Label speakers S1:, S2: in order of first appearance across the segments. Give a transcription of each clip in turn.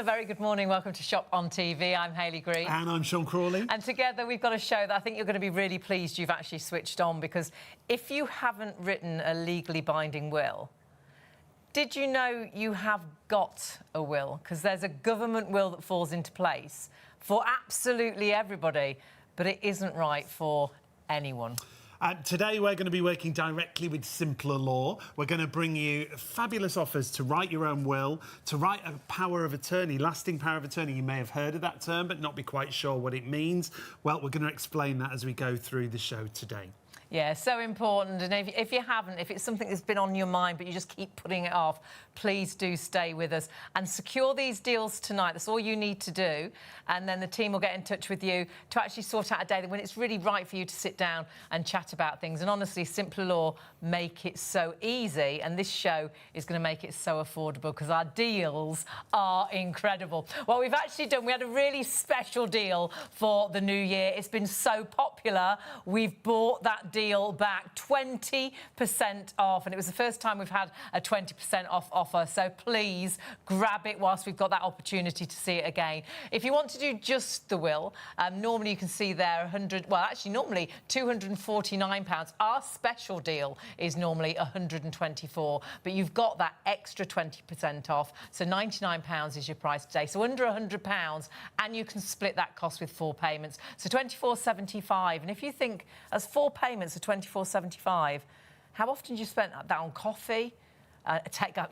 S1: a very good morning. Welcome to Shop on TV. I'm Hayley Green.
S2: And I'm Sean Crawley.
S1: And together we've got a show that I think you're going to be really pleased you've actually switched on, because if you haven't written a legally binding will, did you know you have got a will? Because there's a government will that falls into place for absolutely everybody, but it isn't right for anyone.
S2: Today we're going to be working directly with Simpler Law. We're going to bring you fabulous offers to write your own will, to write a power of attorney, lasting power of attorney. You may have heard of that term, but not be quite sure what it means. Well, we're going to explain that as we go through the show today.
S1: Yeah, so important. And if you haven't, if it's something that's been on your mind but you just keep putting it off, please do stay with us and secure these deals tonight. That's all you need to do. And then the team will get in touch with you to actually sort out a day when it's really right for you to sit down and chat about things. And honestly, Simpler Law make it so easy. And this show is going to make it so affordable because our deals are incredible. What we've actually done, we had a really special deal for the new year. It's been so popular. We've bought that deal back 20% off, and it was the first time we've had a 20% off offer, so please grab it whilst we've got that opportunity to see it again. If you want to do just the will, normally you can see there normally £249. Our special deal is normally £124, but you've got that extra 20% off, so £99 is your price today, so under £100, and you can split that cost with 4 payments, so £24.75. And if you think as 4 payments are £24.75, how often do you spend that on coffee?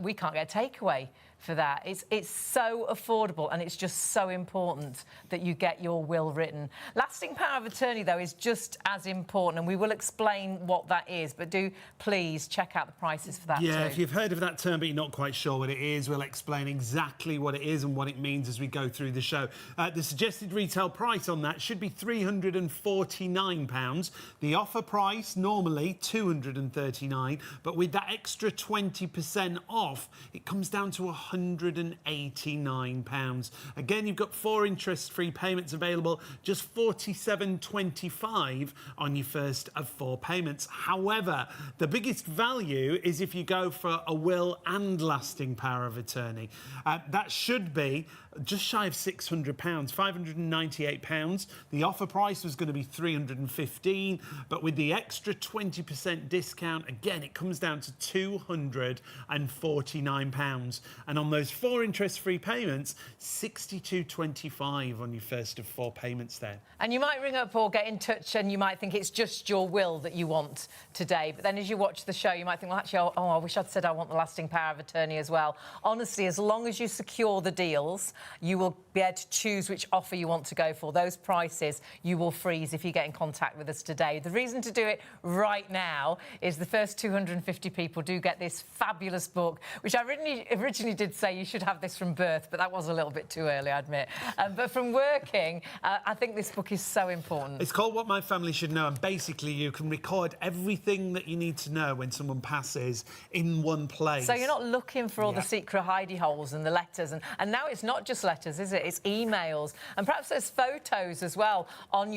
S1: We can't get a takeaway for that. It's so affordable, and it's just so important that you get your will written. Lasting power of attorney, though, is just as important, and we will explain what that is, but do please check out the prices for that
S2: Yeah,
S1: too.
S2: if you've heard of that term but you're not quite sure what it is, we'll explain exactly what it is and what it means as we go through the show. The suggested retail price on that should be £349. The offer price, normally £239, but with that extra 20% off, it comes down to £189. Again, you've got 4 interest-free payments available, just £47.25 on your first of 4 payments. However, the biggest value is if you go for a will and lasting power of attorney. That should be just shy of £600, £598. The offer price was going to be £315, but with the extra 20% discount, again, it comes down to £249. And on those 4 interest-free payments, £62.25 on your first of 4 payments there.
S1: And you might ring up or get in touch and you might think it's just your will that you want today. But then as you watch the show, you might think, well, actually, I wish I'd said I want the lasting power of attorney as well. Honestly, as long as you secure the deals, you will be able to choose which offer you want to go for. Those prices you will freeze if you get in contact with us today. The reason to do it right now is the first 250 people do get this fabulous book, which I originally did say you should have this from birth, but that was a little bit too early, I admit. But from working, I think this book is so important.
S2: It's called What My Family Should Know, and basically you can record everything that you need to know when someone passes in one place.
S1: So you're not looking for all the secret hidey holes and the letters, and now it's not just letters, is it? It's emails, and perhaps there's photos as well on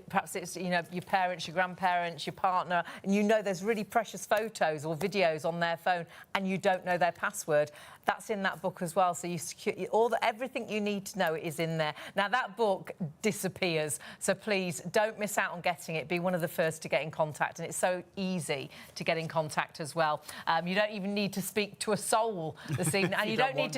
S1: perhaps it's your parents, your grandparents, your partner, and there's really precious photos or videos on their phone, and you don't know their password. That's in that book as well. So you secure everything you need to know is in there. Now that book disappears, so please don't miss out on getting it. Be one of the first to get in contact, and it's so easy to get in contact as well. You don't even need to speak to a soul this evening, and you don't need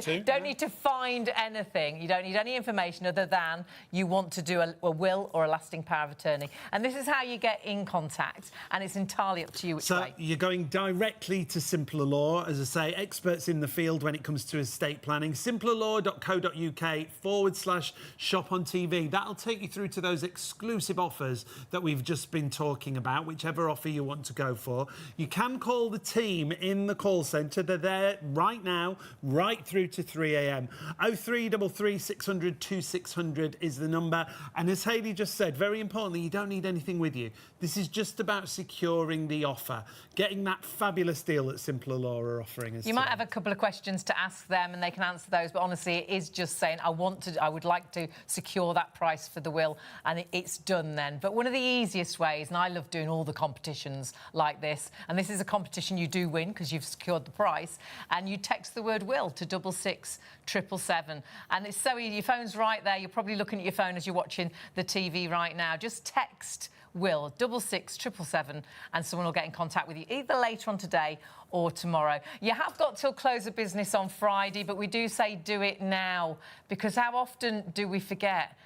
S1: to find anything. You don't need any information other than you want to do a will or a lasting power of attorney. And this is how you get in contact, and it's entirely up to you which way.
S2: So you're going directly to Simpler Law, as I say, experts in the field when it comes to estate planning. simplerlaw.co.uk/shop on TV. That'll take you through to those exclusive offers that we've just been talking about, whichever offer you want to go for. You can call the team in the call centre. They're there right now, right through to 3 a.m. 0333 600 2600 is the number. And as Hayley just said, very importantly, you don't need anything with you. This is just about securing the offer, getting that fabulous deal that Simpler Law are offering us.
S1: You might have a couple of questions to ask them and they can answer those. But honestly, it is just saying, I would like to secure that price for the will, and it's done then. But one of the easiest ways, and I love doing all the competitions like this, and this is a competition you do win because you've secured the price, and you text the word will to 66777. And it's so easy. Your phone's right there. You're probably looking at your phone as you're watching the TV right now. Just text will 66777 and someone will get in contact with you either later on today or tomorrow. You have got till close of business on Friday, but we do say do it now, because how often do we forget?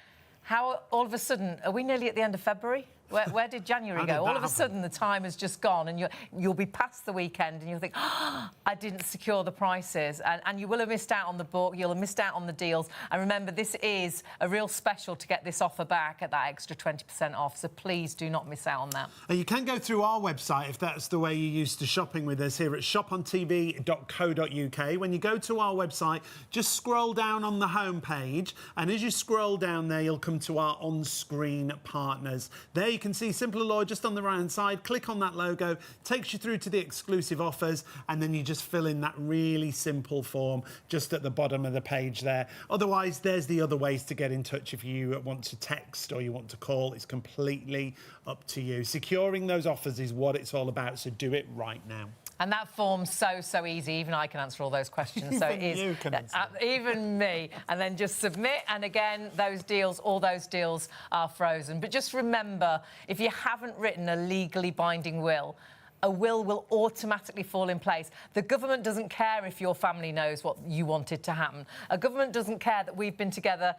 S1: How all of a sudden, are we nearly at the end of February? Where did January go? All of a sudden, the time has just gone, and you'll be past the weekend, and you'll think, oh, I didn't secure the prices, and you will have missed out on the book. You'll have missed out on the deals. And remember, this is a real special to get this offer back at that extra 20% off. So please do not miss out on that.
S2: And you can go through our website if that's the way you're used to shopping with us here at shopontv.co.uk. When you go to our website, just scroll down on the home page, and as you scroll down there, you'll come to our on-screen partners. There you can see Simple Law just on the right-hand side. Click on that logo, takes you through to the exclusive offers, and then you just fill in that really simple form just at the bottom of the page there. Otherwise, there's the other ways to get in touch if you want to text or you want to call. It's completely up to you. Securing those offers is what it's all about, so do it right now.
S1: And that form's so easy. Even I can answer all those questions. So it is.
S2: You can answer.
S1: Even me. And then just submit. And again, those deals, all those deals are frozen. But just remember, if you haven't written a legally binding will, a will automatically fall in place. The government doesn't care if your family knows what you wanted to happen. A government doesn't care that we've been together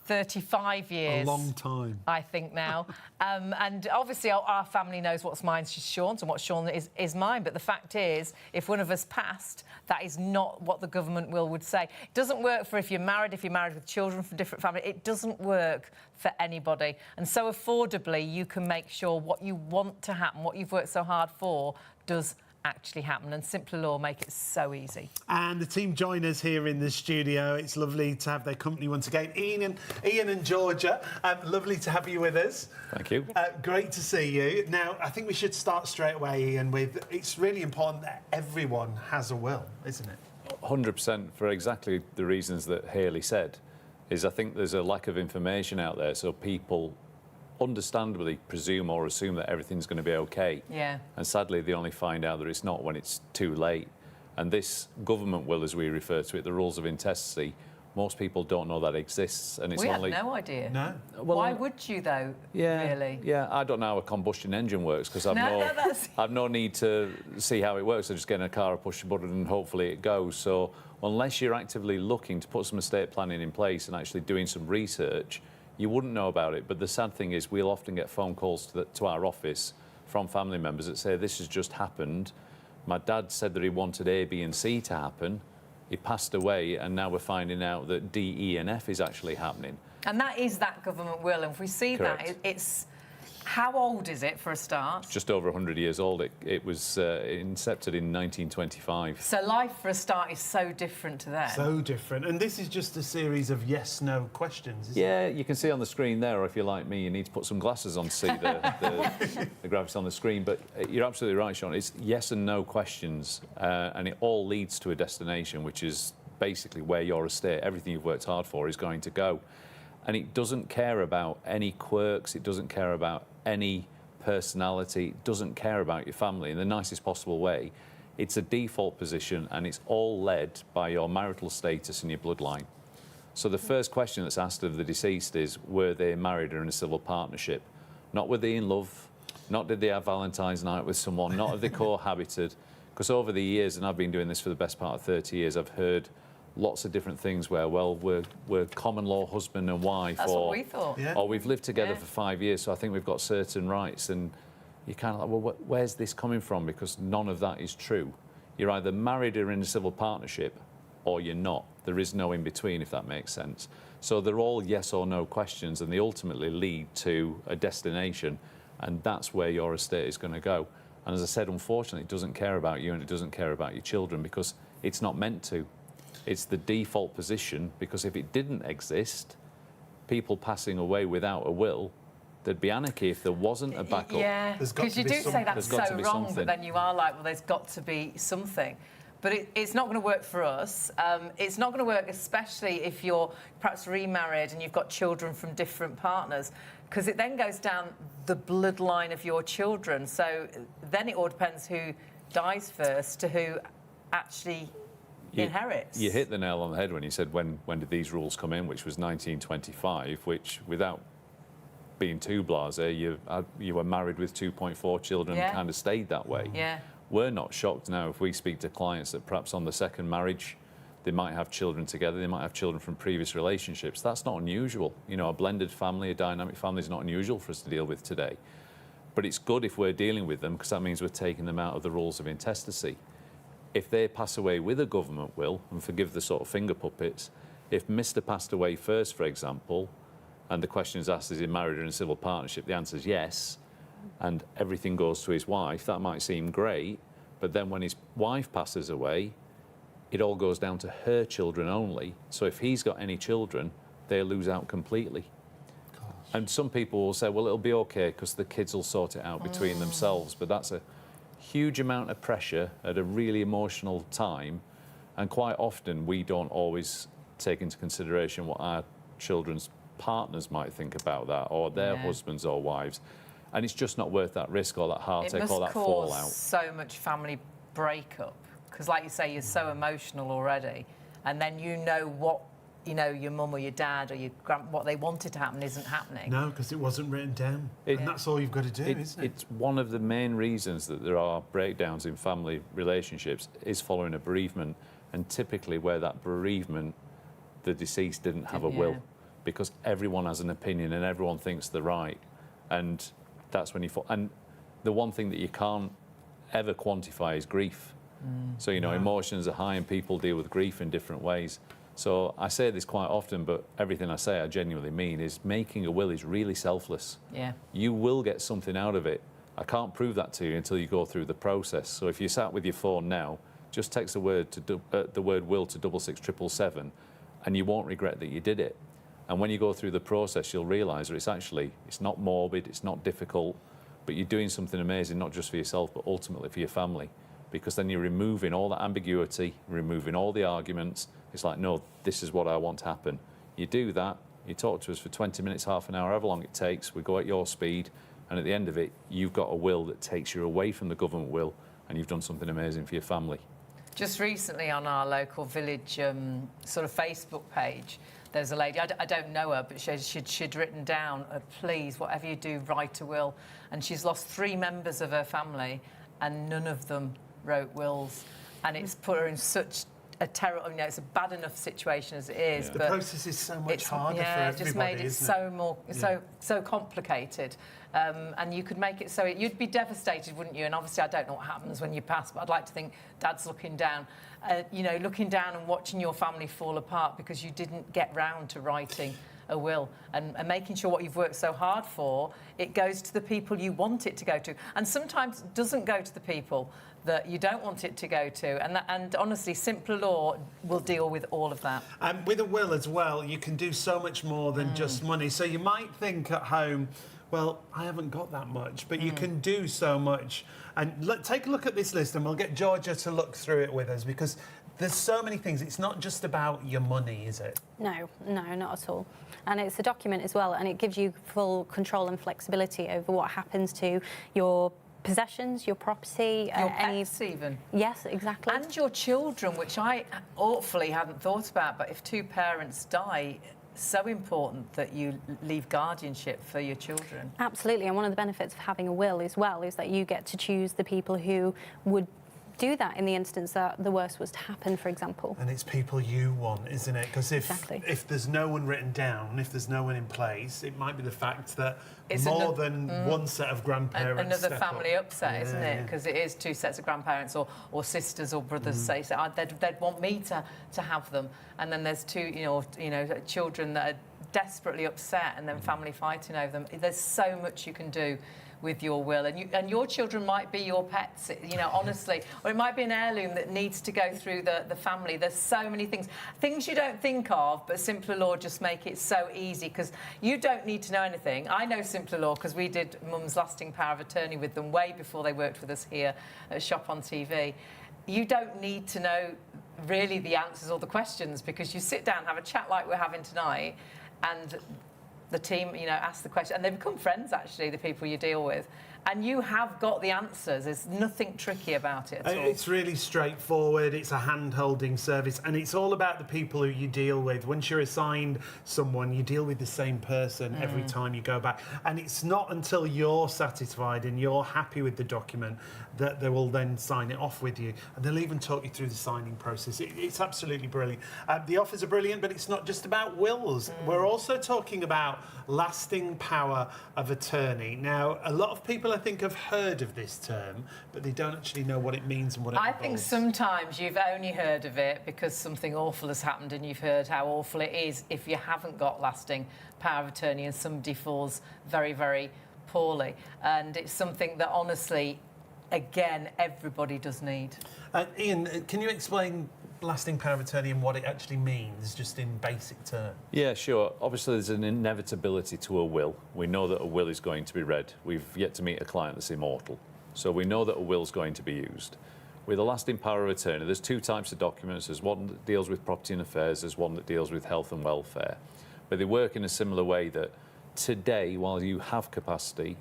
S1: 35 years.
S2: A long time.
S1: I think now. And obviously our family knows what's mine is Sean's and what Sean is mine. But the fact is, if one of us passed, that is not what the government will would say. It doesn't work for if you're married with children from different families. It doesn't work for anybody. And so affordably, you can make sure what you want to happen, what you've worked so hard for, does actually happen, and Simple Law make it so easy.
S2: And the team join us here in the studio. It's lovely to have their company once again. Ian and Georgia, lovely to have you with us.
S3: Thank you.
S2: Great to see you. Now, I think we should start straight away, Ian, with it's really important that everyone has a will, isn't it?
S3: 100% for exactly the reasons that Hayley said. I think there's a lack of information out there, so people understandably presume or assume that everything's going to be okay.
S1: Yeah.
S3: And sadly, they only find out that it's not when it's too late. And this government will, as we refer to it, the rules of intestacy, most people don't know that exists. And it's
S1: we
S3: only...
S1: had no idea.
S2: No.
S3: Well,
S1: why would you, though, really?
S3: Yeah, I don't know how a combustion engine works because I've no need to see how it works. I just get in a car, I push the button and hopefully it goes. So unless you're actively looking to put some estate planning in place and actually doing some research, you wouldn't know about it. But the sad thing is we'll often get phone calls to our office from family members that say, this has just happened. My dad said that he wanted A, B and C to happen. He passed away, and now we're finding out that D, E and F is actually happening.
S1: And that is that government will. And if we see
S3: Correct.
S1: that, it's... How old is it, for a start?
S3: Just over 100 years old. It was incepted in 1925.
S1: So life, for a start, is so different to that.
S2: So different. And this is just a series of yes-no questions, isn't it?
S3: Yeah, you can see on the screen there, or if you're like me, you need to put some glasses on to see the graphics on the screen. But you're absolutely right, Sean. It's yes and no questions, and it all leads to a destination, which is basically where your estate, everything you've worked hard for, is going to go. And it doesn't care about any quirks, it doesn't care about any personality, it doesn't care about your family in the nicest possible way. It's a default position, and it's all led by your marital status and your bloodline. So the first question that's asked of the deceased is, were they married or in a civil partnership? Not were they in love, not did they have Valentine's night with someone, not have they cohabited. Because over the years, and I've been doing this for the best part of 30 years, I've heard lots of different things where, well, we're common law husband and wife.
S1: That's what we thought.
S2: Yeah.
S3: Or we've lived together for 5 years, so I think we've got certain rights. And you're kind of like, well, where's this coming from? Because none of that is true. You're either married or in a civil partnership, or you're not. There is no in-between, if that makes sense. So they're all yes or no questions, and they ultimately lead to a destination, and that's where your estate is going to go. And as I said, unfortunately, it doesn't care about you and it doesn't care about your children because it's not meant to. It's the default position, because if it didn't exist, people passing away without a will, there'd be anarchy if there wasn't a backup.
S1: Yeah, because you do say that's so wrong,
S3: something.
S1: but then you are like, well, there's got to be something. But it's not going to work for us. It's not going to work, especially if you're perhaps remarried and you've got children from different partners, because it then goes down the bloodline of your children. So then it all depends who dies first to who actually inherits.
S3: You hit the nail on the head when you said when did these rules come in, which was 1925, which, without being too blasé, you were married with 2.4 children and kind of stayed that way.
S1: Yeah.
S3: We're not shocked now if we speak to clients that perhaps on the second marriage they might have children together, they might have children from previous relationships. That's not unusual. You know, a blended family, a dynamic family is not unusual for us to deal with today. But it's good if we're dealing with them, because that means we're taking them out of the rules of intestacy. If they pass away with a government will, and forgive the sort of finger puppets, if Mr. passed away first, for example, and the question is asked, is he married or in a civil partnership, the answer is yes, and everything goes to his wife, that might seem great, but then when his wife passes away, it all goes down to her children only. So if he's got any children, they lose out completely. Gosh. And some people will say, well, it'll be okay because the kids will sort it out between themselves, but that's a huge amount of pressure at a really emotional time, and quite often we don't always take into consideration what our children's partners might think about that, or their husbands or wives, and it's just not worth that risk or that heartache or that fallout.
S1: It must cause so much family breakup, because like you say, you're so emotional already, and then you know what, you know, your mum or your dad or your what they wanted to happen isn't happening.
S2: No, because it wasn't written down. And that's all you've got to do, isn't it?
S3: It's one of the main reasons that there are breakdowns in family relationships is following a bereavement, and typically where that bereavement, the deceased didn't have a will, because everyone has an opinion and everyone thinks they're right, and that's when you fall. And the one thing that you can't ever quantify is grief. So, you know, emotions are high and people deal with grief in different ways. So I say this quite often, but everything I say I genuinely mean, is making a will is really selfless. Yeah. You will get something out of it. I can't prove that to you until you go through the process. So if you sat with your phone now, just text the word will to 66777, and you won't regret that you did it. And when you go through the process, you'll realise that it's not morbid, it's not difficult, but you're doing something amazing, not just for yourself, but ultimately for your family. Because then you're removing all that ambiguity, removing all the arguments. It's like, no, this is what I want to happen. You do that, you talk to us for 20 minutes, half an hour, however long it takes, we go at your speed, and at the end of it, you've got a will that takes you away from the government will, and you've done something amazing for your family.
S1: Just recently on our local village sort of Facebook page, there's a lady, I don't know her, but she'd written down, please, whatever you do, write a will. And she's lost 3 members of her family, and none of them wrote wills, and it's put her in such a terrible, you know, it's a bad enough situation as it is.
S2: The
S1: but
S2: process is so much harder for everybody,
S1: it just made it so complicated. And you could make it so you'd be devastated, wouldn't you? And obviously I don't know what happens when you pass, but I'd like to think Dad's looking down, looking down and watching your family fall apart because you didn't get round to writing a will, and making sure what you've worked so hard for, it goes to the people you want it to go to, and sometimes it doesn't go to the people that you don't want it to go to, and honestly, simpler law will deal with all of that.
S2: With a will as well, you can do so much more than just money. So you might think at home, well, I haven't got that much, but you can do so much. And take a look at this list, and we'll get Georgia to look through it with us, because there's so many things. It's not just about your money, is it?
S4: No, not at all. And it's a document as well, and it gives you full control and flexibility over what happens to your possessions, your property,
S1: your pets even.
S4: Yes, exactly.
S1: And your children, which I awfully hadn't thought about, but if 2 parents die, so important that you leave guardianship for your children.
S4: Absolutely, and one of the benefits of having a will as well is that you get to choose the people who would do that in the instance that the worst was to happen, for example.
S2: And it's people you want, isn't it? Because if there's no one written down, if there's no one in place, it might be the fact that it's more than one set of grandparents.
S1: Another family upset, isn't it? Because it is 2 sets of grandparents or sisters or brothers say so. They'd want me to have them, and then there's 2 children that are desperately upset, and then family fighting over them. There's so much you can do with your will, and your children might be your pets, honestly, or it might be an heirloom that needs to go through the family. There's so many things you don't think of, but simpler law just make it so easy, because you don't need to know anything. I know simpler law because we did Mum's lasting power of attorney with them way before they worked with us here at Shop on TV. you don't need to know really the answers or the questions, because you sit down, have a chat like we're having tonight, and the team, ask the question, and they become friends, actually, the people you deal with. And you have got the answers. There's nothing tricky about it at all.
S2: It's really straightforward. It's a hand-holding service, and it's all about the people who you deal with. Once you're assigned someone, you deal with the same person every time you go back. And it's not until you're satisfied and you're happy with the document that they will then sign it off with you. And they'll even talk you through the signing process. It's absolutely brilliant. The offers are brilliant, but it's not just about wills. We're also talking about lasting power of attorney. Now, a lot of people, I think, have heard of this term, but they don't actually know what it means and what it involves.
S1: I think sometimes you've only heard of it because something awful has happened and you've heard how awful it is if you haven't got lasting power of attorney and somebody falls very, very poorly. And it's something that, honestly, again, everybody does need.
S2: Ian, can you explain lasting power of attorney and what it actually means, just in basic terms?
S3: Yeah, sure. Obviously, there's an inevitability to a will. We know that a will is going to be read. We've yet to meet a client that's immortal. So we know that a will is going to be used. With a lasting power of attorney, there's two types of documents. There's one that deals with property and affairs. There's one that deals with health and welfare. But they work in a similar way that today, while you have capacity,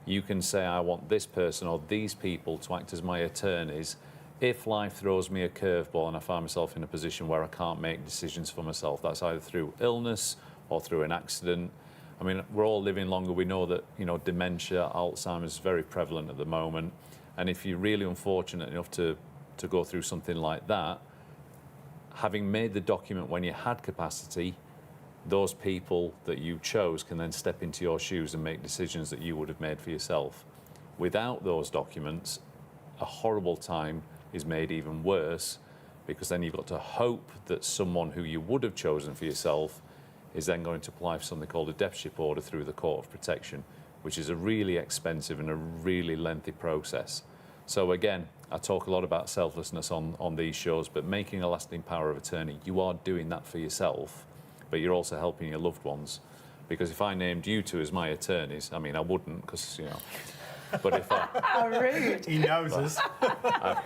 S3: you can say, I want this person or these people to act as my attorneys if life throws me a curveball and I find myself in a position where I can't make decisions for myself. That's either through illness or through an accident. I mean, we're all living longer. We know that, dementia, Alzheimer's is very prevalent at the moment. And if you're really unfortunate enough to go through something like that, having made the document when you had capacity, those people that you chose can then step into your shoes and make decisions that you would have made for yourself. Without those documents, a horrible time is made even worse, because then you've got to hope that someone who you would have chosen for yourself is then going to apply for something called a deathship order through the Court of Protection, which is a really expensive and a really lengthy process. So again, I talk a lot about selflessness on these shows, but making a lasting power of attorney, you are doing that for yourself, but you're also helping your loved ones. Because if I named you two as my attorneys, I mean, I wouldn't, because, but if I...
S1: How rude.
S2: He knows us.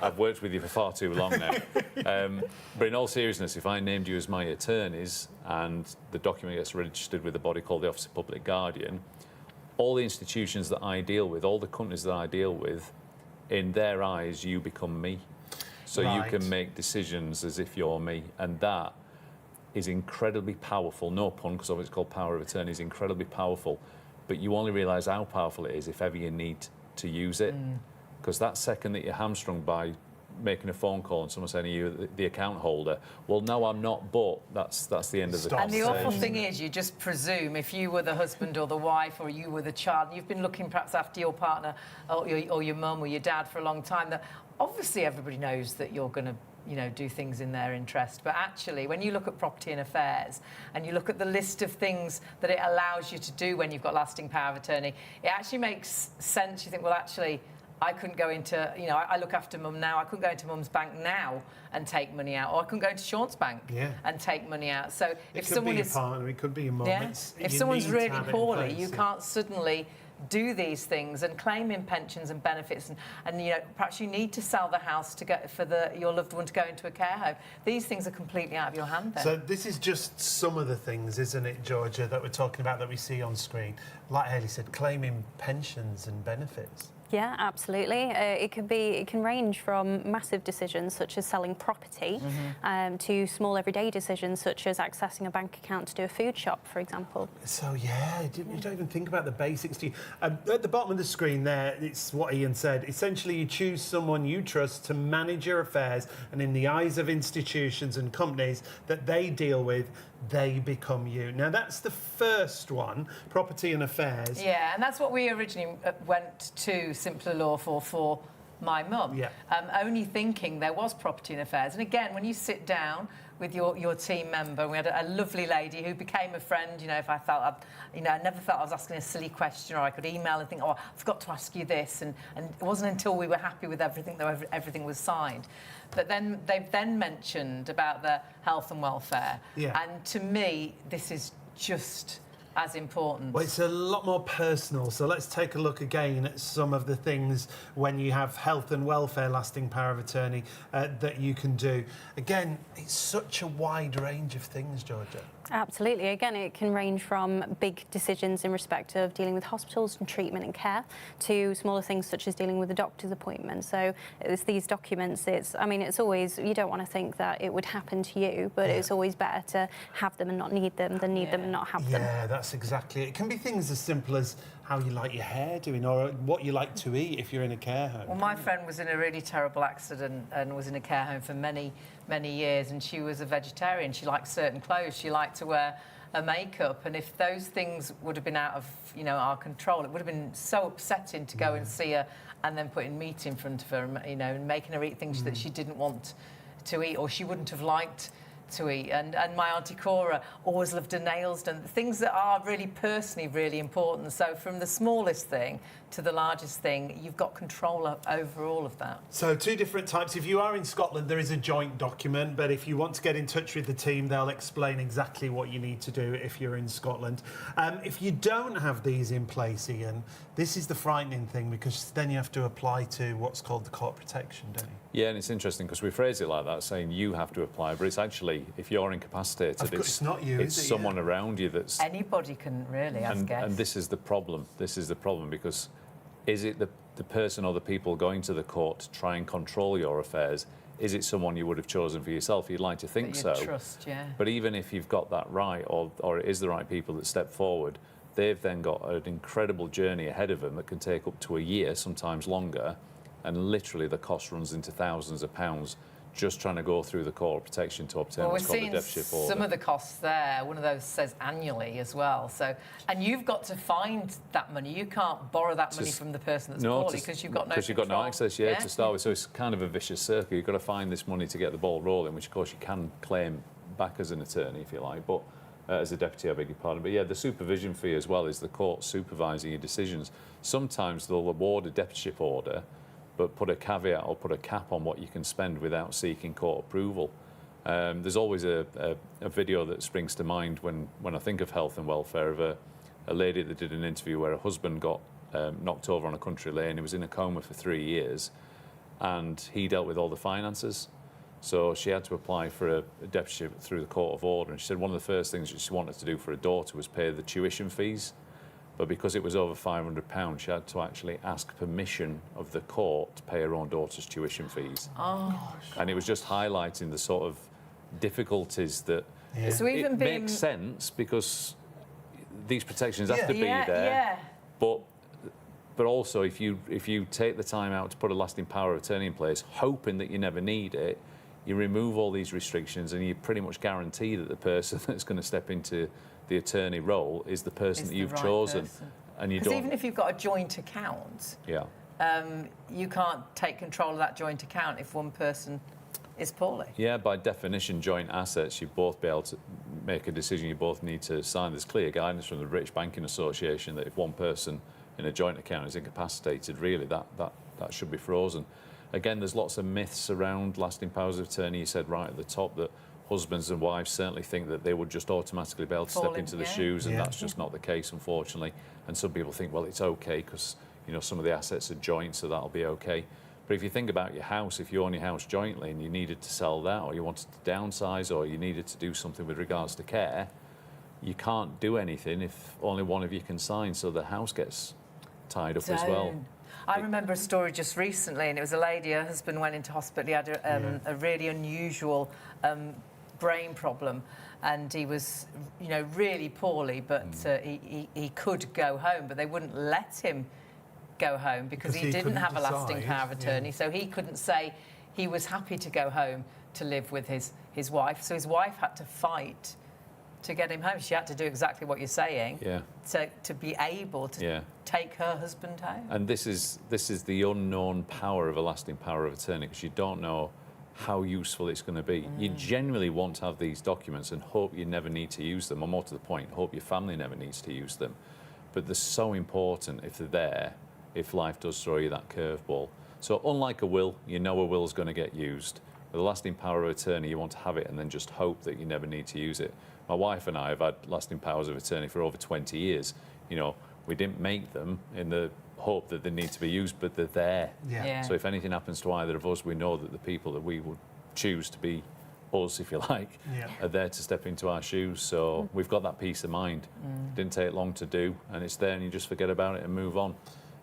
S3: I've worked with you for far too long now. But in all seriousness, if I named you as my attorneys and the document gets registered with a body called the Office of Public Guardian, all the institutions that I deal with, all the companies that I deal with, in their eyes, you become me. So
S2: Right.
S3: you can make decisions as if you're me. And that is incredibly powerful. No pun, because obviously it's called power of attorney, is incredibly powerful. But you only realise how powerful it is if ever you need to use it. Because that second that you're hamstrung by making a phone call and someone saying to you, the account holder, well, no, I'm not, but that's the end of the
S2: Stop.
S1: And the awful
S3: conversation.
S1: thing is, you just presume if you were the husband or the wife or you were the child, and you've been looking perhaps after your partner or your mum or your dad for a long time, that obviously everybody knows that you're going to do things in their interest. But actually, when you look at property and affairs and you look at the list of things that it allows you to do when you've got lasting power of attorney, it actually makes sense. You think, well, actually, I couldn't go into, I look after mum now. I couldn't go into mum's bank now and take money out, or I couldn't go into Sean's bank and take money out. So if someone
S2: It could be your partner, it could be your mum.
S1: if someone's really poorly, you can't suddenly do these things and claim in pensions and benefits, and perhaps you need to sell the house to get your loved one to go into a care home. These things are completely out of your hand then.
S2: So this is just some of the things, isn't it, Georgia, that we're talking about that we see on screen? Like Hayley said, claiming pensions and benefits.
S4: Yeah, absolutely. It can range from massive decisions such as selling property to small everyday decisions such as accessing a bank account to do a food shop, for example.
S2: So you don't even think about the basics. At the bottom of the screen there, it's what Ian said. Essentially, you choose someone you trust to manage your affairs, and in the eyes of institutions and companies that they deal with, they become you. Now, that's the first one, property and affairs.
S1: Yeah, and that's what we originally went to Simpler Law for my mum.
S2: Yeah.
S1: Only thinking there was property and affairs. And again, when you sit down with your team member, we had a lovely lady who became a friend. If I felt, I never felt I was asking a silly question, or I could email and think, oh, I forgot to ask you this. And it wasn't until we were happy with everything that everything was signed. But then they've mentioned about the health and welfare.
S2: Yeah.
S1: And to me, this is just as important.
S2: Well, it's a lot more personal. So let's take a look again at some of the things when you have health and welfare lasting power of attorney that you can do. Again, it's such a wide range of things, Georgia.
S4: Absolutely. Again, it can range from big decisions in respect of dealing with hospitals and treatment and care to smaller things such as dealing with a doctor's appointment. So it's these documents, it's always, you don't want to think that it would happen to you, but it's always better to have them and not need them than need them and not have them.
S2: Yeah, that's exactly it. It can be things as simple as how you like your hair doing or what you like to eat if you're in a care home.
S1: Well, my friend was in a really terrible accident and was in a care home for many years, and she was a vegetarian. She liked certain clothes. She liked to wear a makeup, and if those things would have been out of our control, it would have been so upsetting to go and see her and then putting meat in front of her, and making her eat things that she didn't want to eat or she wouldn't have liked to eat. And my Auntie Cora always loved her nails done, things that are really personally really important. So from the smallest thing to the largest thing, you've got control over all of that.
S2: So 2 different types. If you are in Scotland, there is a joint document, but if you want to get in touch with the team, they'll explain exactly what you need to do if you're in Scotland. If you don't have these in place, Ian, this is the frightening thing, because then you have to apply to what's called the court protection, don't you?
S3: Yeah, and it's interesting because we phrase it like that, saying you have to apply, but it's actually, if you're incapacitated,
S2: it's not you,
S3: it's
S2: is it?
S3: someone around you that's...
S1: Anybody can really, I guess.
S3: And this is the problem. This is the problem, because is it the person or the people going to the court to try and control your affairs? Is it someone you would have chosen for yourself? You'd like to think so.
S1: Trust, yeah.
S3: But even if you've got that right, or it is the right people that step forward, they've then got an incredible journey ahead of them that can take up to a year, sometimes longer, and literally the cost runs into thousands of pounds just trying to go through the court protection to obtain what's called a deficit order.
S1: Some of the costs there. One of those says annually as well. So, and you've got to find that money. You can't borrow that money from the person that's poorly because you've got no
S3: because you've got no access, to start with. So it's kind of a vicious circle. You've got to find this money to get the ball rolling, which of course you can claim back as an attorney if you like, but as a deputy, I beg your pardon. But yeah, the supervision fee as well is the court supervising your decisions. Sometimes they'll award a deputyship order, but put a caveat or put a cap on what you can spend without seeking court approval. There's always a video that springs to mind when I think of health and welfare of a lady that did an interview where her husband got knocked over on a country lane. He was in a coma for 3 years, and he dealt with all the finances. So she had to apply for a deputyship through the court of order, and she said one of the first things that she wanted to do for her daughter was pay the tuition fees. But because it was over £500, she had to actually ask permission of the court to pay her own daughter's tuition fees. Oh. And it was just highlighting the sort of difficulties that...
S2: Yeah.
S1: So even
S3: it makes sense because these protections have to be there.
S1: Yeah.
S3: But also, if you take the time out to put a lasting power of attorney in place, hoping that you never need it, you remove all these restrictions and you pretty much guarantee that the person that's going to step into the attorney role is the person that you've chosen.
S1: Person.
S3: And you
S1: Because
S3: don't...
S1: even if you've got a joint account, you can't take control of that joint account if one person is poorly.
S3: Yeah, by definition, joint assets, you both be able to make a decision. You both need to sign. There's clear guidance from the British Banking Association that if one person in a joint account is incapacitated, really, that should be frozen. Again, there's lots of myths around lasting powers of attorney. You said right at the top that husbands and wives certainly think that they would just automatically be able to step into the shoes, and that's just not the case, unfortunately. And some people think, well, it's okay because some of the assets are joint, so that'll be okay. But if you think about your house, if you own your house jointly and you needed to sell that, or you wanted to downsize, or you needed to do something with regards to care, you can't do anything if only one of you can sign, so the house gets tied up as well.
S1: I remember a story just recently, and it was a lady, her husband went into hospital. He had a really unusual brain problem, and he was, really poorly, but he could go home, but they wouldn't let him go home because he didn't have a lasting power of attorney. So he couldn't say he was happy to go home to live with his wife. So his wife had to fight to get him home. She had to do exactly what you're saying to be able to take her husband home.
S3: And this is the unknown power of a lasting power of attorney, because you don't know how useful it's going to be. You genuinely want to have these documents and hope you never need to use them, or more to the point, hope your family never needs to use them. But they're so important if they're there, if life does throw you that curveball. So unlike a will, a will's going to get used. With a lasting power of attorney, you want to have it and then just hope that you never need to use it. My wife and I have had lasting powers of attorney for over 20 years. You know, we didn't make them in the hope that they need to be used, but they're there.
S1: Yeah.
S3: So if anything happens to either of us, we know that the people that we would choose to be us, if you like, are there to step into our shoes. So we've got that peace of mind. Didn't take long to do, and it's there, and you just forget about it and move on.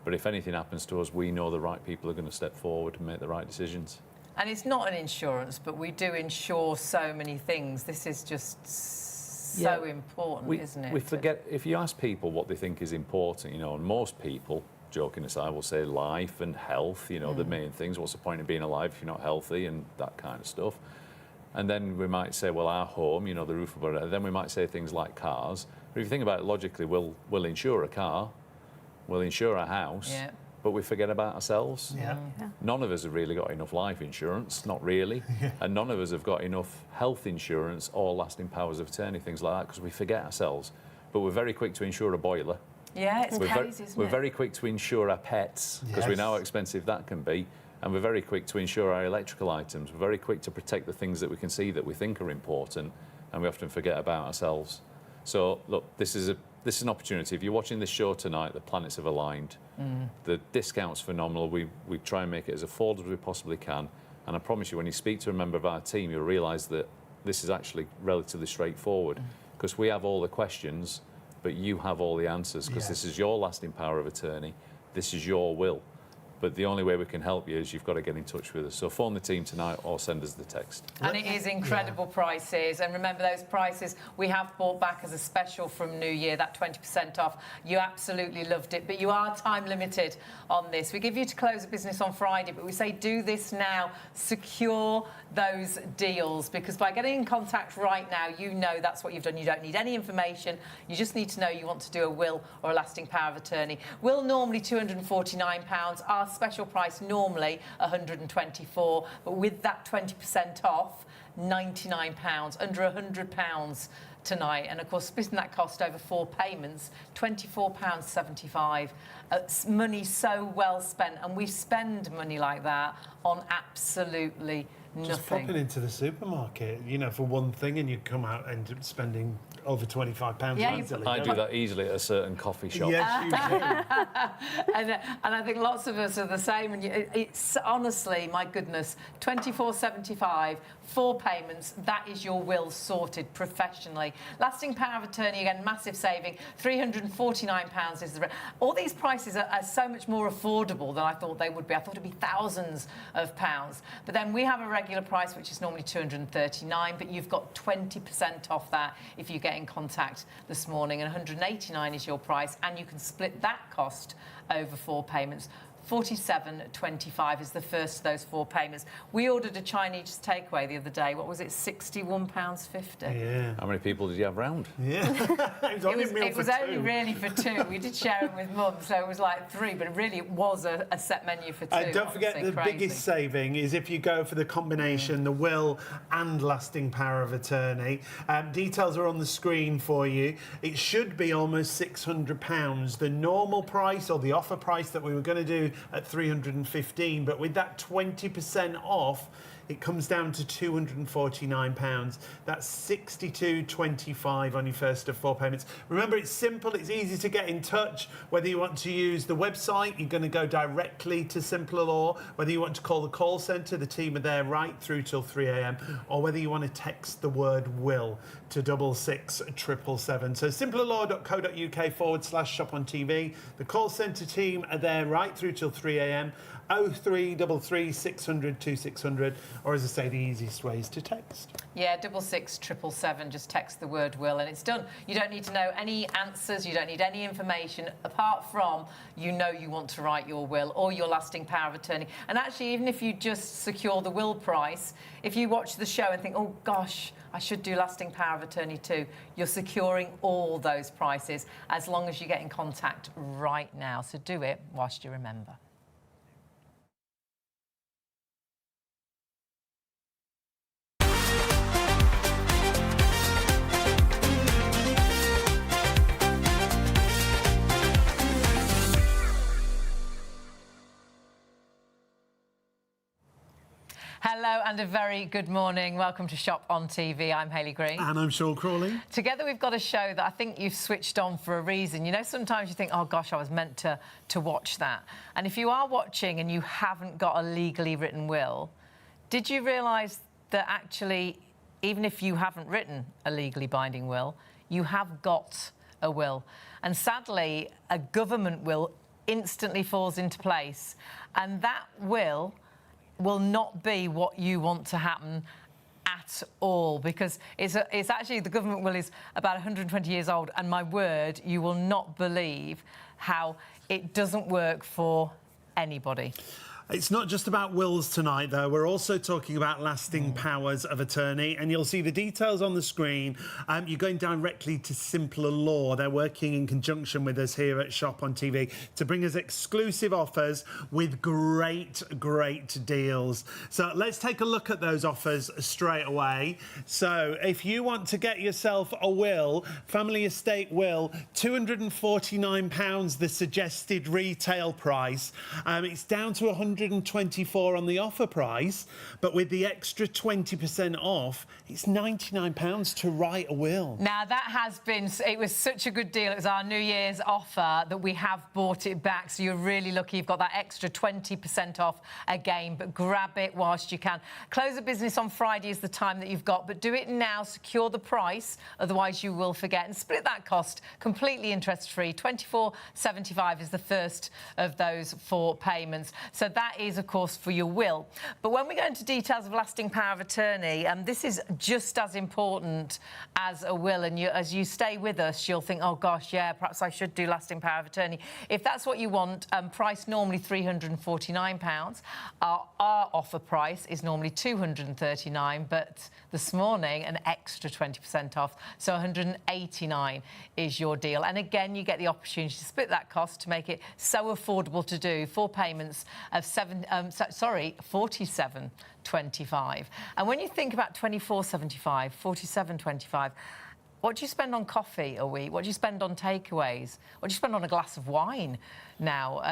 S3: But if anything happens to us, we know the right people are going to step forward and make the right decisions.
S1: And it's not an insurance, but we do insure so many things. This is just so important, isn't it?
S3: We forget, if you ask people what they think is important, you know, and most people, joking aside, will say life and health, you know, the main things. What's the point of being alive if you're not healthy, and that kind of stuff. And then we might say, well, our home, you know, the roof above it. Then we might say things like cars. But if you think about it logically, we'll insure a car, we'll insure a house, but we forget about ourselves. None of us have really got enough life insurance, not really. And none of us have got enough health insurance or lasting powers of attorney, things like that, because we forget ourselves. But we're very quick to insure a boiler.
S1: Yeah, it's crazy, isn't it?
S3: We're very quick to insure our pets, because we know how expensive that can be. And we're very quick to insure our electrical items. We're very quick to protect the things that we can see that we think are important, and we often forget about ourselves. So, look, this is an opportunity. If you're watching this show tonight, the planets have aligned. The discount's phenomenal. We try and make it as affordable as we possibly can. And I promise you, when you speak to a member of our team, you'll realise that this is actually relatively straightforward, because we have all the questions, but you have all the answers, because this is your lasting power of attorney. This is your will. But the only way we can help you is you've got to get in touch with us. So phone the team tonight or send us the text.
S1: And it is incredible prices. And remember, those prices we have brought back as a special from New Year, that 20% off. You absolutely loved it, but you are time limited on this. We give you to close a business on Friday, but we say do this now. Secure those deals, because by getting in contact right now, you know that's what you've done. You don't need any information. You just need to know you want to do a will or a lasting power of attorney. Will normally £249. Our special price normally £124, but with that 20% off, £99, under £100 tonight. And of course, splitting that cost over 4 payments, £24.75. Money so well spent, and we spend money like that on absolutely nothing.
S2: Just popping into the supermarket, you know, for one thing, and you come out and end up spending over £25 easily.
S3: I do that easily at a certain coffee shop.
S2: Yes, you do.
S1: And I think lots of us are the same. And it's honestly, my goodness, £24.75, 4 payments. That is your will sorted professionally. Lasting power of attorney, again, massive saving. £349 is the rate. All these prices are so much more affordable than I thought they would be. I thought it'd be thousands of pounds. But then we have a regular price, which is normally £239, but you've got 20% off that if you get in contact this morning, and £189 is your price, and you can split that cost over 4 payments. £47.25 is the first of those 4 payments. We ordered a Chinese takeaway the other day. What was it? £61.50.
S2: Yeah.
S3: How many people did you have round?
S2: Yeah.
S1: It was only really for 2. We did share it with Mum, so it was like 3, but really it was a set menu for 2.
S2: Don't forget, the biggest saving is if you go for the combination, the will and lasting power of attorney. Details are on the screen for you. It should be almost £600. The normal price, or the offer price that we were going to do, at £315, but with that 20% off, it comes down to £249. That's £62.25 on your first of 4 payments. Remember, it's simple, it's easy to get in touch. Whether you want to use the website, you're going to go directly to Simpler Law. Whether you want to call the call centre, the team are there right through till 3 a.m. Or whether you want to text the word will to 66777. So simplerlaw.co.uk/shop on TV. The call centre team are there right through till 3 a.m. 0333 600 2600, or as I say, the easiest way is to text.
S1: Yeah, 66777. Just text the word will and it's done. You don't need to know any answers. You don't need any information apart from you know you want to write your will or your lasting power of attorney. And actually, even if you just secure the will price, if you watch the show and think, oh gosh, I should do lasting power of attorney too, you're securing all those prices as long as you get in contact right now. So do it whilst you remember. Hello and a very good morning. Welcome to Shop on TV. I'm Hayley Green.
S2: And I'm Sean Crawley.
S1: Together we've got a show that I think you've switched on for a reason. You know, sometimes you think, oh gosh, I was meant to watch that. And if you are watching and you haven't got a legally written will, did you realise that actually, even if you haven't written a legally binding will, you have got a will? And sadly, a government will instantly falls into place, and that will not be what you want to happen at all, because it's actually, the government will is about 120 years old, and my word, you will not believe how it doesn't work for anybody.
S2: It's not just about wills tonight, though. We're also talking about lasting powers of attorney, and you'll see the details on the screen. You're going directly to Simpler Law. They're working in conjunction with us here at Shop on TV to bring us exclusive offers with great deals. So let's take a look at those offers straight away. So if you want to get yourself a will, family estate will, £249, the suggested retail price. It's down to 124 on the offer price, but with the extra 20% off, it's £99 to write a will.
S1: Now, that has been, it was such a good deal. It was our New Year's offer that we have bought it back, so you're really lucky you've got that extra 20% off again, but grab it whilst you can. Close of business on Friday is the time that you've got, but do it now, secure the price, otherwise you will forget, and split that cost completely interest-free. £24.75 is the first of those 4 payments. So that is, of course, for your will. But when we go into details of lasting power of attorney, this is just as important as a will. And as you stay with us, you'll think, oh, gosh, yeah, perhaps I should do lasting power of attorney. If that's what you want, price normally £349. Our offer price is normally £239, but this morning, an extra 20% off, so £189 is your deal. And again, you get the opportunity to split that cost to make it so affordable to do. 4 payments of £47.25. And when you think about £24.75, £47.25, what do you spend on coffee a week? What do you spend on takeaways? What do you spend on a glass of wine now?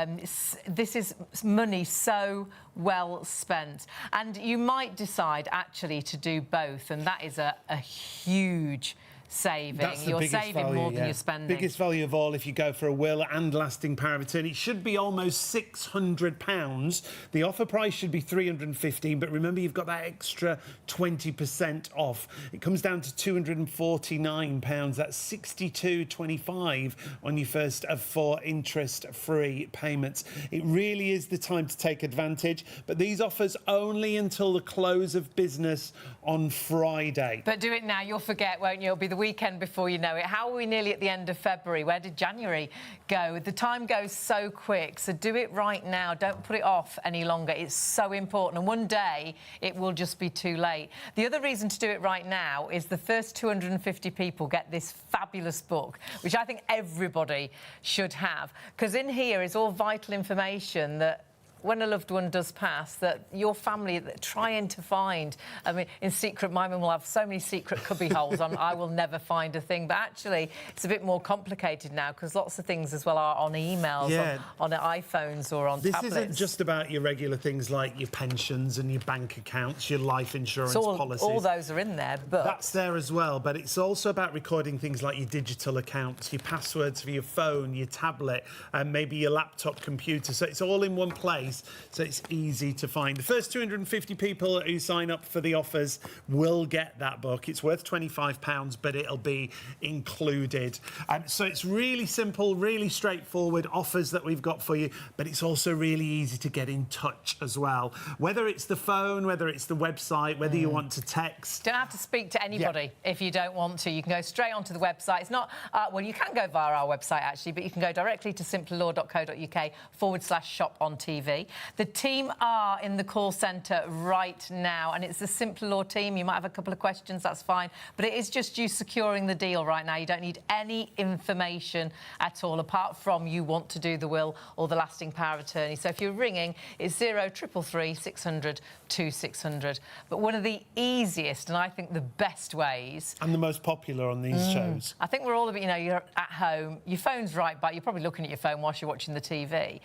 S1: This is money so well spent. And you might decide actually to do both, and that is a huge saving. You're saving more than you're spending.
S2: Biggest value of all if you go for a will and lasting power of attorney. It should be almost £600. The offer price should be £315, but remember you've got that extra 20% off. It comes down to £249. That's £62.25 on your first of 4 interest-free payments. It really is the time to take advantage, but these offers only until the close of business on Friday.
S1: But do it now. You'll forget, won't you? It'll be the weekend before you know it. How are we nearly at the end of February? Where did January go? The time goes so quick, so do it right now. Don't put it off any longer. It's so important, and one day it will just be too late. The other reason to do it right now is the first 250 people get this fabulous book, which I think everybody should have, because in here is all vital information that when a loved one does pass, that your family trying to find. I mean, in secret, my mum will have so many secret cubby holes. I will never find a thing. But actually, it's a bit more complicated now because lots of things as well are on emails, on iPhones or on tablets.
S2: This isn't just about your regular things like your pensions and your bank accounts, your life insurance policies.
S1: All those are in there, but
S2: that's there as well. But it's also about recording things like your digital accounts, your passwords for your phone, your tablet, and maybe your laptop computer. So it's all in one place. So it's easy to find. The first 250 people who sign up for the offers will get that book. It's worth £25, but it'll be included. So it's really simple, really straightforward offers that we've got for you, but it's also really easy to get in touch as well. Whether it's the phone, whether it's the website, whether you want to text.
S1: Don't have to speak to anybody if you don't want to. You can go straight onto the website. It's not, well, you can go via our website, actually, but you can go directly to simplerlaw.co.uk/shop on TV. The team are in the call centre right now, and it's the Simpler Law team. You might have a couple of questions, that's fine, but it is just you securing the deal right now. You don't need any information at all, apart from you want to do the will or the lasting power of attorney. So if you're ringing, it's 0333 600 2600. But one of the easiest, and I think the best ways...
S2: And the most popular on these shows.
S1: I think we're all a bit, you know, you're at home, your phone's right by, you're probably looking at your phone whilst you're watching the TV.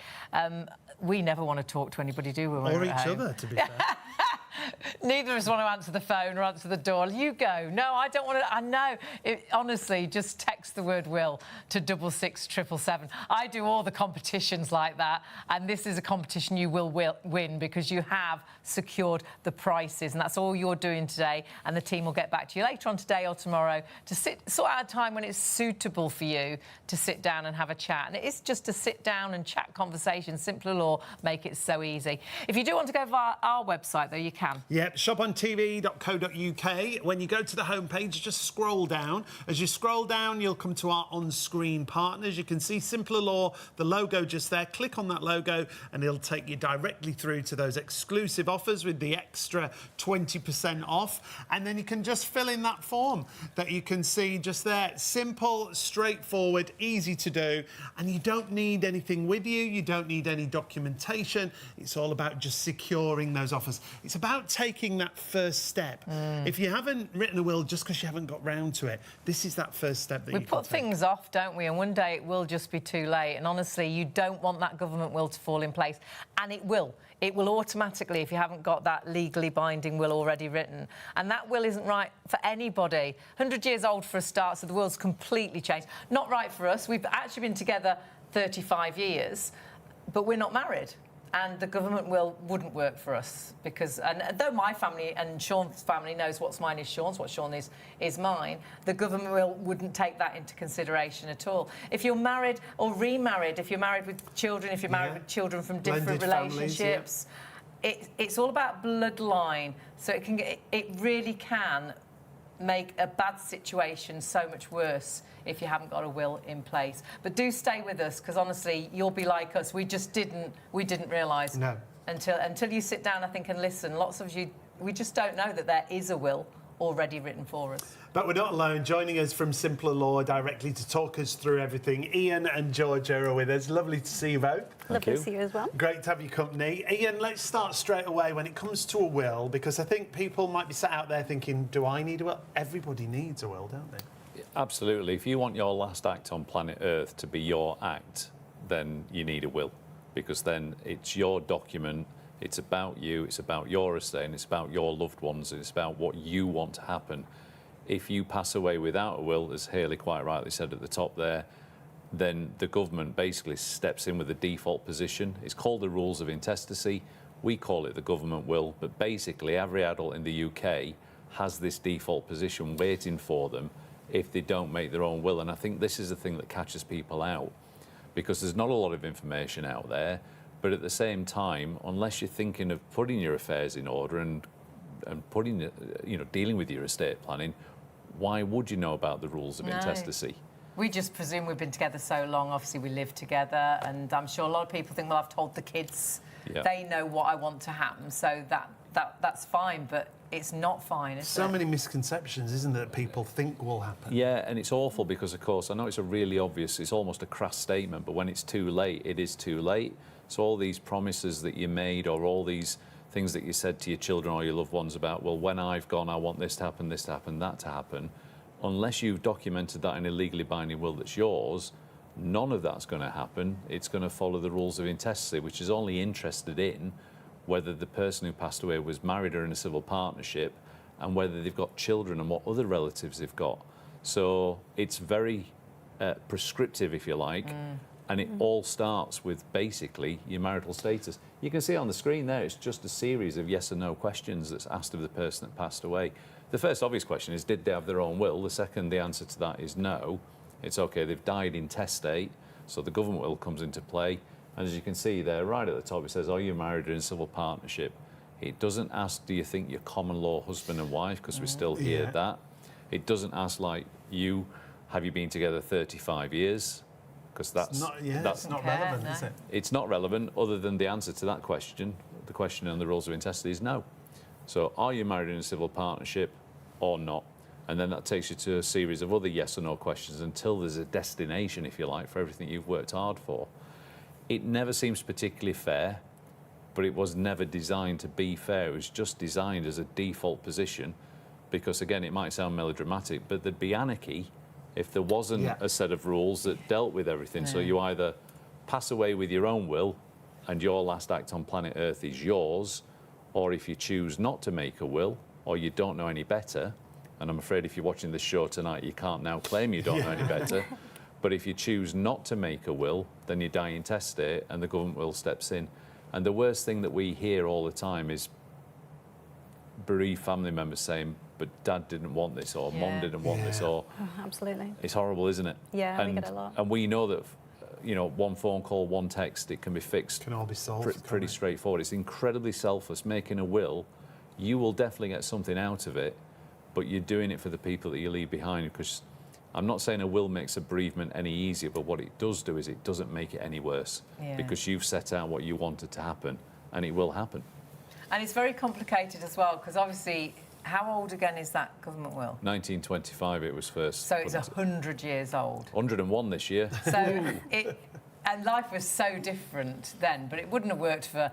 S1: We never want to talk to anybody, do we?
S2: Or each other, to be fair.
S1: Neither of us want to answer the phone or answer the door. You go. No, I don't want to. I know. Honestly, just text the word will to 66777. I do all the competitions like that, and this is a competition you will win because you have secured the prices, and that's all you're doing today. And the team will get back to you later on today or tomorrow to sort out a time when it's suitable for you to sit down and have a chat. And it is just a sit down and chat conversation. Simpler Law make it so easy. If you do want to go via our website, though, you can.
S2: Yep, shopontv.co.uk. When you go to the homepage, just scroll down. As you scroll down, you'll come to our on-screen partners. You can see Simpler Law, the logo just there. Click on that logo and it'll take you directly through to those exclusive offers with the extra 20% off. And then you can just fill in that form that you can see just there. Simple, straightforward, easy to do. And you don't need anything with you. You don't need any documentation. It's all about just securing those offers. It's about taking that first step. If you haven't written a will just because you haven't got round to it, this is that first step that
S1: we put things off, don't we? And one day it will just be too late. And honestly, you don't want that government will to fall in place. And it will. It will automatically if you haven't got that legally binding will already written. And that will isn't right for anybody. 100 years old for a start, so the world's completely changed. Not right for us. We've actually been together 35 years, but we're not married. And the government will wouldn't work for us because, and though my family and Sean's family knows what's mine is Sean's, what Sean is mine, the government wouldn't take that into consideration at all. If you're married or remarried, if you're married with children, if you're married with children from different relationships, it's all about bloodline. So it really can make a bad situation so much worse if you haven't got a will in place. But do stay with us because honestly, you'll be like us. We didn't realise until you sit down, I think, and listen. Lots of you, we just don't know that there is a will already written for us.
S2: But we're not alone. Joining us from Simpler Law directly to talk us through everything, Ian and Georgia are with us. Lovely to see you both.
S4: Lovely to see you as well.
S2: Great to have your company. Ian, let's start straight away when it comes to a will, because I think people might be sat out there thinking, do I need a will? Everybody needs a will, don't they?
S3: Absolutely. If you want your last act on planet Earth to be your act, then you need a will, because then it's your document. It's about you, it's about your estate, and it's about your loved ones, and it's about what you want to happen. If you pass away without a will, as Hayley quite rightly said at the top there, then the government basically steps in with a default position. It's called the rules of intestacy. We call it the government will, but basically every adult in the UK has this default position waiting for them if they don't make their own will. And I think this is the thing that catches people out, because there's not a lot of information out there. But at the same time, unless you're thinking of putting your affairs in order and putting, dealing with your estate planning, why would you know about the rules of intestacy?
S1: We just presume we've been together so long. Obviously, we live together, and I'm sure a lot of people think, well, I've told the kids, they know what I want to happen, so that's fine. But it's not fine, is it?
S2: So many misconceptions, isn't there, that people think will happen?
S3: Yeah, and it's awful because, of course, I know it's a really obvious, it's almost a crass statement, but when it's too late, it is too late. So all these promises that you made, or all these things that you said to your children or your loved ones about, well, when I've gone, I want this to happen, that to happen, unless you've documented that in a legally binding will that's yours, none of that's going to happen. It's going to follow the rules of intestacy, which is only interested in whether the person who passed away was married or in a civil partnership, and whether they've got children and what other relatives they've got. So it's very prescriptive, if you like. And it all starts with basically your marital status. You can see on the screen there, it's just a series of yes and no questions that's asked of the person that passed away. The first obvious question is, did they have their own will? The second, the answer to that is no. It's okay, they've died intestate, so the government will comes into play. And as you can see there, right at the top, it says, are you married or in a civil partnership? It doesn't ask, do you think you're common law husband and wife? Because we still hear that. It doesn't ask, like, have you been together 35 years? Because that's not
S2: relevant, is it?
S3: It's not relevant, other than the answer to that question. The question on the rules of intestacy is no. So are you married in a civil partnership or not? And then that takes you to a series of other yes or no questions until there's a destination, if you like, for everything you've worked hard for. It never seems particularly fair, but it was never designed to be fair. It was just designed as a default position because, again, it might sound melodramatic, but there'd be anarchy if there wasn't a set of rules that dealt with everything. So you either pass away with your own will and your last act on planet Earth is yours, or if you choose not to make a will, or you don't know any better, and I'm afraid if you're watching this show tonight, you can't now claim you don't know any better, but if you choose not to make a will, then you die intestate and the government will steps in. And the worst thing that we hear all the time is bereaved family members saying, but Dad didn't want this, or Mum didn't want this, or...
S4: Oh, absolutely.
S3: It's horrible, isn't it?
S4: Yeah, we get it a lot.
S3: And we know that, you know, one phone call, one text, it can be fixed.
S2: Can all be solved.
S3: Pretty straightforward. It's incredibly selfless. Making a will, you will definitely get something out of it, but you're doing it for the people that you leave behind. Because I'm not saying a will makes a bereavement any easier, but what it does do is it doesn't make it any worse. Because you've set out what you wanted to happen, and it will happen.
S1: And it's very complicated as well, because obviously, how old again is that government will?
S3: 1925 it was first.
S1: So it's 100 years old.
S3: 101 this year.
S1: So and life was so different then, but it wouldn't have worked for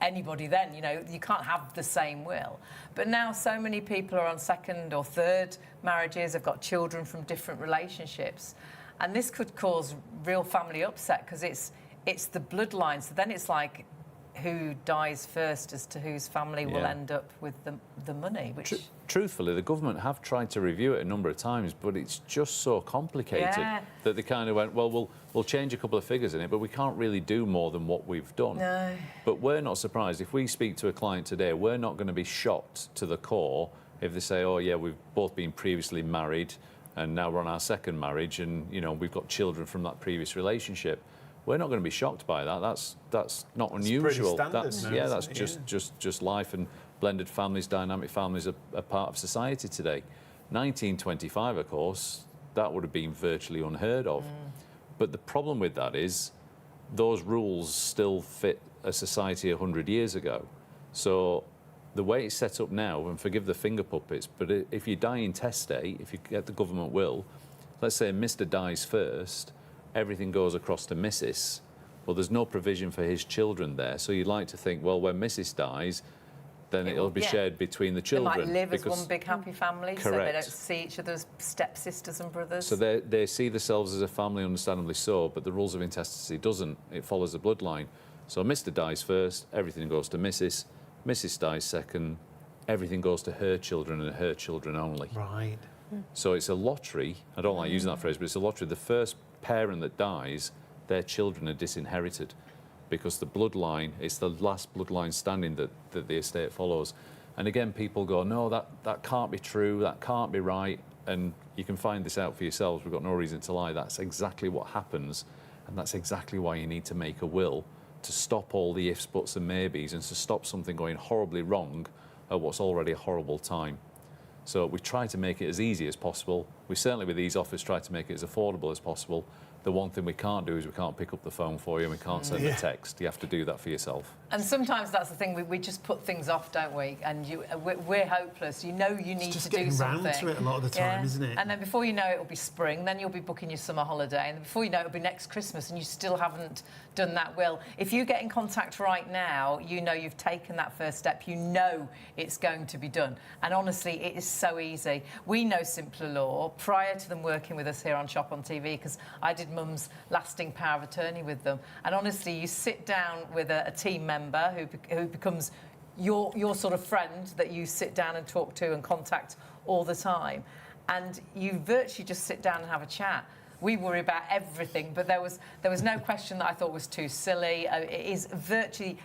S1: anybody then. You know, you can't have the same will. But now so many people are on second or third marriages, have got children from different relationships, and this could cause real family upset because it's the bloodline. So then it's like, who dies first as to whose family will end up with the money, which...
S3: Truthfully, the government have tried to review it a number of times, but it's just so complicated that they kind of went, well, we'll change a couple of figures in it, but we can't really do more than what we've done.
S1: No.
S3: But we're not surprised. If we speak to a client today, we're not going to be shocked to the core if they say, oh, yeah, we've both been previously married and now we're on our second marriage and, you know, we've got children from that previous relationship. We're not going to be shocked by that. That's not unusual. That's just life, and blended families, dynamic families are part of society today. 1925, of course, that would have been virtually unheard of. But the problem with that is those rules still fit a society 100 years ago. So the way it's set up now, and forgive the finger puppets, but if you die intestate, if you get the government will, let's say Mr. dies first, everything goes across to Mrs. Well, there's no provision for his children there. So you'd like to think, well, when Mrs. dies, then it'll be shared between the children.
S1: They might live as one big happy family,
S3: Correct.
S1: so they don't see each other as stepsisters and brothers.
S3: So they see themselves as a family, understandably so, but the rules of intestacy doesn't. It follows the bloodline. So Mr. dies first, everything goes to Mrs. Mrs. dies second, everything goes to her children and her children only.
S2: Right.
S3: So it's a lottery. I don't like using that phrase, but it's a lottery. The first parent that dies, their children are disinherited because the bloodline, it's the last bloodline standing that the estate follows. And again, people go, no, that can't be true, that can't be right. And you can find this out for yourselves. We've got no reason to lie. That's exactly what happens. And that's exactly why you need to make a will, to stop all the ifs, buts and maybes, and to stop something going horribly wrong at what's already a horrible time. So we try to make it as easy as possible. We certainly, with these offers, try to make it as affordable as possible. The one thing we can't do is we can't pick up the phone for you and we can't send a text. You have to do that for yourself.
S1: And sometimes that's the thing, we just put things off, don't we? And we're hopeless. You know you need to do something.
S2: It's just getting round to it a lot of the time, isn't it?
S1: And then before you know it, it'll be spring, then you'll be booking your summer holiday, and then before you know it, it'll be next Christmas, and you still haven't done that will. If you get in contact right now, you know you've taken that first step. You know it's going to be done. And honestly, it is so easy. We know Simpler Law prior to them working with us here on Shop on TV, because I did Mum's lasting power of attorney with them. And honestly, you sit down with a team member who becomes your sort of friend that you sit down and talk to and contact all the time, and you virtually just sit down and have a chat. We worry about everything, but there was no question that I thought was too silly. It is virtually,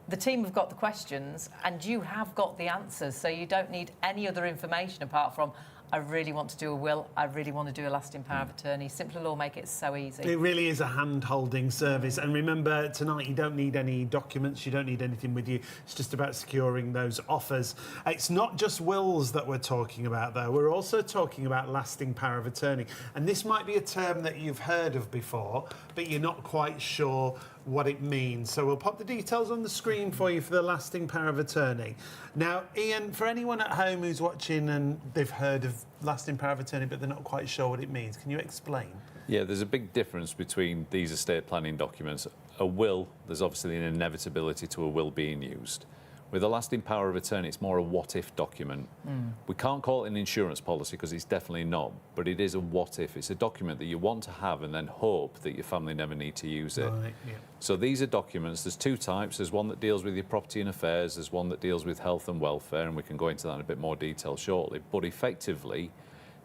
S1: the team have got the questions and you have got the answers, so you don't need any other information apart from, I really want to do a will, I really want to do a lasting power of attorney. Simpler Law make it so easy.
S2: It really is a hand-holding service. And remember, tonight you don't need any documents, you don't need anything with you. It's just about securing those offers. It's not just wills that we're talking about, though. We're also talking about lasting power of attorney. And this might be a term that you've heard of before, but you're not quite sure what it means. So we'll pop the details on the screen for you for the lasting power of attorney. Now, Ian, for anyone at home who's watching and they've heard of lasting power of attorney but they're not quite sure what it means, can you explain?
S3: Yeah, there's a big difference between these estate planning documents. A will, there's obviously an inevitability to a will being used. With a lasting power of attorney, it's more a what-if document. We can't call it an insurance policy because it's definitely not, but it is a what-if. It's a document that you want to have and then hope that your family never need to use it.
S2: Right, yeah.
S3: So these are documents. There's two types. There's one that deals with your property and affairs. There's one that deals with health and welfare, and we can go into that in a bit more detail shortly. But effectively,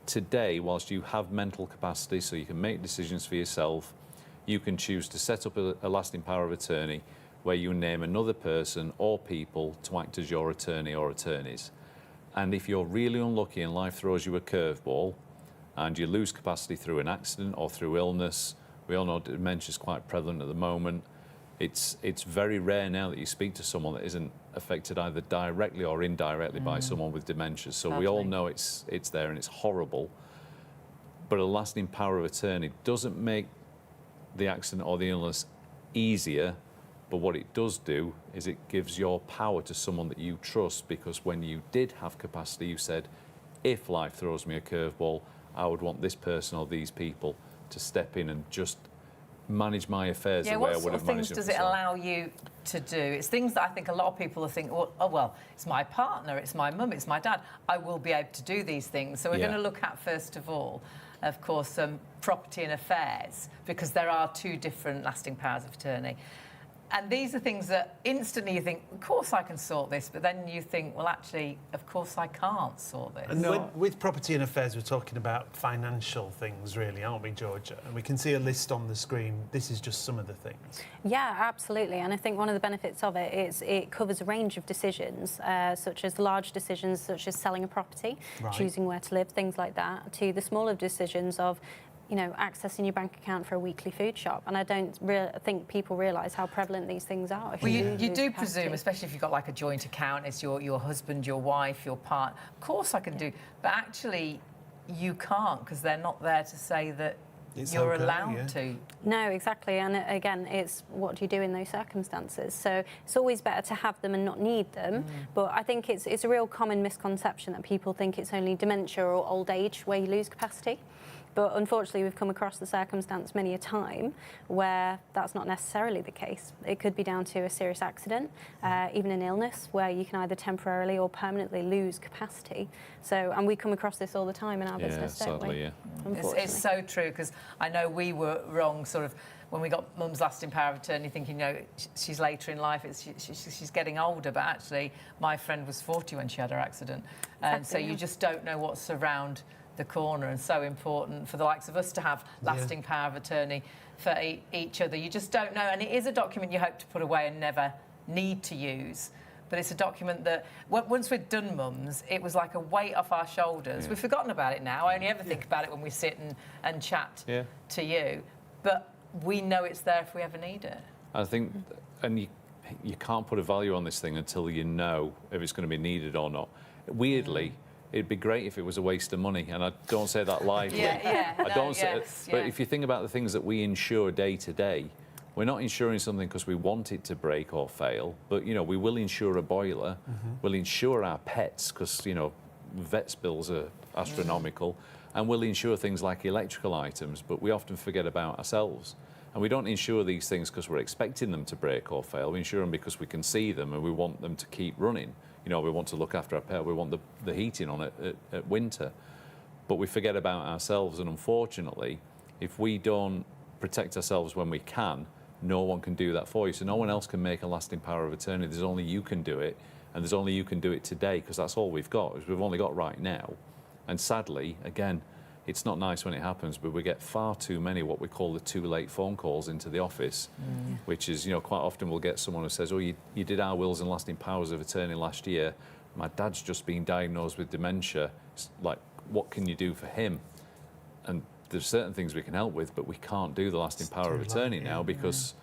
S3: today, whilst you have mental capacity, so you can make decisions for yourself, you can choose to set up a lasting power of attorney where you name another person or people to act as your attorney or attorneys. And if you're really unlucky and life throws you a curveball and you lose capacity through an accident or through illness, we all know dementia is quite prevalent at the moment. It's very rare now that you speak to someone that isn't affected either directly or indirectly by someone with dementia. So we all know it's there and it's horrible. But a lasting power of attorney doesn't make the accident or the illness easier, but what it does do is it gives your power to someone that you trust, because when you did have capacity, you said, if life throws me a curveball, I would want this person or these people to step in and just manage my affairs the way I would have managed them.
S1: What sort of things does it allow you to do? It's things that I think a lot of people are thinking, well, it's my partner, it's my mum, it's my dad. I will be able to do these things. So we're going to look at, first of all, of course, property and affairs, because there are two different lasting powers of attorney. And these are things that instantly you think, of course I can sort this, but then you think, well, actually, of course I can't sort this.
S2: And with property and affairs, we're talking about financial things, really, aren't we, Georgia? And we can see a list on the screen. This is just some of the things.
S4: Yeah, absolutely. And I think one of the benefits of it is it covers a range of decisions, such as large decisions, such as selling a property, choosing where to live, things like that, to the smaller decisions of, you know, accessing your bank account for a weekly food shop. And I don't think people realise how prevalent these things are.
S1: Well, you do presume, especially if you've got like a joint account, it's your husband, your wife, your partner. Of course I can do, but actually you can't, because they're not there to say that you're allowed to.
S4: No, exactly. And again, it's what do you do in those circumstances? So it's always better to have them and not need them. But I think it's a real common misconception that people think it's only dementia or old age where you lose capacity. But unfortunately, we've come across the circumstance many a time where that's not necessarily the case. It could be down to a serious accident, even an illness, where you can either temporarily or permanently lose capacity. So, and we come across this all the time in our business, don't we?
S3: Yeah.
S1: It's so true, because I know we were wrong, sort of, when we got Mum's lasting power of attorney, thinking, you know, she's later in life, she's getting older, but actually my friend was 40 when she had her accident. And so you just don't know what's around the corner, and so important for the likes of us to have lasting power of attorney for each other. You just don't know, and it is a document you hope to put away and never need to use. But it's a document that, once we'd done Mums, it was like a weight off our shoulders. We've forgotten about it now. I only ever think about it when we sit and chat to you. But we know it's there if we ever need it.
S3: I think, and you can't put a value on this thing until you know if it's going to be needed or not. Weirdly, it'd be great if it was a waste of money, and I don't say that lightly. But if you think about the things that we insure day to day, we're not insuring something because we want it to break or fail, but, you know, we will insure a boiler, we'll insure our pets because, you know, vets bills are astronomical, and we'll insure things like electrical items, but we often forget about ourselves. And we don't insure these things because we're expecting them to break or fail. We insure them because we can see them and we want them to keep running. You know, we want to look after our pet, we want the heating on it at winter. But we forget about ourselves, and unfortunately, if we don't protect ourselves when we can, no one can do that for you. So no one else can make a lasting power of attorney. There's only you can do it, and there's only you can do it today, because that's all we've got, is we've only got right now. And sadly, again, it's not nice when it happens, but we get far too many what we call the too late phone calls into the office, which is, you know, quite often we'll get someone who says, oh, you did our wills and lasting powers of attorney last year. My dad's just been diagnosed with dementia. It's like, what can you do for him? And there's certain things we can help with, but we can't do the lasting power of attorney now because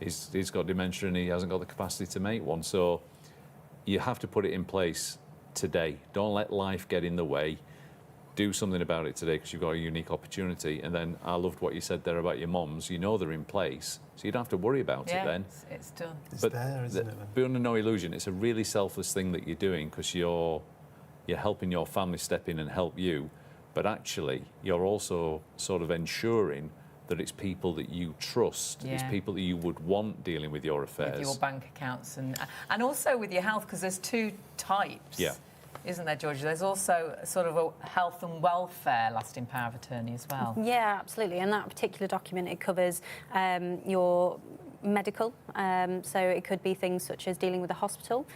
S3: he's got dementia and he hasn't got the capacity to make one. So you have to put it in place today. Don't let life get in the way. Do something about it today, because you've got a unique opportunity. And then I loved what you said there about your mums. You know they're in place, so you don't have to worry about it then.
S1: It's done.
S2: It's there, isn't it? Then?
S3: Be under no illusion, it's a really selfless thing that you're doing, because you're helping your family step in and help you, but actually you're also sort of ensuring that it's people that you trust, it's
S1: Yeah.
S3: people that you would want dealing with your affairs.
S1: With your bank accounts and also with your health, because there's two types.
S3: Yeah.
S1: Isn't there, Georgia? There's also sort of a health and welfare lasting power of attorney as well.
S4: Yeah, absolutely. And that particular document, it covers your medical. So it could be things such as dealing with a hospital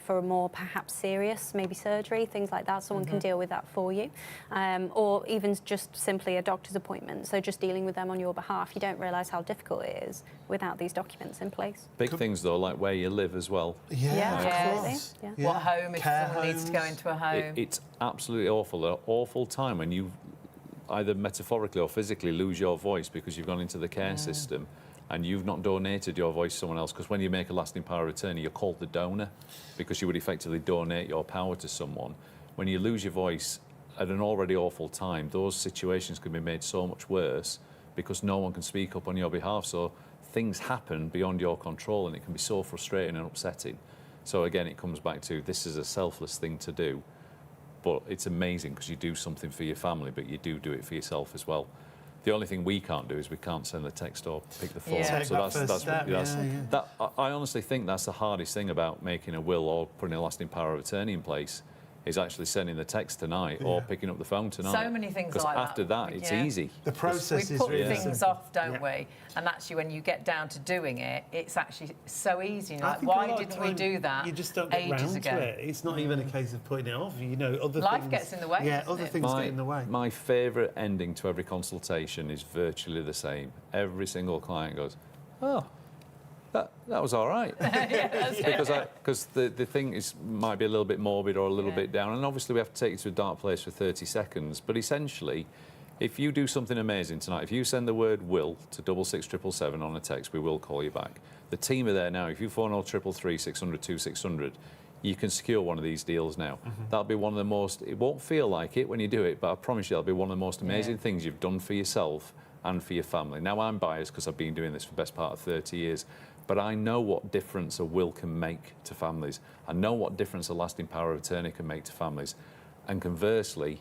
S4: for a more perhaps serious, maybe surgery, things like that. Someone can deal with that for you. Or even just simply a doctor's appointment. So just dealing with them on your behalf. You don't realise how difficult it is without these documents in place.
S3: Big things, though, like where you live as well.
S4: Yeah,
S2: of
S4: absolutely.
S2: course.
S4: Yeah.
S1: What home if
S2: Care
S1: someone needs to go
S2: homes.
S1: into a home?
S3: It's absolutely awful. An awful time when you either metaphorically or physically lose your voice because you've gone into the care system and you've not donated your voice to someone else. Because when you make a lasting power of attorney, you're called the donor because you would effectively donate your power to someone. When you lose your voice at an already awful time, those situations can be made so much worse because no one can speak up on your behalf. So things happen beyond your control and it can be so frustrating and upsetting. So again, it comes back to this is a selfless thing to do, but it's amazing because you do something for your family, but you do it for yourself as well. The only thing we can't do is we can't send the text or pick the phone.
S1: Yeah.
S2: Take that first step, yeah.
S3: I honestly think that's the hardest thing about making a will or putting a lasting power of attorney in place is actually sending the text tonight or picking up the phone tonight.
S1: So many things
S3: because
S1: like that.
S3: after that, it's
S1: Yeah.
S3: easy.
S2: The process
S1: We
S2: is
S1: put
S2: really
S1: things
S2: simple.
S1: off, don't we? And actually, when you get down to doing it, it's actually so easy.
S2: I
S1: Like,
S2: think a
S1: why
S2: lot of
S1: didn't we
S2: time
S1: do that
S2: You just don't get
S1: ages
S2: round
S1: ago?
S2: to it. It's not even a case of putting it off. You know, other
S1: Life
S2: things
S1: gets in the way,
S2: Yeah,
S1: doesn't
S2: other
S1: it?
S2: things get in the way.
S3: My favourite ending to every consultation is virtually the same. Every single client goes, "Oh, that was all right," because the thing is might be a little bit morbid or a little bit down, and obviously we have to take it to a dark place for 30 seconds. But essentially, if you do something amazing tonight, if you send the word "will" to 66777 on a text, we will call you back. The team are there now. If you phone 0333 600 2600. You can secure one of these deals now. That'll be one of the most, it won't feel like it when you do it, but I promise you that'll be one of the most amazing things you've done for yourself and for your family. Now, I'm biased because I've been doing this for the best part of 30 years, but I know what difference a will can make to families. I know what difference a lasting power of attorney can make to families. And conversely,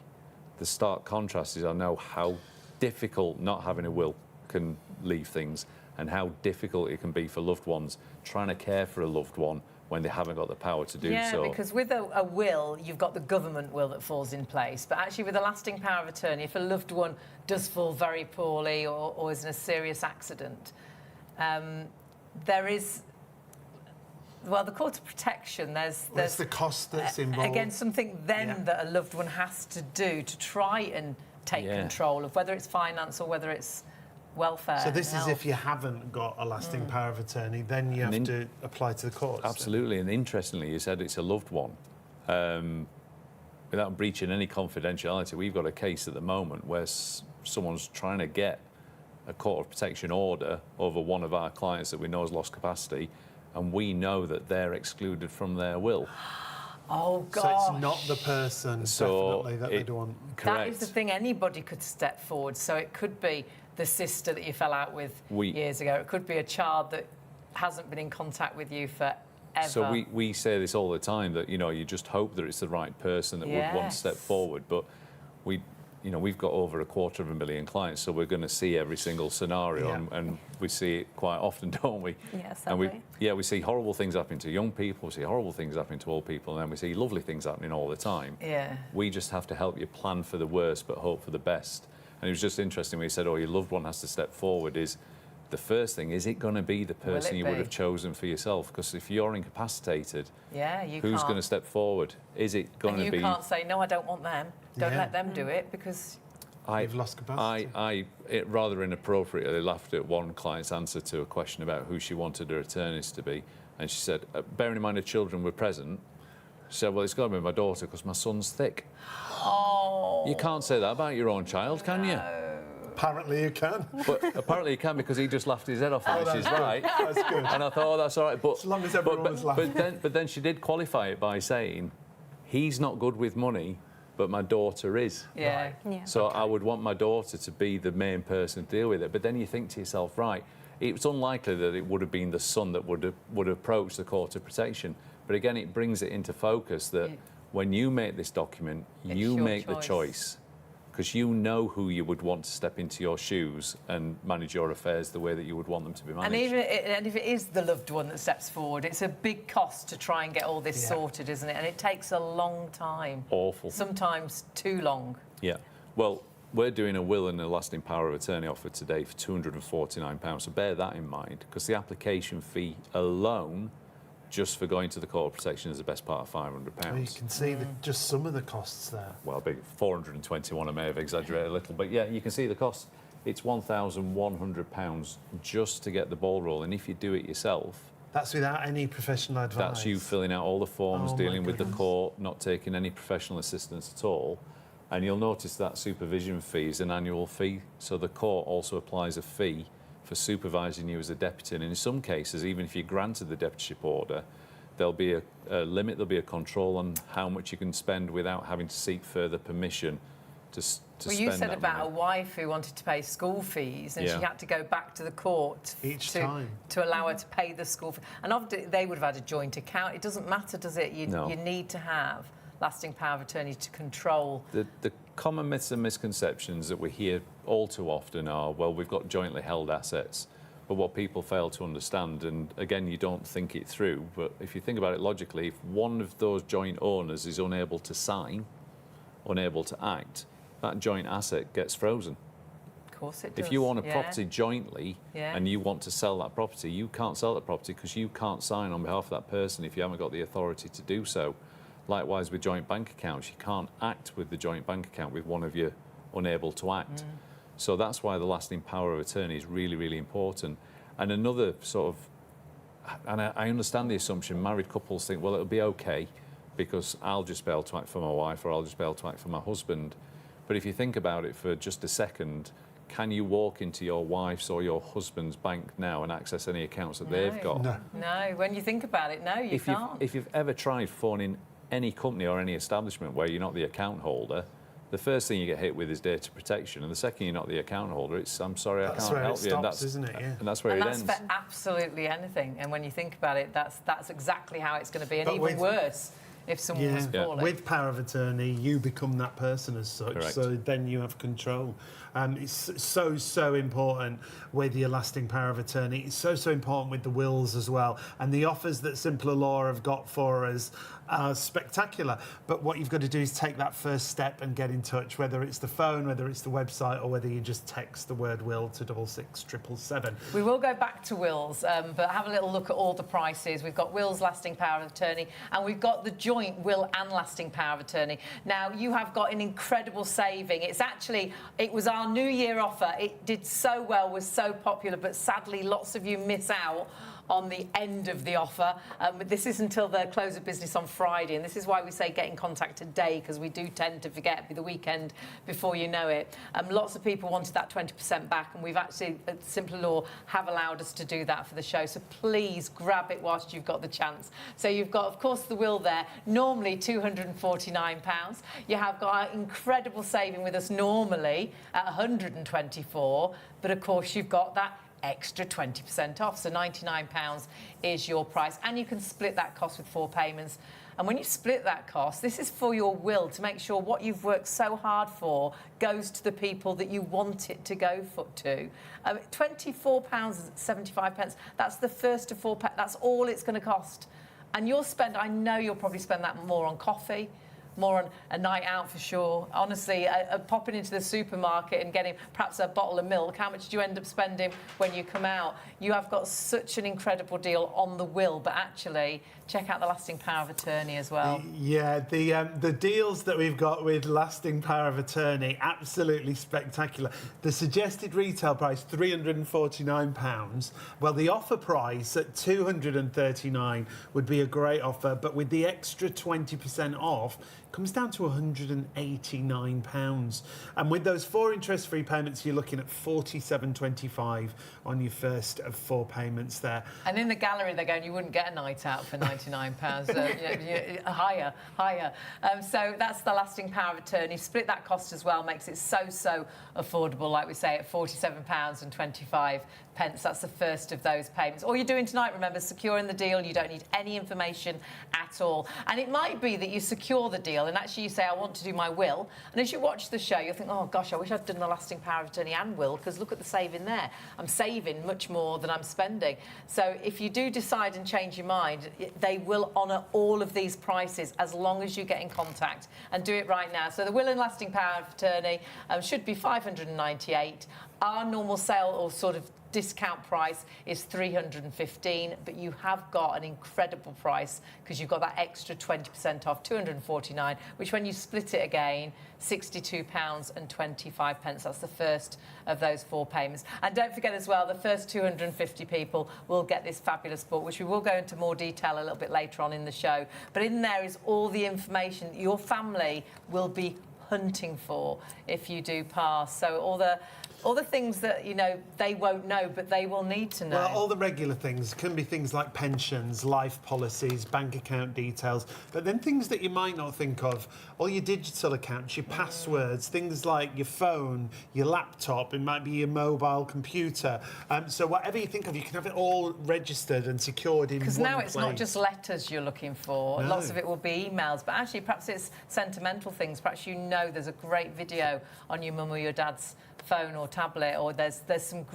S3: the stark contrast is I know how difficult not having a will can leave things and how difficult it can be for loved ones trying to care for a loved one when they haven't got the power to do so.
S1: Yeah, because with a will, you've got the government will that falls in place. But actually, with a lasting power of attorney, if a loved one does fall very poorly or is in a serious accident, there is, well, the court of protection, there's
S2: the cost that's involved.
S1: Again, something then that a loved one has to do to try and take control of, whether it's finance or whether it's welfare.
S2: So this
S1: and
S2: is
S1: health.
S2: if you haven't got a lasting power of attorney, then you have to apply to the courts.
S3: Absolutely, and interestingly, you said it's a loved one. Without breaching any confidentiality, we've got a case at the moment where someone's trying to get a court of protection order over one of our clients that we know has lost capacity, and we know that they're excluded from their will.
S1: Oh, God.
S2: So it's not the person, definitely, that they don't want.
S3: Correct.
S1: That is the thing, anybody could step forward. So it could be the sister that you fell out with years ago. It could be a child that hasn't been in contact with you for ever.
S3: So we say this all the time, that, you know, you just hope that it's the right person that would want to step forward. But we've got over 250,000 clients, so we're going to see every single scenario, and we see it quite often, don't we?
S4: Yeah,
S3: and
S4: sadly.
S3: we see horrible things happening to young people, we see horrible things happening to old people, and then we see lovely things happening all the time.
S1: Yeah.
S3: We just have to help you plan for the worst but hope for the best. And it was just interesting when you said, oh, your loved one has to step forward, is the first thing, is it going to be the person you would have chosen for yourself? Because if you're incapacitated, who's going to step forward? Is it going to be...
S1: You can't say, no, I don't want them. Don't let them do it, because...
S2: You've lost capacity.
S3: It rather inappropriately laughed at one client's answer to a question about who she wanted her attorneys to be. And she said, bearing in mind the children were present, she said, well, it's got to be my daughter because my son's thick.
S1: Oh.
S3: You can't say that about your own child, can you?
S2: Apparently you can.
S3: But apparently you can, because he just laughed his head off, which is right.
S2: That's good.
S3: And I thought, oh, that's all right. But,
S2: As long as everyone's laughing.
S3: but then she did qualify it by saying, he's not good with money, but my daughter is.
S1: Yeah.
S3: So I would want my daughter to be the main person to deal with it. But then you think to yourself, right, it's unlikely that it would have been the son that would approach the court of protection. But again, it brings it into focus that when you make this document, you make the choice. because you know who you would want to step into your shoes and manage your affairs the way that you would want them to be managed.
S1: And if it is the loved one that steps forward, it's a big cost to try and get all this sorted, isn't it? And it takes a long time.
S3: Awful.
S1: Sometimes too long.
S3: Yeah. Well, we're doing a will and a lasting power of attorney offer today for £249. So bear that in mind, because the application fee alone, just for going to the court of protection, is the best part of £500.
S2: Well, you can see just some of the costs there.
S3: Well, big 421, I may have exaggerated a little, but yeah, you can see the cost. It's £1,100 just to get the ball rolling. If you do it yourself,
S2: That's without any professional advice.
S3: that's you filling out all the forms,
S2: Oh, my
S3: dealing with the
S2: goodness.
S3: court, not taking any professional assistance at all. And you'll notice that supervision fee is an annual fee. So the court also applies a fee for supervising you as a deputy. And in some cases, even if you're granted the deputyship order, there'll be a limit, there'll be a control on how much you can spend without having to seek further permission to
S1: Well,
S3: spend
S1: you said
S3: that
S1: about
S3: money.
S1: a wife who wanted to pay school fees, and
S3: Yeah.
S1: she had to go back to the court
S2: Each time.
S1: to allow her to pay the school fee. And obviously, they would have had a joint account. It doesn't matter, does it?
S3: No.
S1: You need to have lasting power of attorney to control.
S3: The common myths and misconceptions that we hear all too often are, well, we've got jointly held assets. But what people fail to understand, and again, you don't think it through, but if you think about it logically, if one of those joint owners is unable to sign, unable to act, that joint asset gets frozen.
S1: Of course it does.
S3: If you own a
S1: yeah.
S3: property jointly
S1: Yeah.
S3: and you want to sell that property, you can't sell that property because you can't sign on behalf of that person if you haven't got the authority to do so. Likewise with joint bank accounts, you can't act with the joint bank account with one of you unable to act. So that's why the lasting power of attorney is really, really important. And another sort of, and I understand the assumption, married couples think, well, it'll be okay because I'll just be able to act for my wife or I'll just be able to act for my husband. But if you think about it for just a second, can you walk into your wife's or your husband's bank now and access any accounts that they've got?
S2: No.
S1: No, when you think about it, no, you can't.
S3: If you've ever tried phoning any company or any establishment where you're not the account holder, the first thing you get hit with is data protection, and the second you're not the account holder, it's I'm sorry, I
S2: That's
S3: can't
S2: where
S3: help
S2: it
S3: you.
S2: stops,
S3: And that's,
S2: isn't it? Yeah.
S3: and that's where
S1: And
S3: it
S1: that's
S3: ends.
S1: for absolutely anything. And when you think about it, that's exactly how it's going to be. And
S2: But
S1: even
S2: with-
S1: worse if someone was
S3: Yeah.
S1: poorly.
S2: With power of attorney, you become that person as such,
S3: Correct.
S2: so then you have control. It's so important with your lasting power of attorney. It's so important with the wills as well. And the offers that Simpler Law have got for us are spectacular. But what you've got to do is take that first step and get in touch, whether it's the phone, whether it's the website, or whether you just text the word will to 66777.
S1: We will go back to wills, but have a little look at all the prices. We've got wills, lasting power of attorney, and we've got the joint will and lasting power of attorney. Now, you have got an incredible saving. It was our New Year offer. It did so well, was so popular, but sadly, lots of you miss out on the end of the offer. This is until the close of business on Friday, and this is why we say get in contact today, because we do tend to forget the weekend before you know it. Lots of people wanted that 20% back, and we've actually, at Simpler Law, have allowed us to do that for the show. So please grab it whilst you've got the chance. So you've got, of course, the will there, normally £249. You have got an incredible saving with us normally at £124, but of course you've got that extra 20% off, so £99 is your price, and you can split that cost with 4 payments. And when you split that cost, this is for your will, to make sure what you've worked so hard for goes to the people that you want it to go to. £24.75, that's the first of 4 that's all it's going to cost. And I know you'll probably spend that more on coffee, more on a night out for sure. Honestly, popping into the supermarket and getting perhaps a bottle of milk, how much do you end up spending when you come out? You have got such an incredible deal on the will, but actually, check out the lasting power of attorney as well.
S2: Yeah, the deals that we've got with lasting power of attorney, absolutely spectacular. The suggested retail price, £349. Well, the offer price at £239 would be a great offer, but with the extra 20% off, comes down to £189. And with those 4 interest-free payments, you're looking at £47.25 on your first of 4 payments there.
S1: And in the gallery, they're going, you wouldn't get a night out for £99. Higher. So that's the lasting power of attorney. Split that cost as well, makes it so affordable, like we say, at £47.25. pence. That's the first of those payments. All you're doing tonight, remember, securing the deal. You don't need any information at all. And it might be that you secure the deal and actually you say, I want to do my will. And as you watch the show, you'll think, oh, gosh, I wish I'd done the lasting power of attorney and will, because look at the saving there. I'm saving much more than I'm spending. So if you do decide and change your mind, they will honour all of these prices as long as you get in contact and do it right now. So the will and lasting power of attorney should be $598. Our normal sale or sort of discount price is $315, but you have got an incredible price because you've got that extra 20% off, $249, which when you split it again, £62.25. That's the first of those 4 payments. And don't forget as well, the first 250 people will get this fabulous book, which we will go into more detail a little bit later on in the show. But in there is all the information that your family will be hunting for if you do pass. So all the things that, you know, they won't know, but they will need to know.
S2: Well, all the regular things can be things like pensions, life policies, bank account details, but then things that you might not think of, all your digital accounts, your passwords, things like your phone, your laptop, it might be your mobile computer. So whatever you think of, you can have it all registered and secured in one place.
S1: Because now it's not just letters you're looking for.
S2: No.
S1: Lots of it will be emails, but actually perhaps it's sentimental things. Perhaps you know there's a great video on your mum or your dad's phone or tablet, or there's some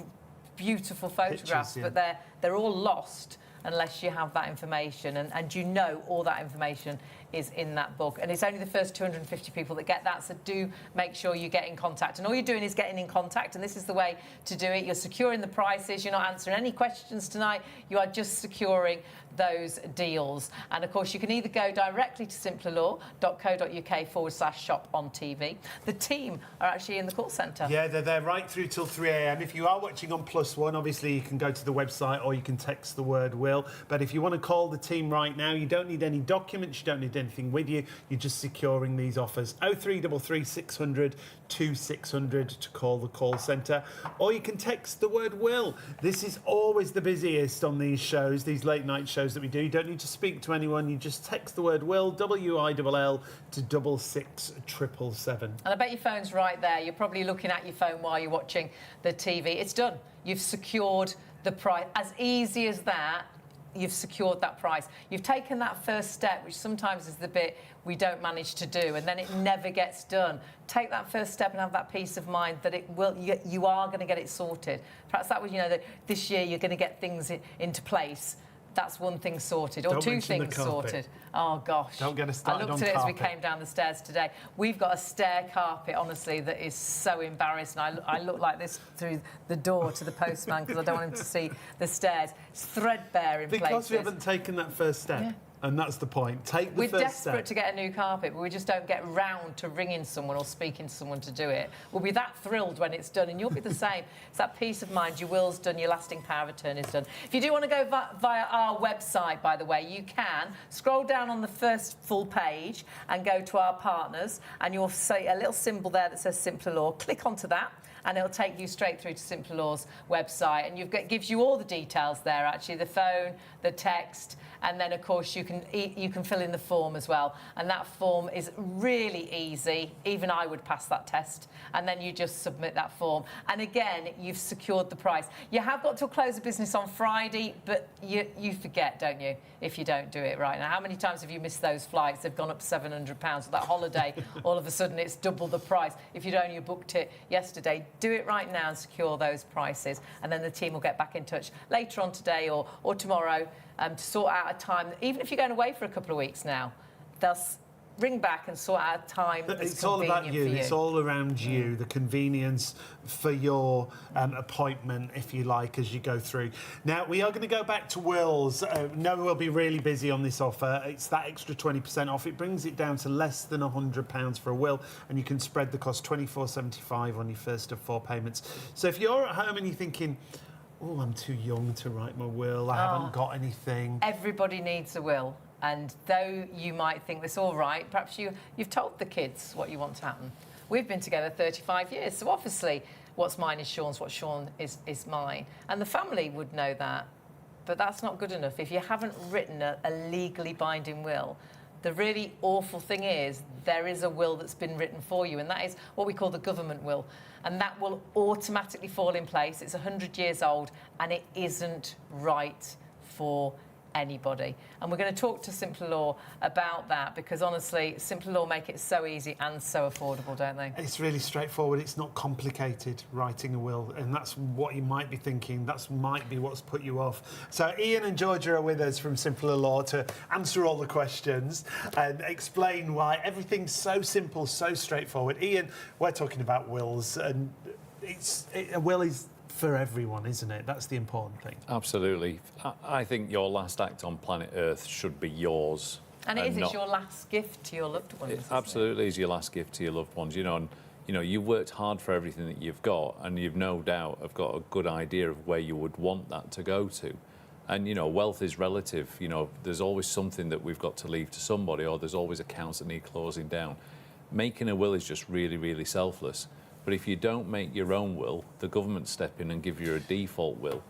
S1: beautiful photographs,
S2: Pictures, yeah.
S1: but they're all lost unless you have that information, and you know all that information is in that book. And it's only the first 250 people that get that, so do make sure you get in contact. And all you're doing is getting in contact, and this is the way to do it. You're securing the prices, you're not answering any questions tonight, you are just securing those deals. And of course you can either go directly to simplerlaw.co.uk/shop on TV. The team are actually in the call centre.
S2: Yeah, they're there right through till 3 a.m. If you are watching on +1, obviously you can go to the website or you can text the word will. But if you want to call the team right now, you don't need any documents, you don't need anything with you, you're just securing these offers. 0333 600 2600 to call the call centre, or you can text the word will. This is always the busiest on these shows, these late night shows that we do. You don't need to speak to anyone, you just text the word will, WILL, to 66777.
S1: And I bet your phone's right there. You're probably looking at your phone while you're watching the TV. It's done. You've secured the price. As easy as that, you've secured that price. You've taken that first step, which sometimes is the bit we don't manage to do, and then it never gets done. Take that first step and have that peace of mind that it will. You are going to get it sorted. Perhaps that was, you know, that this year you're going to get things into place. That's one thing sorted, or
S2: Don't
S1: 2
S2: mention the
S1: things
S2: carpet.
S1: sorted. Oh, gosh.
S2: Don't get us started
S1: I looked
S2: on
S1: at it as we
S2: carpet.
S1: came down the stairs today. We've got a stair carpet, honestly, that is so embarrassing. I look like this through the door to the postman because I don't want him to see the stairs. It's threadbare in places.
S2: Because we haven't taken that first step.
S1: Yeah.
S2: And that's the point. Take the
S1: We're
S2: first
S1: desperate
S2: step.
S1: to get a new carpet, but we just don't get round to ringing someone or speaking to someone to do it. We'll be that thrilled when it's done, and you'll be the same. It's that peace of mind. Your will's done, your lasting power of attorney's done. If you do want to go via our website, by the way, you can. Scroll down on the first full page and go to our partners, and you'll see a little symbol there that says Simpler Law. Click onto that, and it'll take you straight through to Simpler Law's website, and it gives you all the details there, actually, the phone, the text, and then, of course, you can fill in the form as well. And that form is really easy. Even I would pass that test. And then you just submit that form. And again, you've secured the price. You have got to close of business on Friday, but you forget, don't you, if you don't do it right. Now, how many times have you missed those flights? They've gone up £700. That holiday, all of a sudden, it's double the price. If you'd only booked it yesterday, do it right now and secure those prices. And then the team will get back in touch later on today or tomorrow to sort out a time. Even if you're going away for a couple of weeks now, they'll ring back and sort out a time that's
S2: It's all about you.
S1: convenient for you.
S2: It's all around you, the convenience for your appointment, if you like, as you go through. Now, we are going to go back to wills. No, we'll be really busy on this offer. It's that extra 20% off. It brings it down to less than £100 for a will, and you can spread the cost £24.75 on your first of 4 payments. So if you're at home and you're thinking, oh, I'm too young to write my will, I haven't got anything.
S1: Everybody needs a will. And though you might think this all right, perhaps you've told the kids what you want to happen. We've been together 35 years, so obviously what's mine is Sean's, what Sean is mine. And the family would know that, but that's not good enough. If you haven't written a legally binding will, The really awful thing is there is a will that's been written for you, and that is what we call the government will. And that will automatically fall in place. It's 100 years old, and it isn't right for anybody. And we're going to talk to Simple Law about that, because honestly, Simple Law make it so easy and so affordable, don't they?
S2: It's really straightforward. It's not complicated, writing a will, and that's what you might be thinking. That might be what's put you off. So Ian and Georgia are with us from Simple Law to answer all the questions and explain why everything's so simple, so straightforward. Ian, we're talking about wills, and a will is for everyone, isn't it? That's the important thing.
S3: Absolutely. I think your last act on planet Earth should be yours.
S1: And it is, it's your last gift to your loved ones.
S3: It absolutely is your last gift to your loved ones. You know, and you've worked hard for everything that you've got, and you've no doubt have got a good idea of where you would want that to go to. And wealth is relative. There's always something that we've got to leave to somebody, or there's always accounts that need closing down. Making a will is just really, really selfless. But if you don't make your own will, the government step in and give you a default will,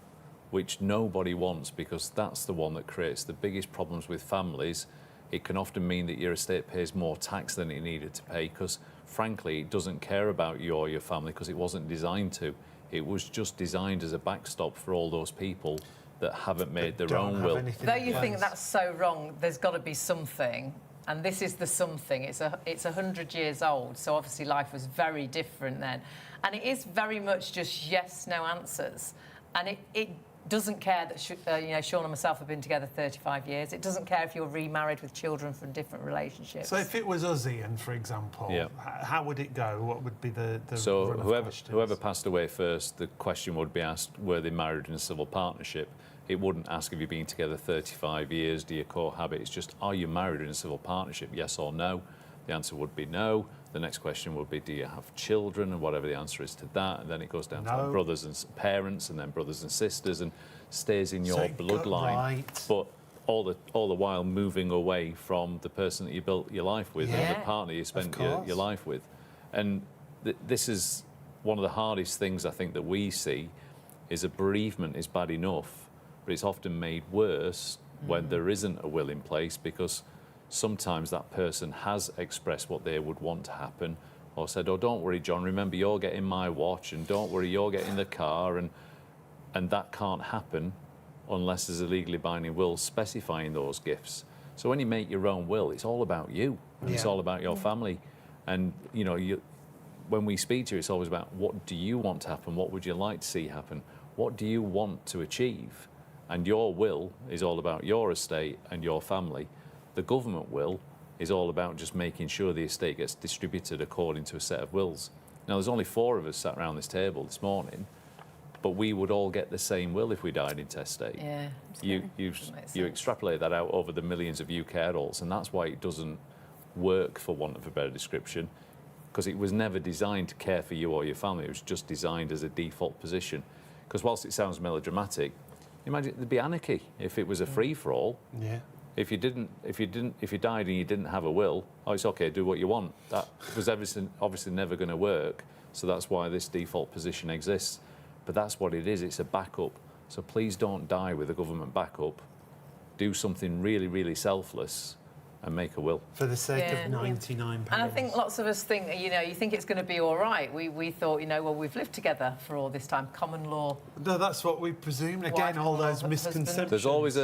S3: which nobody wants, because that's the one that creates the biggest problems with families. It can often mean that your estate pays more tax than it needed to pay, because frankly it doesn't care about you or your family, because it wasn't designed to. It was just designed as a backstop for all those people that haven't made their own will.
S1: Though you think that's so wrong, there's got to be something. And this is the something. It's 100 years old, so obviously life was very different then. And it is very much just yes, no answers. And it doesn't care that Sean and myself have been together 35 years. It doesn't care if you're remarried with children from different relationships.
S2: So if it was us, Ian, for example, how would it go? What would be the
S3: so
S2: run of
S3: whoever passed away first, the question would be asked, were they married in a civil partnership? It wouldn't ask if you've been together 35 years, do you cohabit? It's just, are you married in a civil partnership, yes or no? The answer would be no. The next question would be, do you have children? And whatever the answer is to that. And then it goes down to brothers and parents, and then brothers and sisters, and stays in your bloodline.
S2: Right.
S3: But all the while moving away from the person that you built your life with, and the partner you spent your life with. And this is one of the hardest things I think that we see, is a bereavement is bad enough, but it's often made worse when there isn't a will in place, because sometimes that person has expressed what they would want to happen, or said, oh, don't worry, John, remember you're getting my watch, and don't worry, you're getting the car, and that can't happen unless there's a legally binding will specifying those gifts. So when you make your own will, it's all about you, and it's all about your family. And when we speak to you, it's always about, what do you want to happen? What would you like to see happen? What do you want to achieve? And your will is all about your estate and your family. The government will is all about just making sure the estate gets distributed according to a set of wills. Now, there's only 4 of us sat around this table this morning, but we would all get the same will if we died intestate.
S1: Yeah.
S3: You extrapolate that out over the millions of UK adults, and that's why it doesn't work, for want of a better description, because it was never designed to care for you or your family. It was just designed as a default position. Because whilst it sounds melodramatic, imagine there'd be anarchy if it was a free-for-all.
S2: Yeah.
S3: If you died and you didn't have a will, oh, it's okay, do what you want. That was obviously never going to work. So that's why this default position exists. But that's what it is. It's a backup. So please don't die with a government backup. Do something really, really selfless and make a will.
S2: For the sake of £99.
S1: And I think lots of us think, you think it's going to be all right. We thought, well, we've lived together for all this time, common law.
S2: No, that's what we presume. Again, all those misconceptions.
S3: There's always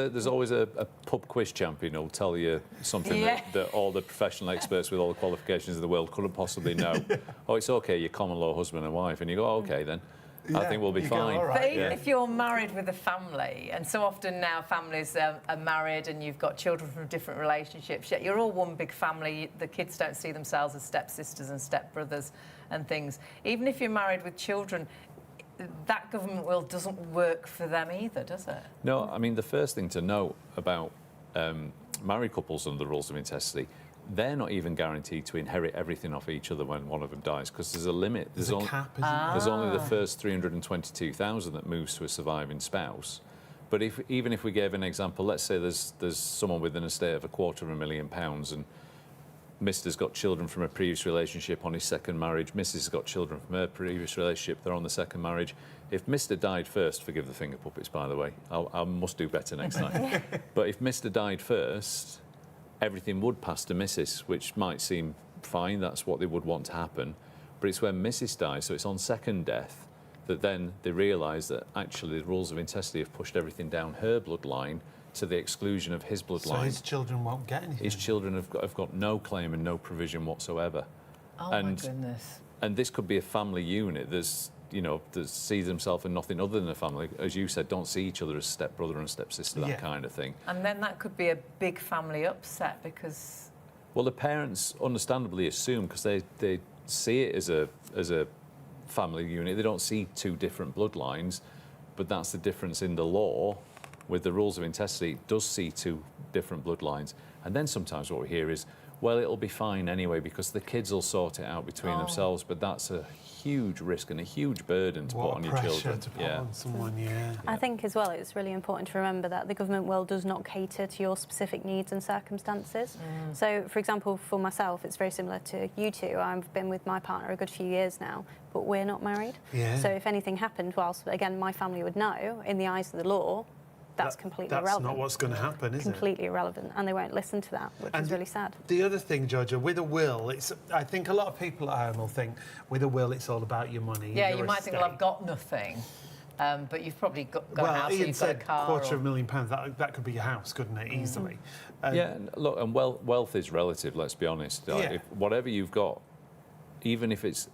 S3: a pub quiz champion who'll tell you something that all the professional experts with all the qualifications in the world couldn't possibly know. Oh, it's okay, you're common law husband and wife. And you go, oh, okay, then. I think we'll be fine.
S2: Go, all right.
S1: But even if you're married with a family, and so often now families are married and you've got children from different relationships, yet you're all one big family. The kids don't see themselves as stepsisters and stepbrothers and things. Even if you're married with children, that government will doesn't work for them either, does it?
S3: No, I mean, the first thing to know about married couples under the rules of intestacy, they're not even guaranteed to inherit everything off each other when one of them dies, because there's a limit.
S2: There's a cap, isn't there?
S3: There's only the first 322,000 that moves to a surviving spouse. But even if we gave an example, let's say there's someone with an estate of £250,000, and Mr's got children from a previous relationship on his second marriage, Mrs has got children from her previous relationship, they're on the second marriage. If Mr died first, forgive the finger puppets, by the way, I must do better next time. But if Mr died first, everything would pass to Mrs., which might seem fine, that's what they would want to happen, but it's when Mrs. dies, so it's on second death, that then they realise that actually the rules of intestacy have pushed everything down her bloodline to the exclusion of his bloodline.
S2: So his children won't get anything?
S3: His children have got no claim and no provision whatsoever.
S1: Oh, my goodness.
S3: And this could be a family unit that's, you know, that sees themselves in nothing other than a family. As you said, don't see each other as stepbrother and stepsister, that kind of thing.
S1: And then that could be a big family upset because...
S3: Well, the parents understandably assume, because they see it as a family unit. They don't see two different bloodlines, but that's the difference in the law. With the rules of intestacy, it does see two different bloodlines. And then sometimes what we hear is, well, it'll be fine anyway because the kids will sort it out between themselves, but that's a huge risk and a huge burden to put on your children.
S2: To put on someone,
S4: I think as well it's really important to remember that the government world does not cater to your specific needs and circumstances. So, for example, for myself, it's very similar to you two. I've been with my partner a good few years now, but we're not married. So if anything happened, whilst, again, my family would know, in the eyes of the law, that's completely irrelevant.
S2: That's not what's going to happen, is it?
S4: Completely irrelevant, and they won't listen to that, which is really sad.
S2: The other thing, Georgia, with a will, I think a lot of people at home will think, with a will, it's all about your money.
S1: Yeah, you might think, well, I've got nothing, but you've probably got a house,
S2: Ian
S1: you've
S2: said
S1: got a car.
S2: £250,000, that could be your house, couldn't it, easily?
S3: Yeah, and look, and wealth is relative, let's be honest. If whatever you've got, even if it's...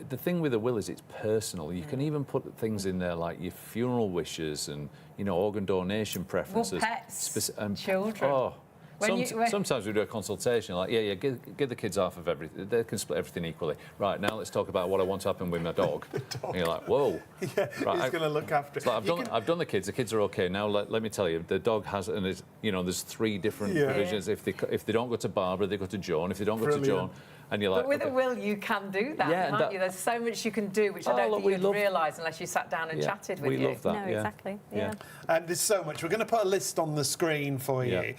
S3: The thing with a will is it's personal. You can even put things in there like your funeral wishes and, you know, organ donation preferences.
S1: Well, pets, children.
S3: Oh, sometimes we do a consultation like, give the kids half of everything. They can split everything equally. Right, now let's talk about what I want to happen with my dog. And you're like, whoa.
S2: Yeah, right, he's going to look after it.
S3: Like, I've done the kids. The kids are okay. Now let me tell you, the dog has, and it's, you know, there's 3 different provisions. If they don't go to Barbara, they go to Joan. If they don't go to Joan, and you're like,
S1: but with a will, you can do that, can't you? There's so much you can do, which I don't think you'd realise unless you sat down and chatted with you.
S3: We love that.
S4: No, exactly. Yeah.
S2: There's so much. We're going to put a list on the screen for you.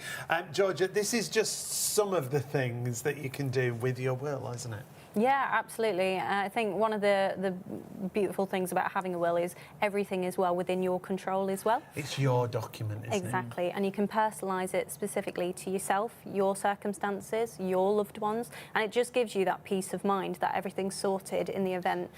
S2: Georgia, this is just some of the things that you can do with your will, isn't it?
S4: Yeah, absolutely. I think one of the beautiful things about having a will is everything is well within your control as well.
S2: It's your document, isn't it?
S4: Exactly, and you can personalise it specifically to yourself, your circumstances, your loved ones, and it just gives you that peace of mind that everything's sorted in the event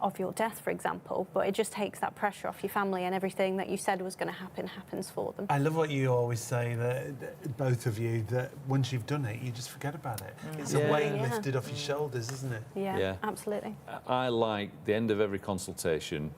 S4: of your death, for example, but it just takes that pressure off your family and everything that you said was going to happen happens for them.
S2: I love what you always say, that both of you, that once you've done it, you just forget about it. It's a weight lifted off your shoulders, isn't it?
S4: Yeah, absolutely.
S3: I like the end of every consultation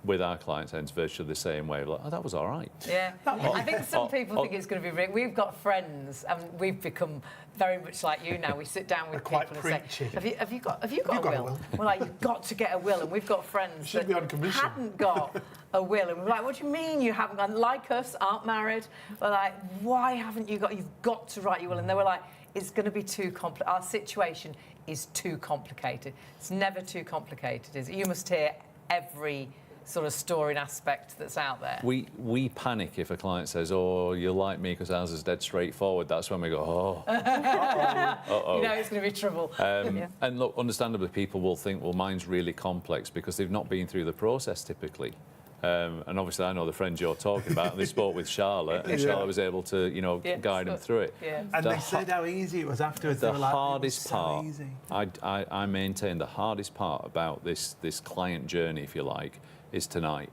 S3: with our clients ends virtually the same way. Like, oh, that was all right.
S1: Yeah, I think some people think it's going to be... We've got friends, and we've become very much like you now. We sit down with people and say, have you got a will? We're like, you've got to get a will, and we've got friends that hadn't got a will, and we're like, what do you mean you haven't got? Like us, aren't married. We're like, why haven't you got? You've got to write your will, and they were like, it's going to be too complicated. Our situation is too complicated. It's never too complicated, is it? You must hear every sort of story and aspect that's out there.
S3: We panic if a client says, oh, you like me because ours is dead straightforward. That's when we go, oh. Uh-oh.
S1: You know it's going to be trouble.
S3: And look, understandably, people will think, well, mine's really complex because they've not been through the process typically. And obviously, I know the friends you're talking about, and they spoke with Charlotte, and Charlotte was able to, you know, guide them through it.
S1: Yeah.
S2: And they said how easy it was afterwards.
S3: The
S2: they were like,
S3: hardest part,
S2: so easy.
S3: I maintain the hardest part about this client journey, if you like, is tonight.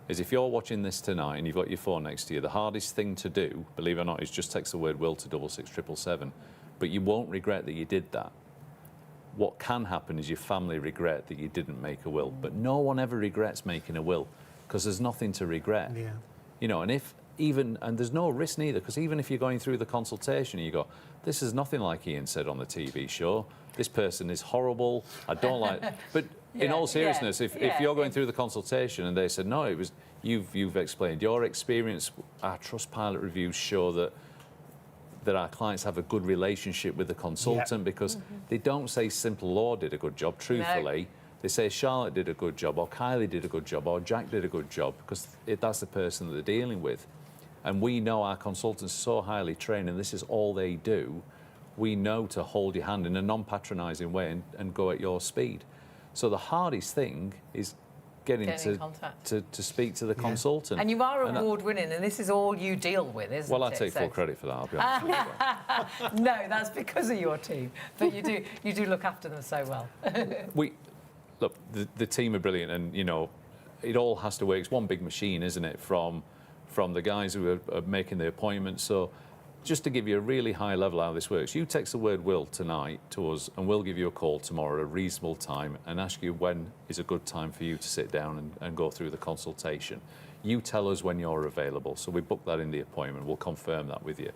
S3: Is if you're watching this tonight and you've got your phone next to you, the hardest thing to do, believe it or not, is just text the word will to 66777. But you won't regret that you did that. What can happen is your family regret that you didn't make a will. But no one ever regrets making a will because there's nothing to regret.
S2: Yeah.
S3: You know, and there's no risk neither, because even if you're going through the consultation and you go, this is nothing like Ian said on the TV show, this person is horrible, I don't like... But in all seriousness, if you're going through the consultation and they said, no, it was, you've explained your experience, our Trustpilot reviews show that our clients have a good relationship with the consultant because they don't say Simple Law did a good job, truthfully. No. They say Charlotte did a good job, or Kylie did a good job, or Jack did a good job, because that's the person that they're dealing with. And we know our consultants are so highly trained, and this is all they do. We know to hold your hand in a non-patronising way and go at your speed. So the hardest thing is getting
S1: in contact.
S3: to speak to the consultant.
S1: And you are award-winning, and this is all you deal with, isn't it?
S3: Well, I take full credit for that, I'll be honest with you.
S1: No, that's because of your team. But you do look after them so well.
S3: Look, the team are brilliant, and you know, it all has to work. It's one big machine, isn't it? From the guys who are making the appointments. So, just to give you a really high level how this works, you text the word "will" tonight to us, and we'll give you a call tomorrow at a reasonable time and ask you when is a good time for you to sit down and go through the consultation. You tell us when you're available, so we book that in the appointment. We'll confirm that with you.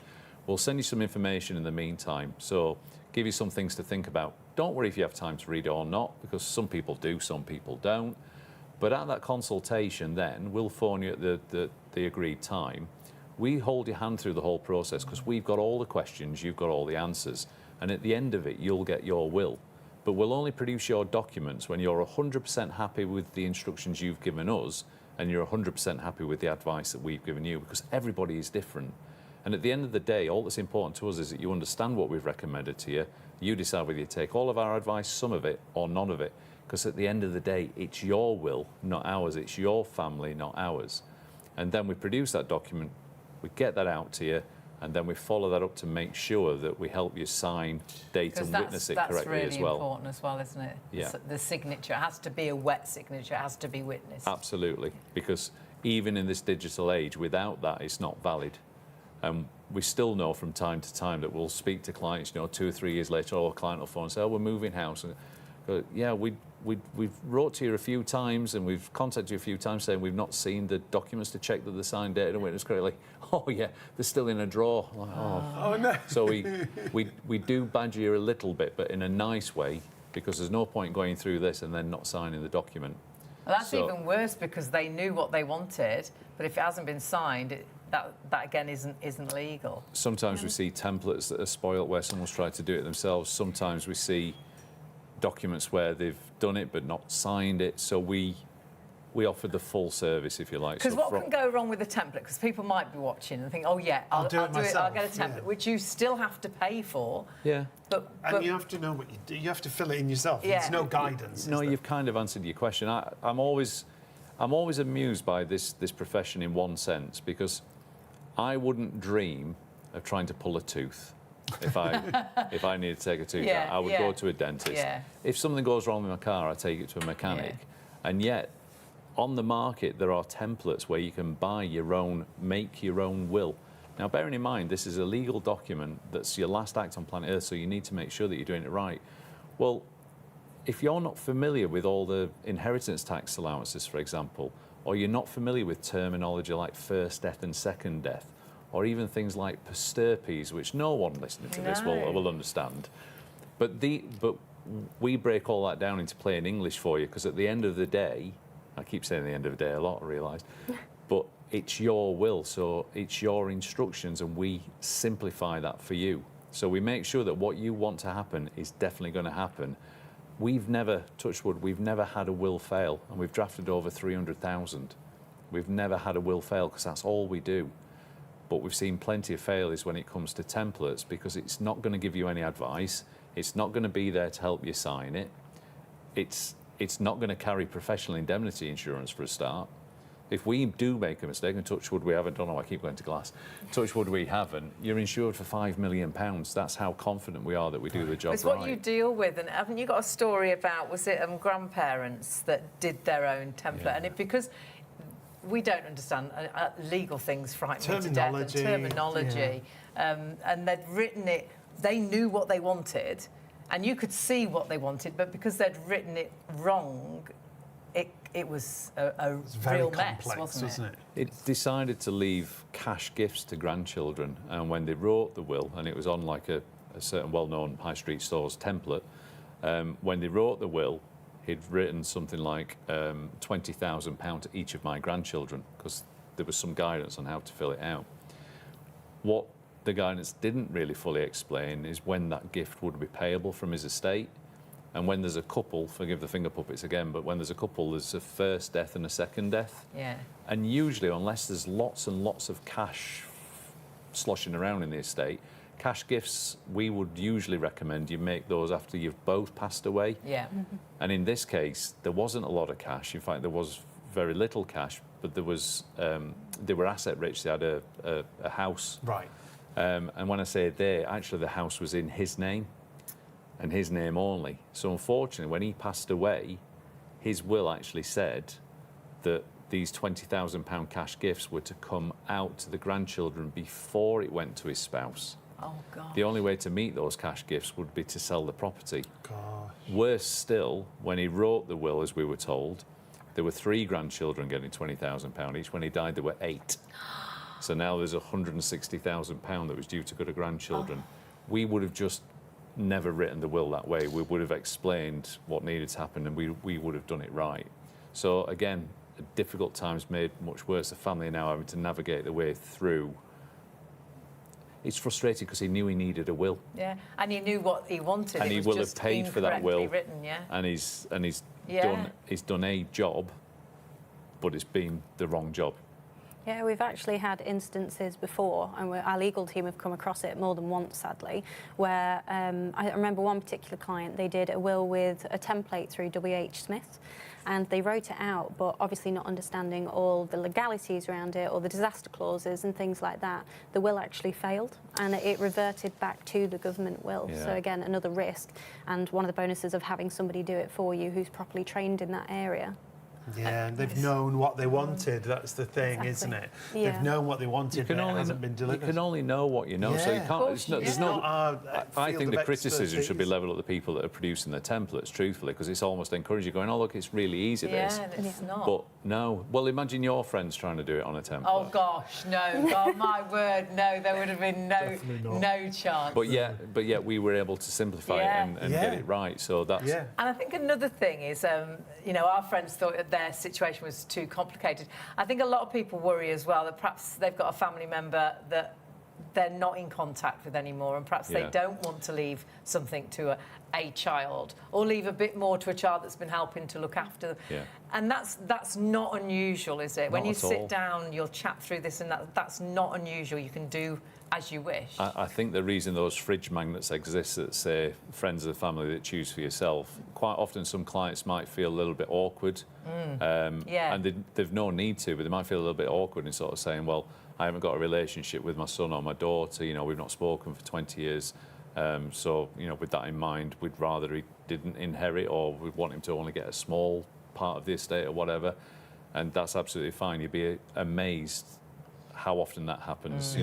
S3: We'll send you some information in the meantime, so give you some things to think about. Don't worry if you have time to read it or not, because some people do, some people don't. But at that consultation then, we'll phone you at the agreed time. We hold your hand through the whole process because we've got all the questions, you've got all the answers. And at the end of it, you'll get your will. But we'll only produce your documents when you're 100% happy with the instructions you've given us and you're 100% happy with the advice that we've given you, because everybody is different. And at the end of the day, all that's important to us is that you understand what we've recommended to you. You decide whether you take all of our advice, some of it, or none of it. Because at the end of the day, it's your will, not ours. It's your family, not ours. And then we produce that document, we get that out to you, and then we follow that up to make sure that we help you sign, date, and witness it correctly
S1: really
S3: as well.
S1: That's really important as well, isn't it?
S3: Yeah.
S1: The signature has to be a wet signature, it has to be witnessed.
S3: Absolutely, because even in this digital age, without that, it's not valid. And we still know from time to time that we'll speak to clients, 2 or 3 years later, or a client will phone and say, "Oh, we're moving house." And go, "Yeah, we've wrote to you a few times and we've contacted you a few times saying we've not seen the documents to check that they're signed, dated, and witnessed correctly." "Oh yeah, they're still in a drawer." Like, oh no. So we do badger you a little bit, but in a nice way, because there's no point going through this and then not signing the document.
S1: Well, that's even worse, because they knew what they wanted, but if it hasn't been signed, that again isn't legal.
S3: Sometimes we see templates that are spoilt where someone's tried to do it themselves. Sometimes we see documents where they've done it but not signed it. So we offer the full service, if you like.
S1: Because what can go wrong with a template? Because people might be watching and think, "Oh yeah, I'll do it myself. I'll get a template," which you still have to pay for.
S3: Yeah.
S2: But you have to know what you do. You have to fill it in yourself.
S1: Yeah.
S2: There's no guidance.
S3: No, you've kind of answered your question. I'm always amused by this profession in one sense, because I wouldn't dream of trying to pull a tooth. If I need to take a tooth out, I would go to a dentist.
S1: Yeah.
S3: If something goes wrong with my car, I take it to a mechanic. And yet, on the market, there are templates where you can make your own will. Now, bearing in mind, this is a legal document that's your last act on planet Earth, so you need to make sure that you're doing it right. Well, if you're not familiar with all the inheritance tax allowances, for example, or you're not familiar with terminology like first death and second death, or even things like posterpes, which no one listening to this will understand. But we break all that down into plain English for you, because at the end of the day, I keep saying the end of the day a lot, I realise, but it's your will, so it's your instructions, and we simplify that for you. So we make sure that what you want to happen is definitely going to happen. We've never, touch wood, we've never had a will fail, and we've drafted over 300,000. We've never had a will fail, because that's all we do. But we've seen plenty of failures when it comes to templates, because it's not going to give you any advice. It's not going to be there to help you sign it. It's not going to carry professional indemnity insurance for a start. If we do make a mistake, and touch wood we haven't done, I keep going to glass, touch wood we haven't, you're insured for £5 million. That's how confident we are that we do the job
S1: It's
S3: right.
S1: what you deal with, and haven't you got a story about, was it grandparents that did their own template?
S3: Yeah.
S1: And because we don't understand legal things, frighten me to death, and terminology, and they'd written it, they knew what they wanted, and you could see what they wanted, but because they'd written it wrong, it was a real mess, wasn't it?
S3: It decided to leave cash gifts to grandchildren, and when they wrote the will, and it was on like a certain well-known high street store's template, when they wrote the will, he'd written something like £20,000 to each of my grandchildren, because there was some guidance on how to fill it out. What the guidance didn't really fully explain is when that gift would be payable from his estate. And when there's a couple, forgive the finger puppets again, but when there's a couple, there's a first death and a second death.
S1: Yeah.
S3: And usually, unless there's lots and lots of cash sloshing around in the estate, Cash gifts, we would usually recommend you make those after you've both passed away.
S1: Yeah.
S3: And in this case, there wasn't a lot of cash. In fact, there was very little cash, but there was they were asset rich. They had a house.
S2: Right.
S3: And when I say they, actually the house was in his name and his name only. So unfortunately, when he passed away, his will actually said that these £20,000 cash gifts were to come out to the grandchildren before it went to his spouse.
S1: Oh, God.
S3: The only way to meet those cash gifts would be to sell the property.
S2: Gosh.
S3: Worse still, when he wrote the will, as we were told, there were 3 grandchildren getting £20,000 each. When he died, there were 8. So now there's £160,000 that was due to go to grandchildren. We would have just never written the will that way. We would have explained what needed to happen, and we would have done it right. So again, difficult times made much worse. The family are now having to navigate the way through. It's frustrating because he knew he needed a will.
S1: Yeah, and he knew what he wanted.
S3: And
S1: it
S3: he
S1: was
S3: will have
S1: just
S3: paid for that will.
S1: incorrectly written, yeah.
S3: And he's
S1: Yeah.
S3: done a job, but it's been the wrong job.
S4: Yeah, we've actually had instances before, and our legal team have come across it more than once, sadly, where I remember one particular client, they did a will with a template through W.H. Smith, and they wrote it out, but obviously not understanding all the legalities around it or the disaster clauses and things like that. The will actually failed, and it reverted back to the government will.
S3: Yeah.
S4: So again, another risk, and one of the bonuses of having somebody do it for you who's properly trained in that area.
S2: Yeah, and they've known what they wanted. That's the thing,
S4: Exactly.
S2: isn't it?
S4: Yeah.
S2: They've known what they wanted, but it hasn't been delivered.
S3: You can only know what you know, so you
S2: Yeah.
S3: can't. There's no. I think
S2: field
S3: the
S2: of
S3: criticism should be
S2: expertise.
S3: levelled at the people that are producing the templates, truthfully, because it's almost encouraging. Going, oh look, it's really easy. This,
S1: Yeah, and it's not.
S3: but no. Well, imagine your friends trying to do it on a template.
S1: Oh gosh, no! God, my word, no! There would have been
S2: Definitely not.
S1: no chance.
S3: But yet we were able to simplify
S1: Yeah.
S3: it and
S2: Yeah.
S3: get it right. So that's
S2: Yeah.
S1: And I think another thing is, our friends thought that their situation was too complicated. I think a lot of people worry as well that perhaps they've got a family member that they're not in contact with anymore, and perhaps they
S3: Yeah.
S1: don't want to leave something to a child, or leave a bit more to a child that's been helping to look after them.
S3: Yeah.
S1: And that's not unusual, is it? When
S3: Not
S1: you
S3: at
S1: sit
S3: all.
S1: down, you'll chat through this, and that's not unusual. You can do as you wish.
S3: I think the reason those fridge magnets exist that say friends of the family that choose for yourself, quite often some clients might feel a little bit awkward.
S1: Yeah.
S3: And they've no need to, but they might feel a little bit awkward in sort of saying, well, I haven't got a relationship with my son or my daughter, we've not spoken for 20 years. So, with that in mind, we'd rather he didn't inherit, or we'd want him to only get a small part of the estate or whatever. And that's absolutely fine. You'd be amazed how often that happens.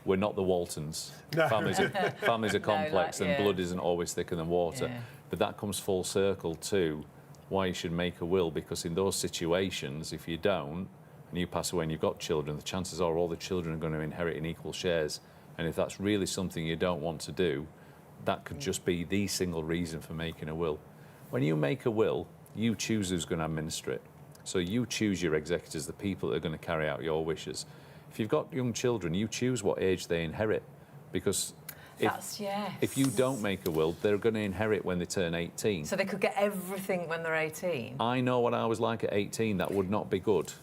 S3: We're not the Waltons.
S2: No.
S3: Families are complex,
S1: yeah.
S3: and blood isn't always thicker than water.
S1: Yeah.
S3: But that comes full circle to why you should make a will, because in those situations, if you don't, and you pass away and you've got children, the chances are all the children are going to inherit in equal shares. And if that's really something you don't want to do, that could just be the single reason for making a will. When you make a will, you choose who's going to administer it. So you choose your executors, the people that are going to carry out your wishes. If you've got young children, you choose what age they inherit, because if you don't make a will, they're going to inherit when they turn 18.
S1: So they could get everything when they're 18.
S3: I know what I was like at 18. That would not be good.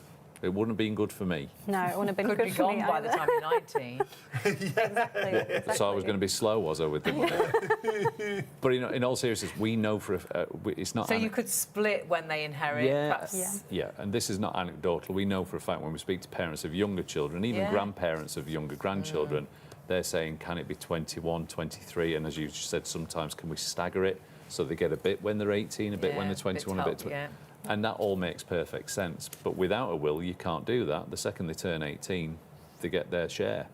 S3: It wouldn't have been good for me.
S4: No, it wouldn't have been
S1: Could
S4: good
S1: be
S4: for
S1: gone
S4: me
S1: by the
S4: either.
S1: time you're 19.
S4: Exactly.
S3: So I was going to be slow, was I, with the money? But in all seriousness, we know for it's not.
S1: So you could split when they inherit.
S3: Yeah.
S1: Perhaps.
S3: Yeah, and this is not anecdotal. We know for a fact when we speak to parents of younger children, even
S1: Yeah.
S3: grandparents of younger grandchildren, they're saying, can it be 21, 23? And as you just said, sometimes can we stagger it so they get a bit when they're 18, a bit when they're 21, a bit.
S1: Yeah.
S3: And that all makes perfect sense. But without a will, you can't do that. The second they turn 18, they get their share.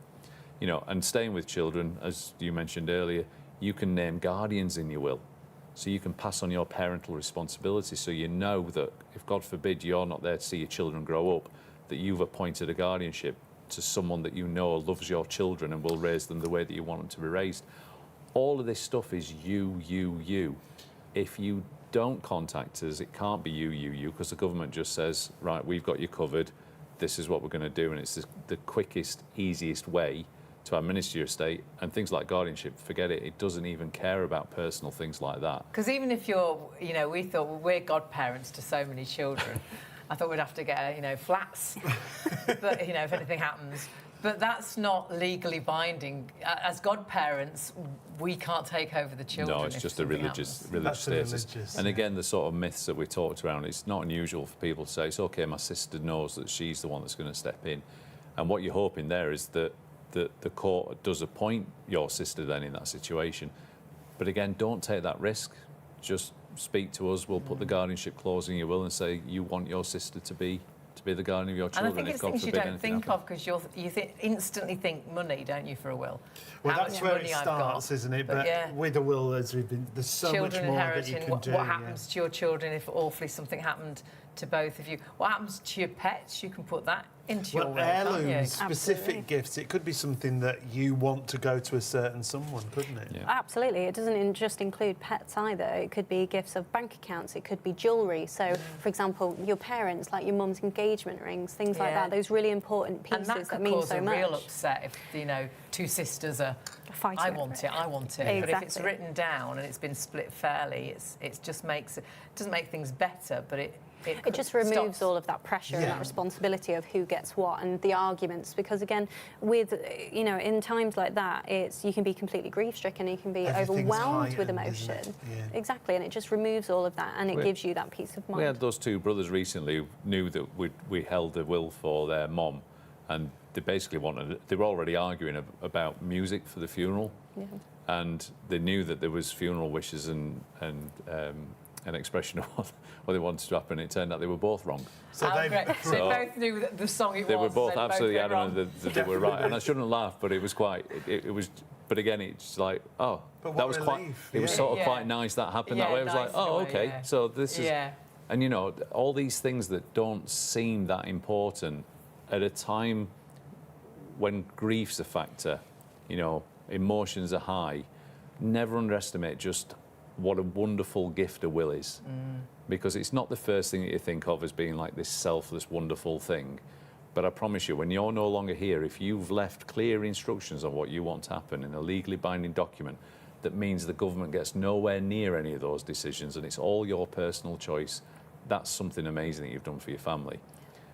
S3: And staying with children, as you mentioned earlier, you can name guardians in your will. So you can pass on your parental responsibility, so you know that if, God forbid, you're not there to see your children grow up, that you've appointed a guardianship to someone that you know loves your children and will raise them the way that you want them to be raised. All of this stuff is you. If you don't contact us, it can't be you, because the government just says, right, we've got you covered, this is what we're going to do, and it's the quickest, easiest way to administer your estate. And things like guardianship, forget it, it doesn't even care about personal things like that.
S1: Because even if you're, we thought, well, we're godparents to so many children. I thought we'd have to get, flats, but, if anything happens. But that's not legally binding. As godparents, we can't take over the children.
S3: No, it's
S1: if
S3: just a
S1: something
S3: religious
S1: happens.
S3: status.
S2: religious,
S3: And
S2: yeah.
S3: again, the sort of myths that we talked around, it's not unusual for people to say, it's okay, my sister knows that she's the one that's going to step in. And what you're hoping there is that the court does appoint your sister then in that situation. But again, don't take that risk. Just speak to us. We'll put the guardianship clause in your will and say you want your sister to be the guardian of your
S1: And
S3: children.
S1: I think
S3: if
S1: it's
S3: God
S1: things you
S3: forbid
S1: don't
S3: anything
S1: think
S3: happened.
S1: of because you instantly think money, don't you, for a will?
S2: Well,
S1: How
S2: that's
S1: much
S2: where
S1: money
S2: it
S1: I've
S2: starts,
S1: got.
S2: isn't it?
S1: But
S2: But
S1: yeah.
S2: with a will, there's so
S1: Children
S2: much more that you
S1: inheriting,
S2: can do.
S1: what happens to your children if awfully something happened to both of you? What happens to your pets? You can put that into your
S2: Well,
S1: will, can't you?
S2: heirlooms, specific
S4: Absolutely.
S2: gifts. It could be something that you want to go to a certain someone, couldn't it?
S3: Yeah.
S4: Absolutely. It doesn't just include pets either. It could be gifts of bank accounts. It could be jewellery. So, for example, your parents, like your mum's engagement rings, things like
S1: Yeah.
S4: that. Those really important
S1: And
S4: pieces
S1: that
S4: that
S1: could
S4: mean
S1: cause
S4: so
S1: a
S4: much.
S1: real upset if, two sisters are,
S4: Fighting
S1: I
S4: over
S1: want
S4: it.
S1: it, I want it. But if it's
S4: Exactly.
S1: written down and it's been split fairly, it just makes it doesn't make things better, but it
S4: It just removes
S1: stops.
S4: all of that pressure and
S2: Yeah.
S4: that responsibility of who gets what and the arguments. Because again, with in times like that, you can be completely grief-stricken. You can be
S2: Everything's
S4: overwhelmed with
S2: heightened, isn't
S4: emotion.
S2: it? Yeah.
S4: Exactly, and it just removes all of that, and it
S3: We-
S4: gives you that peace of mind.
S3: We had those two brothers recently who knew that we held a will for their mom, and they basically they were already arguing about music for the funeral,
S4: Yeah.
S3: and they knew that there was funeral wishes and an expression of what they wanted to happen. It turned out they were both wrong.
S2: So
S1: How
S2: they've-
S1: great.
S3: So-
S1: They both knew the song it
S3: They
S1: was.
S3: were both
S1: they
S3: absolutely
S1: went wrong.
S3: adamant that they were right, and I shouldn't laugh, but it was quite. It was. But again, it's like, oh,
S2: But what
S3: that was quite.
S2: relief,
S3: It was
S2: yeah.
S3: sort of
S1: Yeah.
S3: quite nice that happened that
S1: Yeah,
S3: way. It was
S1: nice
S3: like,
S1: in a
S3: oh,
S1: way,
S3: okay,
S1: yeah.
S3: so this is.
S1: Yeah.
S3: And all these things that don't seem that important at a time when grief's a factor, emotions are high. Never underestimate just what a wonderful gift a will is, because it's not the first thing that you think of as being like this selfless, wonderful thing. But I promise you, when you're no longer here, if you've left clear instructions on what you want to happen in a legally binding document, that means the government gets nowhere near any of those decisions and it's all your personal choice, that's something amazing that you've done for your family.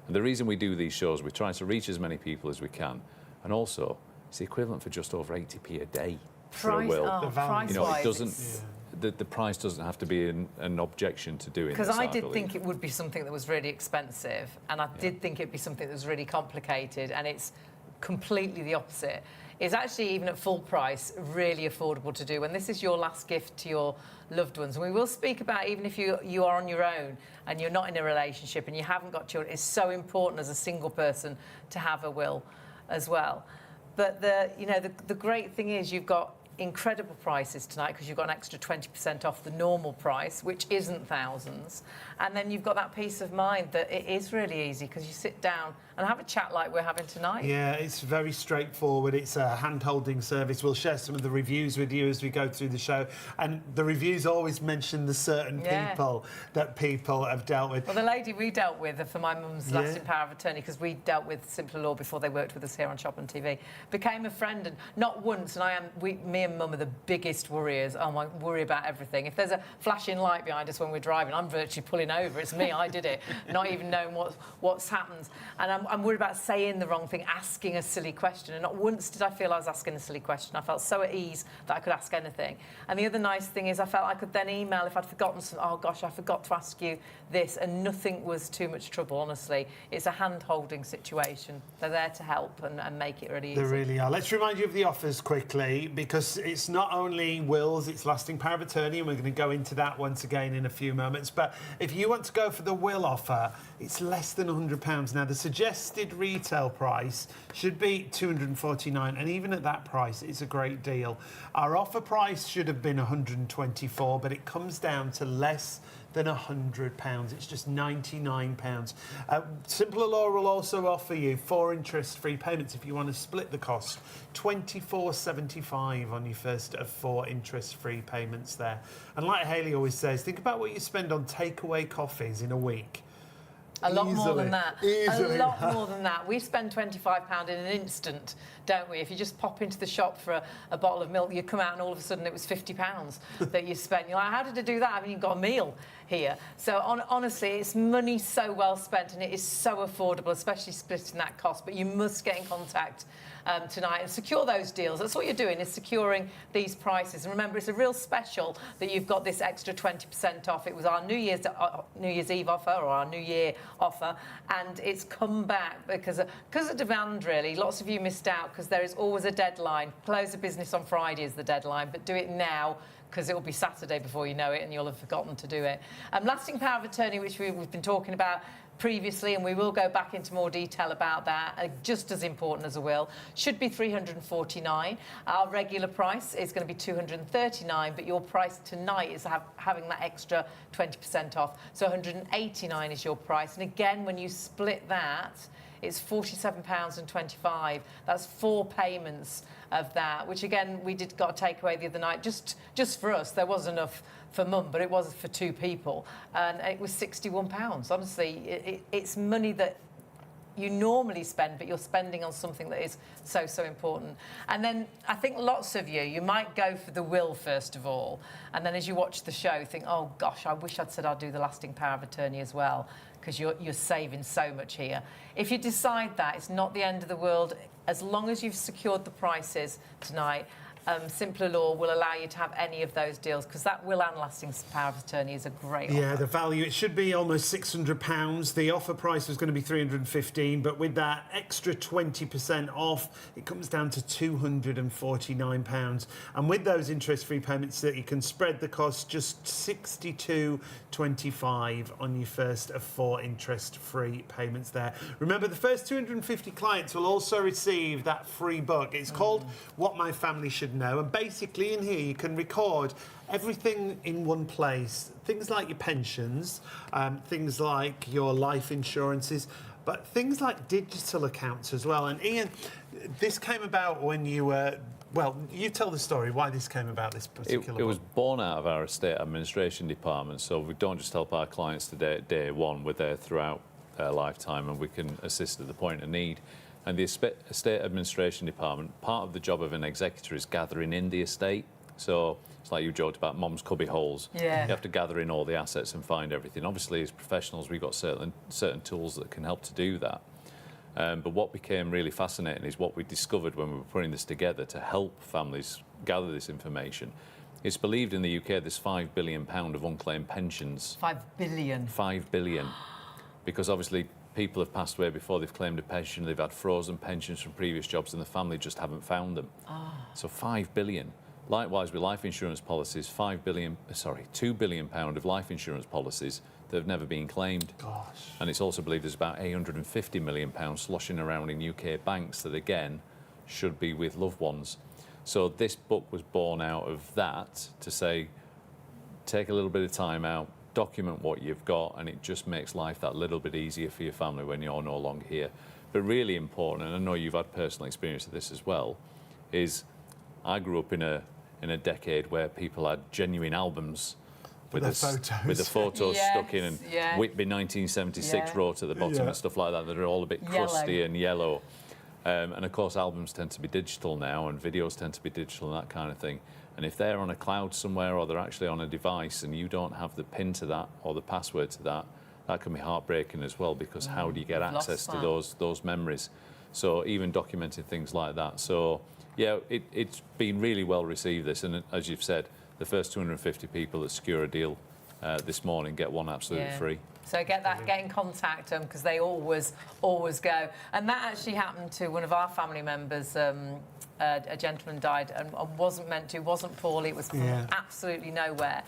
S3: And the reason we do these shows, we're trying to reach as many people as we can. And also, it's the equivalent for just over 80p a day for a will.
S2: The value.
S3: It doesn't. The price doesn't have to be an objection to doing this.
S1: Because I did
S3: believe.
S1: think it would be something that was really expensive, and I did think it'd be something that was really complicated, and it's completely the opposite. It's actually, even at full price, really affordable to do. And this is your last gift to your loved ones. And we will speak about, even if you are on your own and you're not in a relationship and you haven't got children, it's so important as a single person to have a will as well. But the great thing is you've got incredible prices tonight because you've got an extra 20% off the normal price, which isn't thousands. And then you've got that peace of mind that it is really easy because you sit down and have a chat like we're having tonight.
S2: Yeah, it's very straightforward. It's a hand-holding service. We'll share some of the reviews with you as we go through the show. And the reviews always mention the certain people that people have dealt with.
S1: Well, the lady we dealt with for my mum's lasting power of attorney, because we dealt with Simpler Law before they worked with us here on Shop on TV, became a friend, and not once. And me and Mum are the biggest worriers. Oh, I worry about everything. If there's a flashing light behind us when we're driving, I'm virtually pulling over. It's me. I did it, not even knowing what's happened. And I'm worried about saying the wrong thing, asking a silly question. And not once did I feel I was asking a silly question. I felt so at ease that I could ask anything. And the other nice thing is I felt I could then email if I'd forgotten something. Oh gosh, I forgot to ask you this, and nothing was too much trouble. Honestly, it's a hand-holding situation. They're there to help and make it really easy.
S2: They really are. Let's remind you of the offers quickly, because it's not only wills, it's lasting power of attorney, and we're going to go into that once again in a few moments. But if you want to go for the will offer, it's less than £100. Now, the suggested retail price should be £249, and even at that price, it's a great deal. Our offer price should have been £124, but it comes down to less than £100. It's just £99. Simpler Law will also offer you 4 interest-free payments if you want to split the cost. £24.75 on your first of 4 interest-free payments there. And like Hayley always says, think about what you spend on takeaway coffees in a week.
S1: A lot more than that.
S2: Easily.
S1: A lot more than that. We spend £25 in an instant, don't we? If you just pop into the shop for a bottle of milk, you come out and all of a sudden it was £50 that you spent. You're like, how did I do that? I haven't even got a meal here. So honestly, it's money so well spent, and it is so affordable, especially splitting that cost. But you must get in contact tonight and secure those deals. That's what you're doing, is securing these prices. And remember, it's a real special that you've got this extra 20% off. It was our New Year's Eve offer, or our New Year offer, and it's come back because of demand, really. Lots of you missed out because there is always a deadline. Close of business on Friday is the deadline, but do it now, because it will be Saturday before you know it and you'll have forgotten to do it. Lasting power of attorney, which we've been talking about previously, and we will go back into more detail about that, just as important as a will, should be $349. Our regular price is going to be $239, but your price tonight is having that extra 20% off. So $189 is your price. And again, when you split that, it's £47.25. That's 4 payments of that, which again, we got a takeaway the other night, just for us. There was enough for mum, but it was for 2 people, and it was £61. Honestly, it's money that you normally spend, but you're spending on something that is so important. And then I think lots of you might go for the will first of all, and then as you watch the show, think, oh gosh, I wish I'd said I'd do the lasting power of attorney as well, because you're saving so much here. If you decide that, it's not the end of the world. As long as you've secured the prices tonight, Simpler Law will allow you to have any of those deals, because that will and lasting power of attorney is a great offer.
S2: Yeah, the value, it should be almost £600. The offer price was going to be $315, but with that extra 20% off, it comes down to £249. And with those interest-free payments, that you can spread the cost, just $62.25 on your first of 4 interest-free payments there. Remember, the first 250 clients will also receive that free book. It's called What My Family Should Know, and basically in here you can record everything in one place. Things like your pensions, things like your life insurances, but things like digital accounts as well. And Ian, this came about when you were... Well, you tell the story, why this came about, this particular
S3: It was born out of our estate administration department, so we don't just help our clients today at day one, we're there throughout their lifetime, and we can assist at the point of need. And the estate administration department, part of the job of an executor is gathering in the estate. So it's like you joked about mom's cubby holes.
S1: Yeah.
S3: You have to gather in all the assets and find everything. Obviously, as professionals, we've got certain tools that can help to do that. But what became really fascinating is what we discovered when we were putting this together to help families gather this information. It's believed in the UK there's £5 billion of unclaimed pensions.
S1: 5 billion.
S3: 5 billion. Because obviously people have passed away before they've claimed a pension, they've had frozen pensions from previous jobs, and the family just haven't found them. So 5 billion. Likewise with life insurance policies, £2 billion of life insurance policies that have never been claimed.
S2: Gosh.
S3: And it's also believed there's about £850 million sloshing around in UK banks that again should be with loved ones. So this book was born out of that, to say, take a little bit of time out, document what you've got, and it just makes life that little bit easier for your family when you're no longer here. But really important, and I know you've had personal experience of this as well, is I grew up in a decade where people had genuine albums with the photos
S1: Yes,
S3: stuck in, and
S1: yeah.
S3: Whitby 1976 wrote at the bottom and stuff like that are all a bit crusty and yellow. And of course albums tend to be digital now, and videos tend to be digital and that kind of thing. And if they're on a cloud somewhere, or they're actually on a device, and you don't have the PIN to that or the password to that, that can be heartbreaking as well, because how do you get access to those memories? So even documenting things like that. So yeah, it's been really well received, this, and as you've said, the first 250 people that secure a deal this morning get one absolutely free.
S1: So get in contact them, because they always go. And that actually happened to one of our family members. A gentleman died and wasn't meant to, wasn't poorly, it was from absolutely nowhere.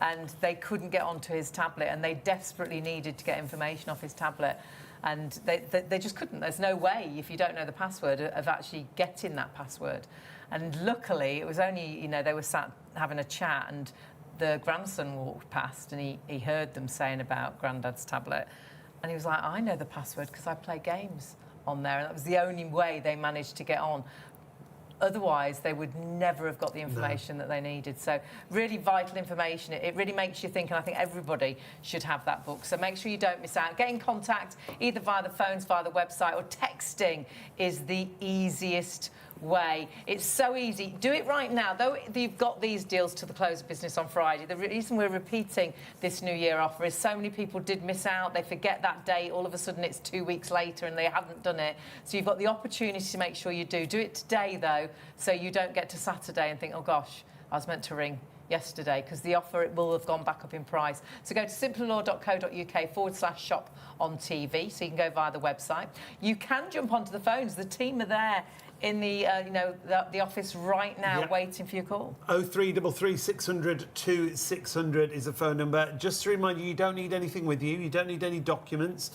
S1: And they couldn't get onto his tablet, and they desperately needed to get information off his tablet. And they just couldn't. There's no way, if you don't know the password, of actually getting that password. And luckily, it was only, they were sat having a chat, and the grandson walked past, and he heard them saying about Grandad's tablet. And he was like, I know the password because I play games on there. And that was the only way they managed to get on. Otherwise, they would never have got the information that they needed. So really vital information. It really makes you think, and I think everybody should have that book. So make sure you don't miss out. Get in contact either via the phones, via the website, or texting is the easiest way. It's so easy. Do it right now. Though you've got these deals to the close of business on Friday, the reason we're repeating this New Year offer is so many people did miss out. They forget that date. All of a sudden, it's 2 weeks later and they hadn't done it. So you've got the opportunity to make sure you do. Do it today, though, so you don't get to Saturday and think, oh, gosh, I was meant to ring yesterday, because the offer it will have gone back up in price. So go to simplelaw.co.uk/shop on TV, so you can go via the website. You can jump onto the phones. The team are there in the the office right now, waiting for your call.
S2: 0333 600 2600 is the phone number. Just to remind you, you don't need anything with you. You don't need any documents.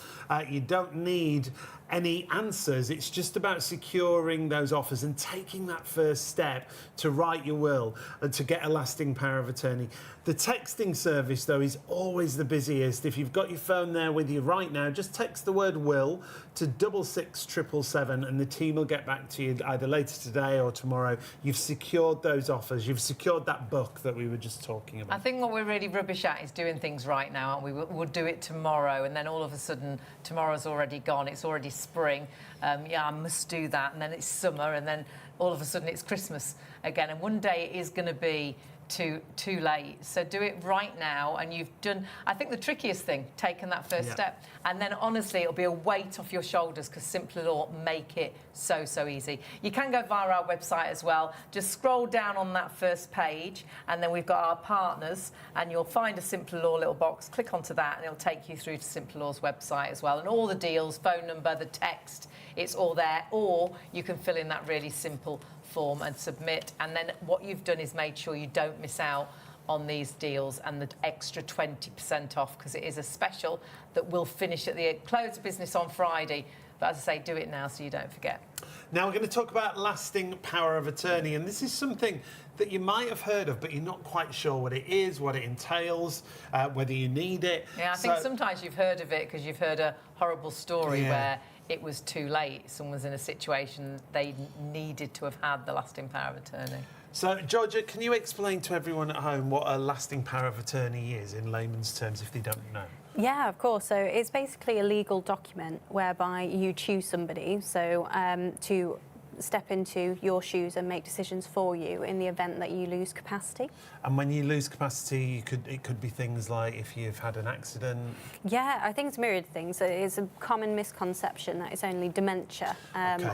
S2: You don't need any answers. It's just about securing those offers and taking that first step to write your will and to get a lasting power of attorney. The texting service, though, is always the busiest. If you've got your phone there with you right now, just text the word will to 66777 and the team will get back to you either later today or tomorrow. You've secured those offers. You've secured that book that we were just talking about.
S1: I think what we're really rubbish at is doing things right now, aren't we? We'll do it tomorrow, and then all of a sudden tomorrow's already gone. It's already spring. I must do that, and then it's summer, and then all of a sudden it's Christmas again, and one day it is going to be too late. So do it right now, and you've done, I think, the trickiest thing, taking that first step, and then honestly it'll be a weight off your shoulders, because Simple Law make it so easy. You can go via our website as well. Just scroll down on that first page, and then we've got our partners, and you'll find a Simple Law little box. Click onto that and it'll take you through to Simple Law's website as well, and all the deals, phone number, the text, it's all there. Or you can fill in that really simple form and submit, and then what you've done is made sure you don't miss out on these deals and the extra 20% off, because it is a special that will finish at the close of business on Friday. But as I say, do it now so you don't forget.
S2: Now we're going to talk about lasting power of attorney, and this is something that you might have heard of, but you're not quite sure what it is, what it entails, whether you need it.
S1: Yeah, I think sometimes you've heard of it because you've heard a horrible story where it was too late. Someone's in a situation they needed to have had the lasting power of attorney.
S2: So, Georgia, can you explain to everyone at home what a lasting power of attorney is in layman's terms if they don't know?
S4: Yeah, of course. So it's basically a legal document whereby you choose somebody to step into your shoes and make decisions for you in the event that you lose capacity.
S2: And when you lose capacity, it could be things like if you've had an accident.
S4: Yeah, I think it's myriad things. It's a common misconception that it's only dementia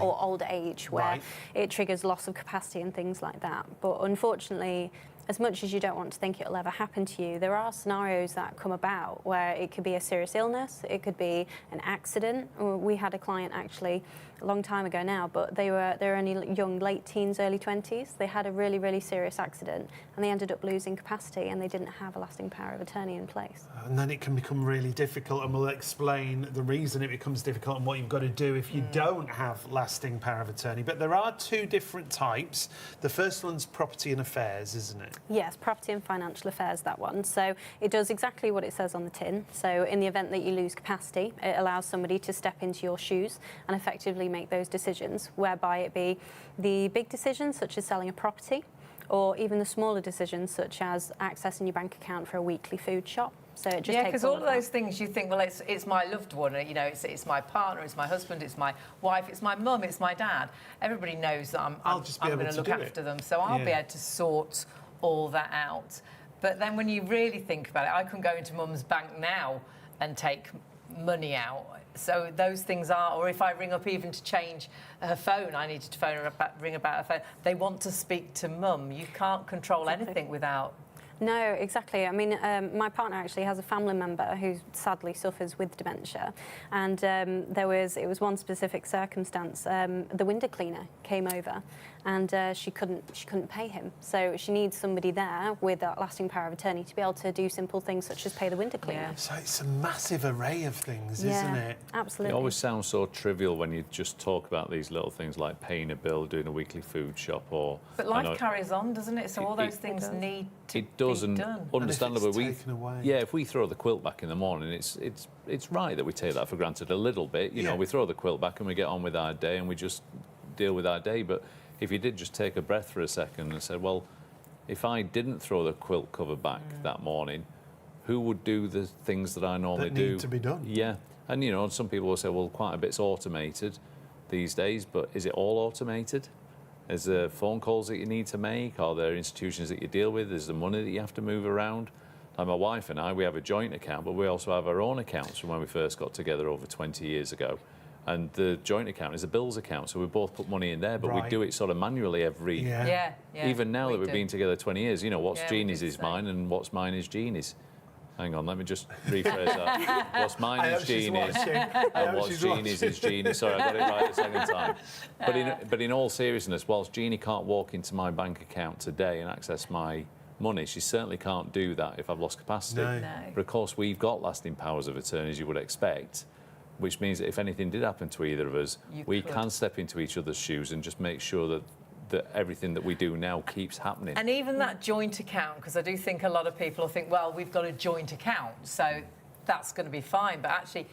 S4: or old age where it triggers loss of capacity and things like that. But unfortunately, as much as you don't want to think it'll ever happen to you, there are scenarios that come about where it could be a serious illness, it could be an accident. We had a client actually a long time ago now, but they were only young, late teens, early 20s. They had a really serious accident and they ended up losing capacity and they didn't have a lasting power of attorney in place.
S2: And then it can become really difficult, and we'll explain the reason it becomes difficult and what you've got to do if you don't have lasting power of attorney. But there are two different types. The first one's property and affairs, isn't it?
S4: Yes, property and financial affairs, that one. So it does exactly what it says on the tin. So in the event that you lose capacity, it allows somebody to step into your shoes and effectively make those decisions, whereby it be the big decisions such as selling a property, or even the smaller decisions such as accessing your bank account for a weekly food shop. So it just takes
S1: because all of those things you think, well, it's my loved one, you know, it's my partner, it's my husband, it's my wife, it's my mum, it's my dad. Everybody knows that I'm going to look after them, so I'll be able to sort all that out. But then when you really think about it, I can go into mum's bank now and take money out. So those things are, or if I ring up even to change her phone, I needed to ring about her phone. They want to speak to mum. You can't control anything without.
S4: No, exactly. I mean, my partner actually has a family member who sadly suffers with dementia, and it was one specific circumstance. The window cleaner came over, and she couldn't pay him. So she needs somebody there with that lasting power of attorney to be able to do simple things such as pay the window cleaner.
S2: Yeah. So it's a massive array of things, isn't it?
S4: Absolutely.
S3: It always sounds so trivial when you just talk about these little things like paying a bill, doing a weekly food shop, or.
S1: But life carries on, doesn't it? So all those things need to be done.
S3: Understandably, if we throw the quilt back in the morning, it's right that we take that for granted a little bit. You know, we throw the quilt back and we get on with our day and we just deal with our day. But if you did just take a breath for a second and said, well, if I didn't throw the quilt cover back that morning, who would do the things that I normally do?
S2: That need to be done.
S3: Yeah, and you know, some people will say, well, quite a bit's automated these days, but is it all automated? Is there phone calls that you need to make? Are there institutions that you deal with? Is there money that you have to move around? Like my wife and I, we have a joint account, but we also have our own accounts from when we first got together over 20 years ago. And the joint account is a bills account, so we both put money in there, but we do it sort of manually every...
S1: Yeah.
S3: Even now that we've
S1: do.
S3: been together 20 years, you know, what's
S1: Yeah, we
S3: Jeannie's
S1: do the
S3: is
S1: same.
S3: mine and what's mine is Jeannie's. Hang on, let me just rephrase that. What's mine is Jeannie's and what's Jeannie's is Jeannie's. Sorry, I got it right the second time. But in all seriousness, whilst Jeannie can't walk into my bank account today and access my money, she certainly can't do that if I've lost capacity.
S2: No.
S3: But of course, we've got lasting powers of attorney, as you would expect, which means that if anything did happen to either of us, we can step into each other's shoes and just make sure that everything that we do now keeps happening.
S1: And even that joint account, because I do think a lot of people think, well, we've got a joint account, so that's going to be fine. But actually,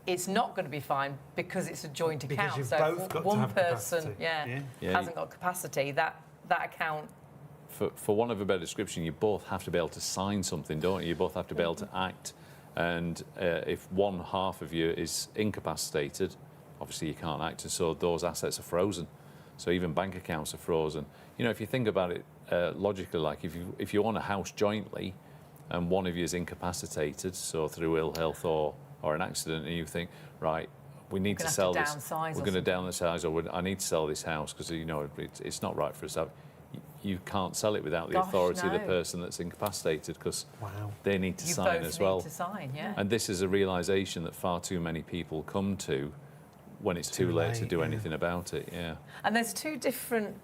S1: it's not going to be fine because it's a joint account.
S2: you've
S1: So
S2: both
S1: if
S2: got to
S1: one
S2: have
S1: person,
S2: capacity.
S1: hasn't got capacity, that account.
S3: For want of a better description, you both have to be able to sign something, don't you? You both have to be able to act. And if one half of you is incapacitated, obviously you can't act, and so those assets are frozen. So even bank accounts are frozen. You know, if you think about it logically, like if you own a house jointly and one of you is incapacitated, so through ill health or an accident, and you think, right, we need to sell this, we're going to downsize, or I need to sell this house because, you know, it's not right for us to have. You can't sell it without the authority of the person that's incapacitated, because they need to sign as well.
S1: You both need to sign, yeah.
S3: And this is a realisation that far too many people come to when it's too late to do anything about it,
S1: And there's two different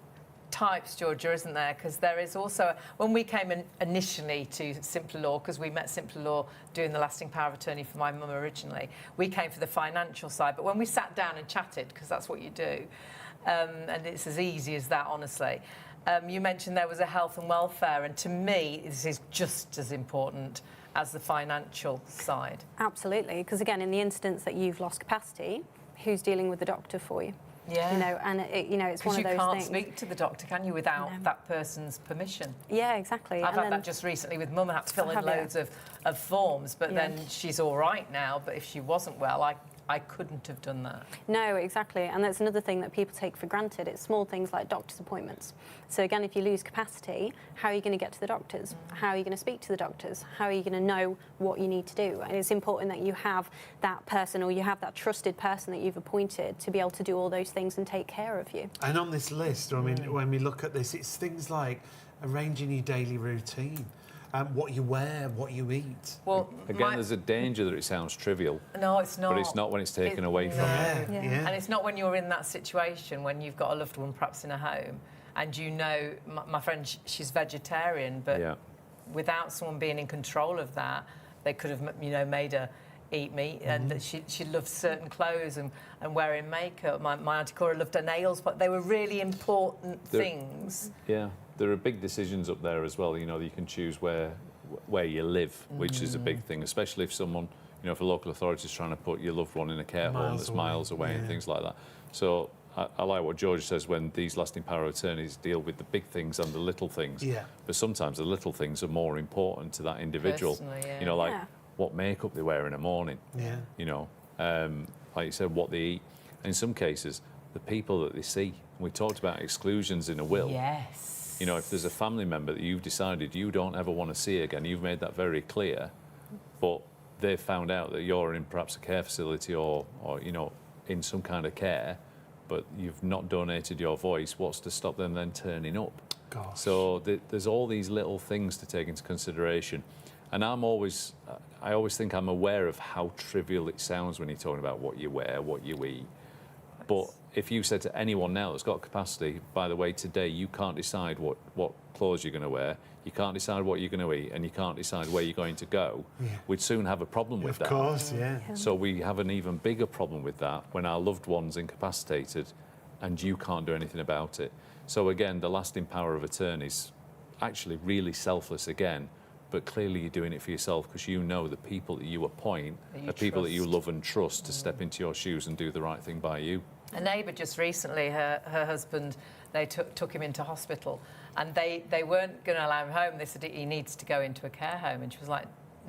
S1: types, Georgia, isn't there? Because there is also, when we came in initially to Simpler Law, because we met Simpler Law doing the lasting power of attorney for my mum originally, we came for the financial side. But when we sat down and chatted, because that's what you do, and it's as easy as that, honestly, you mentioned there was a health and welfare, and to me, this is just as important as the financial side.
S4: Absolutely, because again, in the instance that you've lost capacity, who's dealing with the doctor for you?
S1: Yeah.
S4: You know, and it's one of those things.
S1: Because you can't speak to the doctor, can you, without that person's permission?
S4: Yeah, exactly.
S1: I've had that just recently with Mum. I had to fill in loads of forms, but then she's all right now. But if she wasn't well, I couldn't have done that.
S4: No, exactly. And that's another thing that people take for granted. It's small things like doctor's appointments. So again, if you lose capacity, how are you going to get to the doctors? How are you going to speak to the doctors? How are you going to know what you need to do? And it's important that you have that person, or you have that trusted person that you've appointed to be able to do all those things and take care of you.
S2: And on this list, I mean, when we look at this, it's things like arranging your daily routine. What you wear, what you eat.
S1: Well,
S3: again, there's a danger that it sounds trivial.
S1: No, it's not.
S3: But it's not when it's taken away from you.
S1: And it's not when you're in that situation, when you've got a loved one perhaps in a home, and you know, my friend, she's vegetarian, but without someone being in control of that, they could have, you know, made her eat meat, and that she loved certain clothes and wearing makeup. My Auntie Cora loved her nails, but they were really important things.
S3: Yeah. There are big decisions up there as well. You know, you can choose where you live, which is a big thing, especially if someone, you know, if a local authority is trying to put your loved one in a care home that's miles away and things like that. So I like what George says when these lasting power of attorneys deal with the big things and the little things. Yeah. But sometimes the little things are more important to that individual. You know, like what makeup they wear in the morning. Yeah. You know, like you said, what they eat. And in some cases, the people that they see. We talked about exclusions in a will.
S1: Yes.
S3: You know, if there's a family member that you've decided you don't ever want to see again, you've made that very clear, but they've found out that you're in perhaps a care facility or you know, in some kind of care, but you've not donated your voice, what's to stop them then turning up? Gosh. So there's all these little things to take into consideration. And I always think I'm aware of how trivial it sounds when you're talking about what you wear, what you eat. But if you said to anyone now that's got capacity, by the way, today you can't decide what clothes you're going to wear, you can't decide what you're going to eat, and you can't decide where you're going to go, we'd soon have a problem with that.
S2: Of course,
S3: So we have an even bigger problem with that when our loved one's incapacitated and you can't do anything about it. So again, the lasting power of attorney's actually really selfless again, but clearly you're doing it for yourself because you know the people that you appoint are people that you love and trust to step into your shoes and do the right thing by you.
S1: A neighbour just recently, her husband, they took him into hospital, and they weren't going to allow him home. They said he needs to go into a care home, and she was like,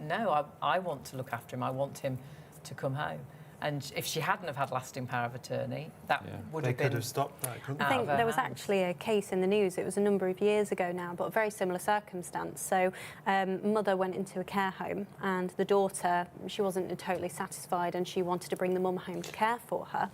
S1: no, I want to look after him. I want him to come home. And if she hadn't have had lasting power of attorney, that would
S5: They
S1: have been...
S5: could have stopped that, couldn't
S4: I
S5: they?
S4: think there was actually a case in the news, it was a number of years ago now, but a very similar circumstance. So mother went into a care home and the daughter, she wasn't totally satisfied and she wanted to bring the mum home to care for her,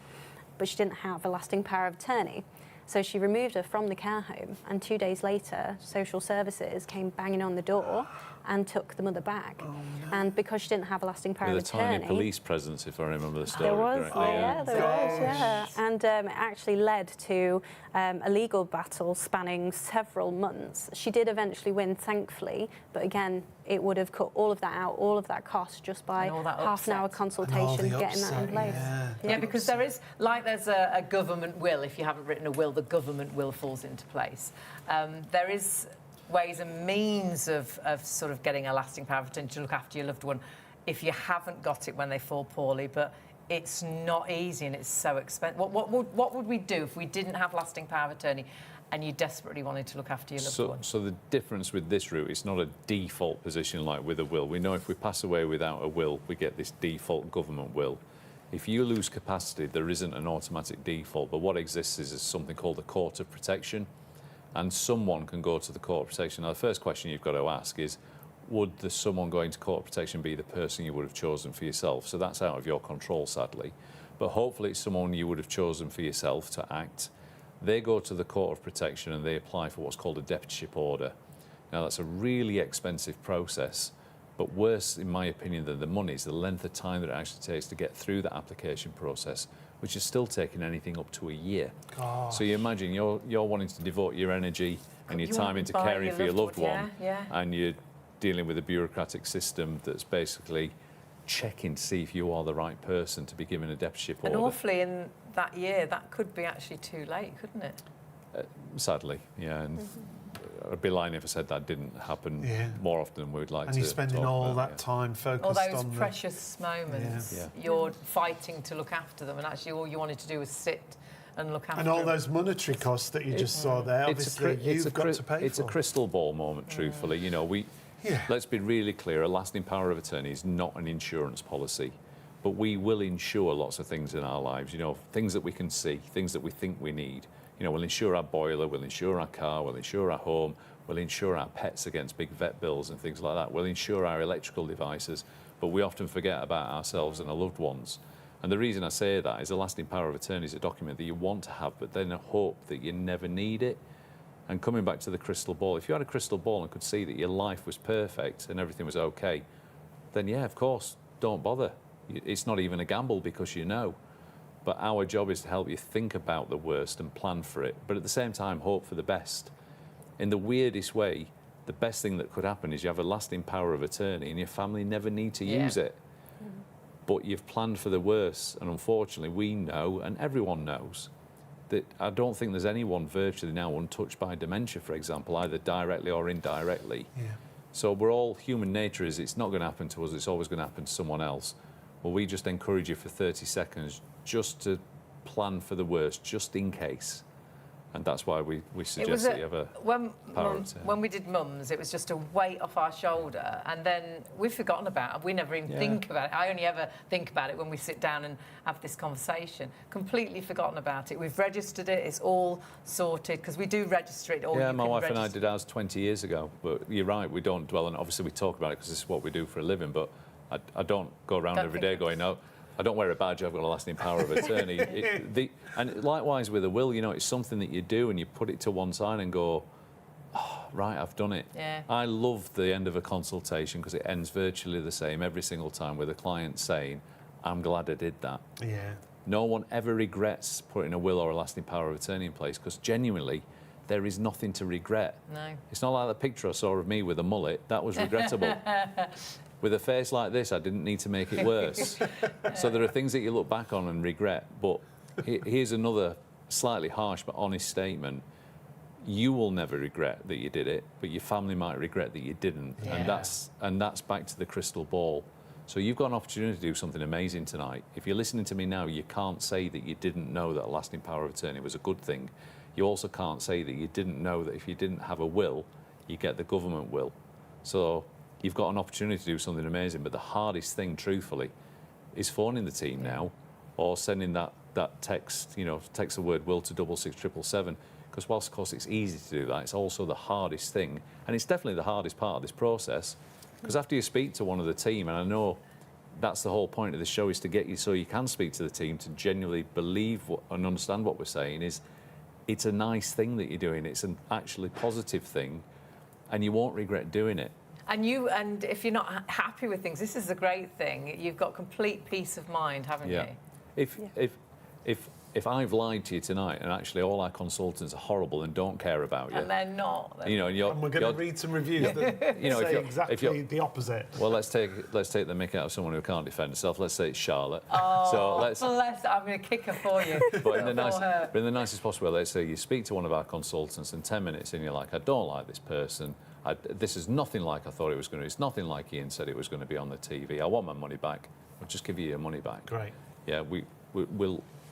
S4: but she didn't have a lasting power of attorney. So she removed her from the care home and 2 days later, social services came banging on the door and took the mother back.
S5: Oh, no.
S4: And because she didn't have a lasting power
S3: With
S4: of
S3: a
S4: attorney...
S3: tiny police presence, if I remember the story
S4: There was,
S3: correctly.
S4: yeah, there was, yeah. And it actually led to a legal battle spanning several months. She did eventually win, thankfully, but again, it would have cut all of that out, all of that cost, just by
S1: And all that
S4: half an hour
S1: upset.
S4: consultation,
S5: the
S4: getting that in
S5: upset,
S4: place.
S1: Yeah, because there is, like there's a government will, if you haven't written a will, the government will falls into place. There is ways and means of sort of getting a lasting power of attorney to look after your loved one if you haven't got it when they fall poorly, but it's not easy and it's so expensive. What would we do if we didn't have lasting power of attorney and you desperately wanted to look after your loved one?
S3: So the difference with this route, it's not a default position like with a will. We know if we pass away without a will, we get this default government will. If you lose capacity, there isn't an automatic default, but what exists is something called a court of protection, and someone can go to the court of protection. Now, the first question you've got to ask is, would someone going to court of protection be the person you would have chosen for yourself? So that's out of your control, sadly. But hopefully it's someone you would have chosen for yourself to act. They go to the court of protection and they apply for what's called a deputyship order. Now, that's a really expensive process, but worse, in my opinion, than the money is the length of time that it actually takes to get through that application process, which is still taking anything up to a year.
S5: God.
S3: So you imagine you're wanting to devote your energy and your time into caring for your loved one, and you're dealing with a bureaucratic system that's basically checking to see if you are the right person to be given a deputyship order.
S1: And awfully in that year, that could be actually too late, couldn't it?
S3: Sadly, yeah. And I'd be lying if I said that didn't happen more often than we would like
S5: And
S3: to.
S5: you're spending
S3: talk
S5: all
S3: about,
S5: that time focused
S1: All those
S5: on
S1: precious moments,
S3: Yeah.
S1: you're fighting to look after them, and actually all you wanted to do was sit and look after
S5: and all
S1: them.
S5: those monetary costs that you just saw there. Obviously, you've got to pay for.
S3: It's a crystal ball moment, truthfully. You know, let's be really clear, a lasting power of attorney is not an insurance policy, but we will insure lots of things in our lives, you know, things that we can see, things that we think we need. You know, we'll insure our boiler, we'll insure our car, we'll insure our home, we'll insure our pets against big vet bills and things like that. We'll insure our electrical devices, but we often forget about ourselves and our loved ones. And the reason I say that is a lasting power of attorney is a document that you want to have, but then a hope that you never need it. And coming back to the crystal ball, if you had a crystal ball and could see that your life was perfect and everything was okay, then yeah, of course, don't bother. It's not even a gamble because you know. But our job is to help you think about the worst and plan for it, but at the same time, hope for the best. In the weirdest way, the best thing that could happen is you have a lasting power of attorney and your family never need to use it. But you've planned for the worst, and unfortunately we know, and everyone knows, that I don't think there's anyone virtually now untouched by dementia, for example, either directly or indirectly.
S5: Yeah.
S3: So we're all, human nature is it's not going to happen to us, it's always going to happen to someone else. Well, we just encourage you for 30 seconds just to plan for the worst, just in case. And that's why we suggest that you have a power of attorney.
S1: When we did mums, it was just a weight off our shoulder, and then we've forgotten about it. We never even think about it. I only ever think about it when we sit down and have this conversation. Completely forgotten about it. We've registered it. It's all sorted, because we do register it. Or
S3: Yeah, my wife and I did ours 20 years ago. But you're right, we don't dwell on it. Obviously, we talk about it because this is what we do for a living, but I don't go around every day going, no, I don't wear a badge, I've got a lasting power of attorney. And likewise with a will, you know, it's something that you do and you put it to one side and go, oh, right, I've done it.
S1: Yeah.
S3: I love the end of a consultation because it ends virtually the same every single time with a client saying, I'm glad I did that.
S5: Yeah.
S3: No one ever regrets putting a will or a lasting power of attorney in place because genuinely, there is nothing to regret.
S1: No.
S3: It's not like the picture I saw of me with a mullet. That was regrettable. With a face like this, I didn't need to make it worse. So there are things that you look back on and regret. But here's another slightly harsh but honest statement. You will never regret that you did it, but your family might regret that you didn't.
S1: Yeah.
S3: And that's back to the crystal ball. So you've got an opportunity to do something amazing tonight. If you're listening to me now, you can't say that you didn't know that a lasting power of attorney was a good thing. You also can't say that you didn't know that if you didn't have a will, you get the government will. So you've got an opportunity to do something amazing, but the hardest thing, truthfully, is phoning the team now, or sending that text, text the word will to 66777. Because whilst, of course, it's easy to do that, it's also the hardest thing. And it's definitely the hardest part of this process. Because after you speak to one of the team, and I know that's the whole point of the show, is to get you so you can speak to the team, to genuinely believe and understand what we're saying, is it's a nice thing that you're doing. It's an actually positive thing, and you won't regret doing it.
S1: And if you're not happy with things, this is a great thing. You've got complete peace of mind, haven't you?
S3: If I've lied to you tonight, and actually all our consultants are horrible and don't care about you,
S1: and they're not,
S2: and we're going to read some reviews that say exactly the opposite.
S3: Well, let's take the mick out of someone who can't defend herself. Let's say it's Charlotte.
S1: I'm going to kick her for you.
S3: But in the nicest possible way, let's say you speak to one of our consultants in 10 minutes, and you're like, I don't like this person. This is nothing like I thought it was going to. It's nothing like Ian said it was going to be on the TV. I want my money back. I'll just give you your money back.
S2: Great.
S3: Yeah,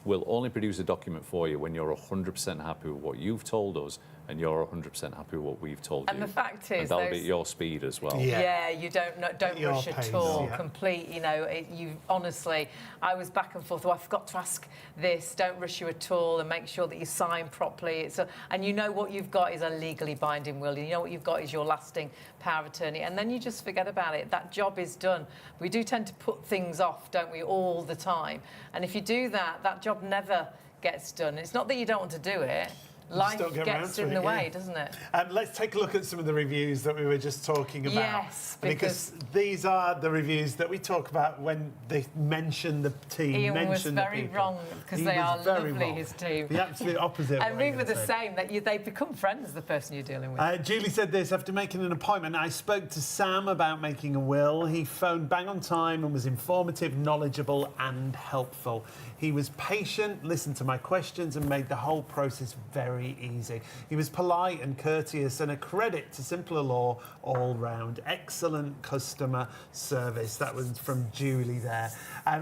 S3: we'll only produce a document for you when you're 100% happy with what you've told us, and you're 100% happy with what we've told you.
S1: And the fact is,
S3: and that'll be at your speed as well.
S1: Yeah, you don't rush at all.
S2: Yeah.
S1: Complete, you honestly, I was back and forth. Oh, I forgot to ask this. Don't rush you at all, and make sure that you sign properly. And you know what you've got is a legally binding will. You know what you've got is your lasting power of attorney, and then you just forget about it. That job is done. We do tend to put things off, don't we, all the time? And if you do that, that job never gets done. It's not that you don't want to do it. Life gets in the way, doesn't it?
S2: Let's take a look at some of the reviews that we were just talking about.
S1: Yes, because
S2: these are the reviews that we talk about when they mention the team.
S1: Ian was very wrong, because they are lovely, his team.
S2: The absolute opposite.
S1: And we were the same, that they become friends, the person you're dealing with.
S2: Julie said this: after making an appointment, I spoke to Sam about making a will. He phoned bang on time and was informative, knowledgeable and helpful. He was patient, listened to my questions and made the whole process very easy. He was polite and courteous, and a credit to Simpler Law all round. Excellent customer service. That was from Julie there.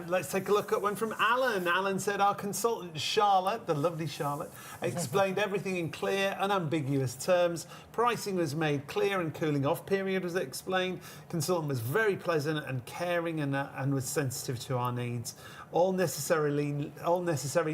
S2: Let's take a look at one from Alan. Alan said our consultant Charlotte, the lovely Charlotte, explained everything in clear, unambiguous terms. Pricing was made clear and cooling off period was explained. Consultant was very pleasant and caring and was sensitive to our needs. All necessary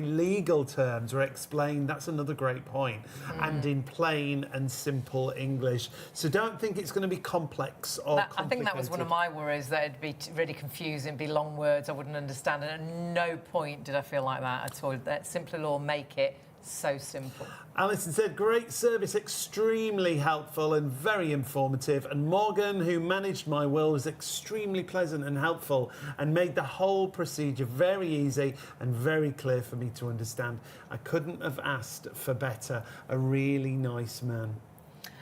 S2: legal terms were explained. That's another great point. And in plain and simple English. So don't think it's going to be complex or complicated.
S1: I think that was one of my worries, that it'd be really confusing, be long words I wouldn't understand. And at no point did I feel like that at all. That Simpler Law make it so simple.
S2: Alison said, great service, extremely helpful and very informative. And Morgan, who managed my will, was extremely pleasant and helpful and made the whole procedure very easy and very clear for me to understand. I couldn't have asked for better. A really nice man.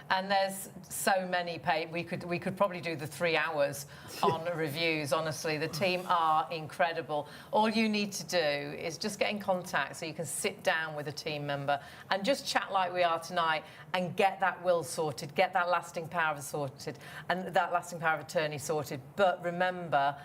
S1: And there's so many we could probably do the 3 hours on reviews. Honestly, the team are incredible. All you need to do is just get in contact, so you can sit down with a team member and just chat like we are tonight and get that will sorted, get that lasting power sorted, and that lasting power of attorney sorted. But remember,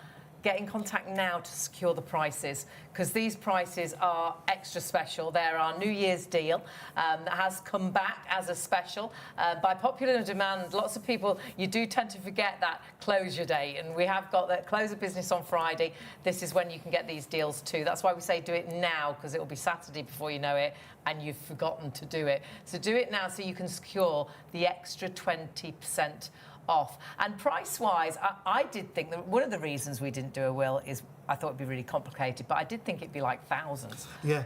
S1: get in contact now to secure the prices, because these prices are extra special. They're our New Year's deal that has come back as a special. By popular demand, lots of people, you do tend to forget that closure date, and we have got that close of business on Friday. This is when you can get these deals too. That's why we say do it now, because it will be Saturday before you know it, and you've forgotten to do it. So do it now so you can secure the extra 20% off. And price-wise, I did think that one of the reasons we didn't do a will is I thought it'd be really complicated, but I did think it'd be like thousands.
S2: Yeah,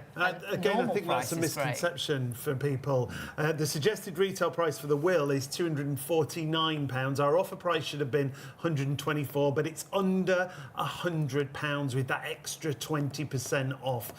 S2: again, I think that's a misconception for people. The suggested retail price for the will is £249. Our offer price should have been £124, but it's under £100 with that extra 20% off.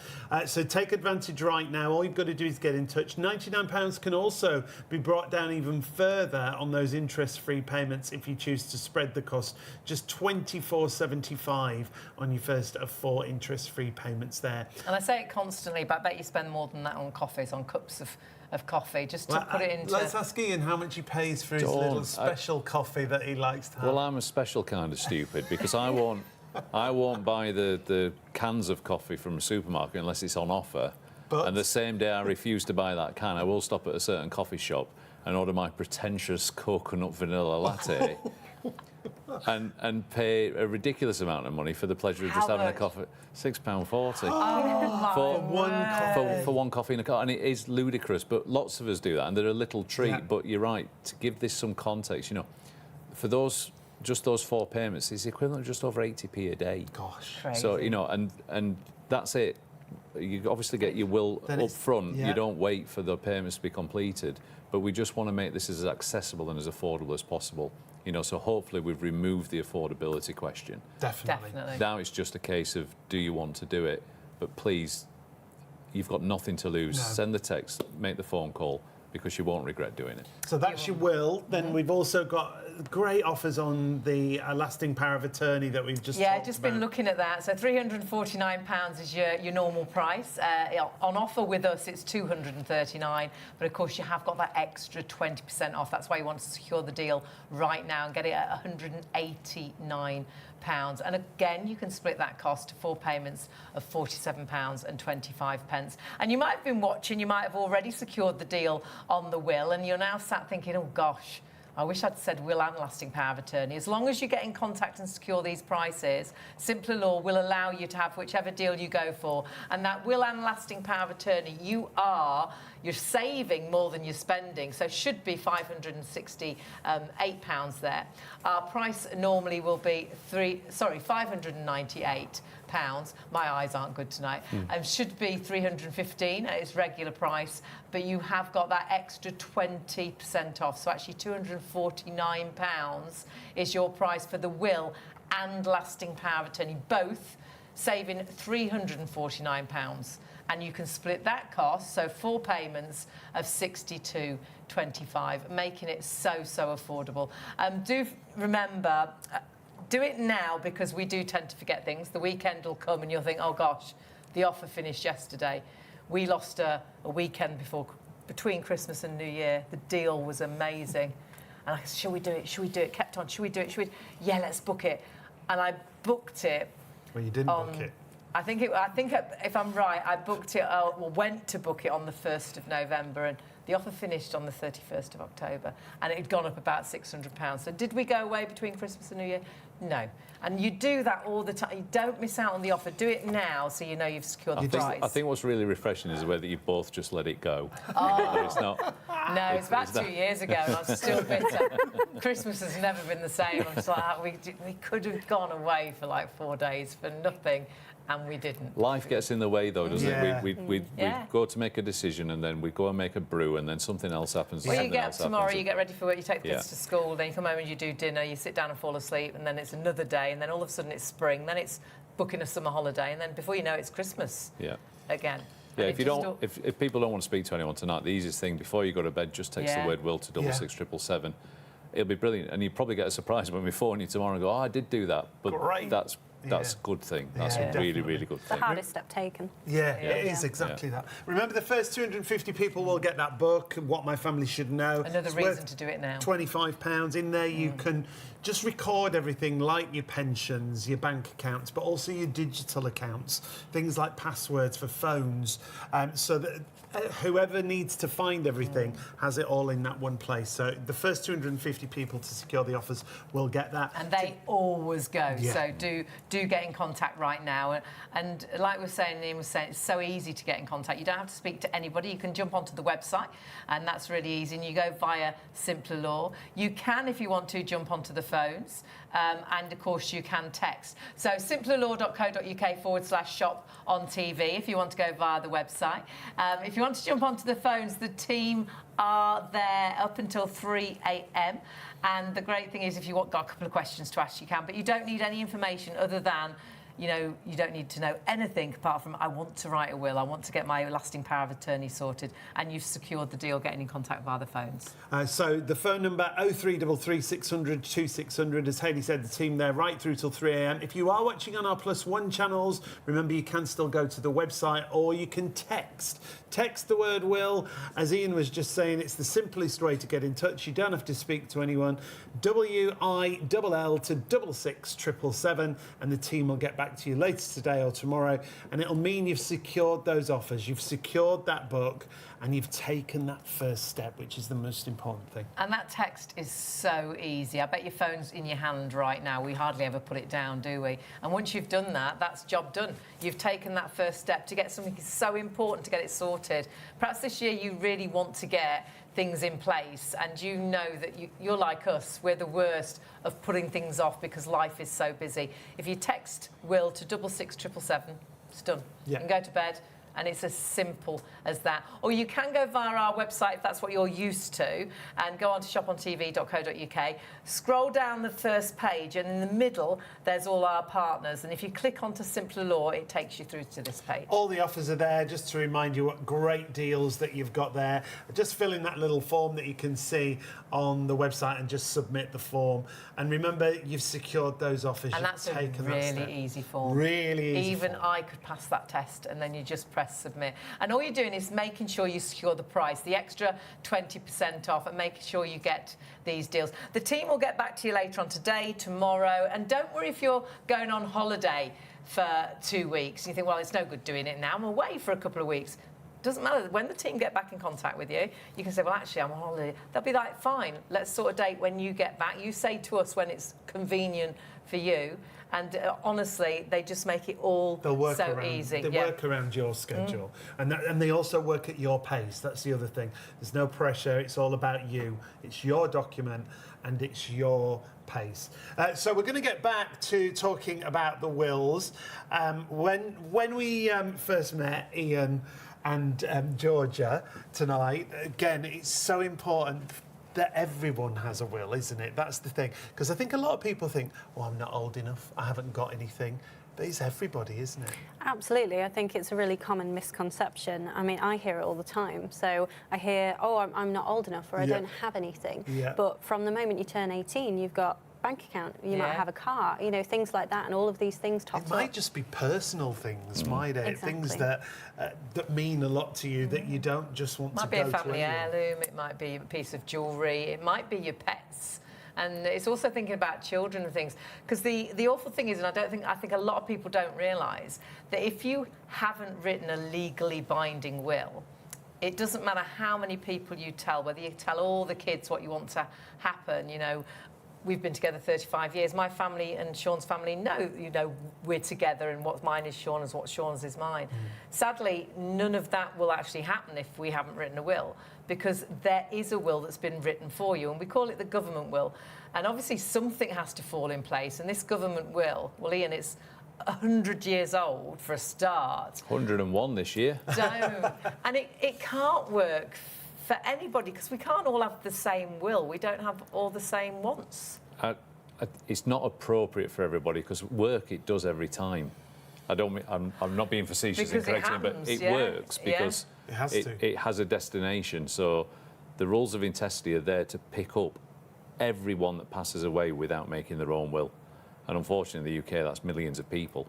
S2: So take advantage right now. All you've got to do is get in touch. £99 can also be brought down even further on those interest-free payments if you choose to spread the cost. Just £24.75 on your first of 4 interest-free payments there.
S1: And I say it constantly, but I bet you spend more than that on coffees, on cups of coffee, just to put it into...
S2: Let's ask Ian how much he pays for his little special coffee that he likes to have.
S3: Well, I'm a special kind of stupid, because I won't buy the cans of coffee from a supermarket unless it's on offer. And the same day I refuse to buy that can, I will stop at a certain coffee shop and order my pretentious coconut vanilla latte. and pay a ridiculous amount of money for the pleasure of just having a coffee. £6.40 for one coffee and a coffee, and it is ludicrous. But lots of us do that, and they're a little treat.
S2: Yeah.
S3: But you're right, to give this some context, you know, for those 4 payments, it's the equivalent of just over 80p a day.
S2: Gosh.
S1: Crazy.
S3: So you know, and that's it. You obviously get your will up front.
S2: Yeah.
S3: You don't wait for the payments to be completed. But we just want to make this as accessible and as affordable as possible. You know, so hopefully we've removed the affordability question.
S2: Definitely.
S3: Now it's just a case of, do you want to do it? But please, you've got nothing to lose.
S2: No.
S3: Send the text, make the phone call, because you won't regret doing it.
S2: So that's your will. Then we've also got great offers on the lasting power of attorney that we've just talked
S1: just
S2: about.
S1: been looking at that. So £349 is your normal price. On offer with us, it's £239. But of course, you have got that extra 20% off. That's why you want to secure the deal right now and get it at £189. And again, you can split that cost to 4 payments of £47.25. And you might have been watching, you might have already secured the deal on the will, and you're now sat thinking, oh gosh, I wish I'd said will and lasting power of attorney. As long as you get in contact and secure these prices, Simpler Law will allow you to have whichever deal you go for. And that will and lasting power of attorney, you're saving more than you're spending. So should be £568 there. Our price normally will be £598. My eyes aren't good tonight. Should be £315 at its regular price, but you have got that extra 20% off. So actually £249 is your price for the will and lasting power of attorney, both saving £349. And you can split that cost, so 4 payments of £62.25, making it so affordable. Do remember, do it now, because we do tend to forget things. The weekend will come and you'll think, oh gosh, the offer finished yesterday. We lost a weekend between Christmas and New Year. The deal was amazing. And I said, shall we do it? Should we do it? Kept on, should we do it? Yeah, let's book it. And I booked it.
S2: Well, you didn't book it.
S1: I think if I'm right, I booked it, went to book it on the 1st of November, and the offer finished on the 31st of October, and it had gone up about £600. So did we go away between Christmas and New Year? No. And you do that all the time. You don't miss out on the offer. Do it now so you know you've secured the price.
S3: I think what's really refreshing is the way that you both just let it go. It's not.
S1: No, it's about 2 years ago, and I'm still bitter. Christmas has never been the same. I'm just like, we could have gone away for like 4 days for nothing. And we didn't.
S3: Life gets in the way, though, doesn't it? We
S1: Yeah.
S3: go to make a decision, and then we go and make a brew, and then something else happens.
S1: Well, you get up tomorrow, you get ready for work, you take the kids
S3: Yeah.
S1: to school, then you come home and you do dinner, you sit down and fall asleep, and then it's another day, and then all of a sudden it's spring, then it's booking a summer holiday, and then before you know it, it's Christmas again.
S3: Yeah,
S1: And
S3: if people don't want to speak to anyone tonight, the easiest thing before you go to bed, just text the word will to 66777. It'll be brilliant, and you probably get a surprise when we phone you tomorrow and go, oh, I did do that, but
S2: Great.
S3: that's a good thing. That's a really, really good thing.
S4: The hardest step taken.
S2: Yeah, it is exactly that. Remember, the first 250 people will get that book, What My Family Should Know.
S1: Another
S2: It's
S1: reason
S2: worth
S1: to do it now.
S2: £25 in there. You can just record everything, like your pensions, your bank accounts, but also your digital accounts, things like passwords for phones, so that whoever needs to find everything has it all in that one place. So the first 250 people to secure the offers will get that.
S1: And they always go.
S2: Yeah.
S1: So do get in contact right now. And like Ian was saying, it's so easy to get in contact. You don't have to speak to anybody. You can jump onto the website, and that's really easy. And you go via Simpler Law. You can, if you want to, jump onto the phones. And of course, you can text. So simplerlaw.co.uk/shop on TV if you want to go via the website. If you want to jump onto the phones, the team are there up until 3 a.m. And the great thing is, if you've got a couple of questions to ask, you can. But you don't need any information other than, you don't need to know anything apart from, I want to write a will, I want to get my lasting power of attorney sorted, and you've secured the deal getting in contact via the phones.
S2: So the phone number 0333 600 2600, as Hayley said, the team there right through till 3 a.m. If you are watching on our +1 channels, remember you can still go to the website, or you can text the word will. As Ian was just saying, it's the simplest way to get in touch. You don't have to speak to anyone. WILL to 66777, and the team will get back back to you later today or tomorrow, and it'll mean you've secured those offers, you've secured that book, and you've taken that first step, which is the most important thing.
S1: And that text is so easy. I bet your phone's in your hand right now. We hardly ever put it down, do we? And once you've done that, that's job done. You've taken that first step to get something so important, to get it sorted. Perhaps this year you really want to get things in place, and you know that you're like us, we're the worst of putting things off because life is so busy. If you text Will to 66777, it's done.
S2: Yeah.
S1: You can go to bed, and it's as simple as that. Or you can go via our website if that's what you're used to, and go on to shopontv.co.uk. Scroll down the first page, and in the middle, there's all our partners. And if you click onto Simpler Law, it takes you through to this page.
S2: All the offers are there, just to remind you what great deals that you've got there. Just fill in that little form that you can see on the website and just submit the form. And remember, you've secured those offers.
S1: And that's a really easy form.
S2: Really easy.
S1: Even I could pass that test, and then you just press submit. And all you're doing is making sure you secure the price, the extra 20% off, and making sure you get these deals. The team will get back to you later on today, tomorrow, and don't worry if you're going on holiday for 2 weeks. You think, well, it's no good doing it now. I'm away for a couple of weeks. Doesn't matter. When the team get back in contact with you, you can say, well, actually, I'm on holiday. They'll be like, fine, let's sort a date when you get back. You say to us when it's convenient for you. And honestly, they just make it all so easy.
S2: They work around your schedule. And they also work at your pace. That's the other thing. There's no pressure. It's all about you. It's your document and it's your pace. So we're going to get back to talking about the wills. When we first met, Ian and Georgia tonight, again, it's so important that everyone has a will, isn't it? That's the thing. Because I think a lot of people think, oh, I'm not old enough, I haven't got anything. But it's everybody, isn't it?
S4: Absolutely. I think it's a really common misconception. I mean, I hear it all the time. So I hear, oh, I'm not old enough, or I don't have anything.
S2: Yeah.
S4: But from the moment you turn 18, you've got bank account, you might have a car, you know, things like that, and all of these things top up.
S2: It might just be personal things, might it?
S4: Exactly.
S2: Things that mean a lot to you that you don't just want to go to.
S1: It might be a family heirloom, it might be a piece of jewellery, it might be your pets. And it's also thinking about children and things. Because the awful thing is, and I think a lot of people don't realise, that if you haven't written a legally binding will, it doesn't matter how many people you tell, whether you tell all the kids what you want to happen, you know. We've been together 35 years. My family and Sean's family know, you know, we're together, and what's mine is Sean's, what's Sean's is mine. Sadly, none of that will actually happen if we haven't written a will, because there is a will that's been written for you, and we call it the government will. And obviously something has to fall in place, and this government will, well, Ian, it's 100 years old for a start.
S3: 101 this year.
S1: Don't. And it can't work for anybody, because we can't all have the same will. We don't have all the same wants.
S3: It's not appropriate for everybody, because work it does every time. I'm not being facetious in correcting it, but it works because it has a destination. So the rules of intestacy are there to pick up everyone that passes away without making their own will. And unfortunately, in the UK, that's millions of people.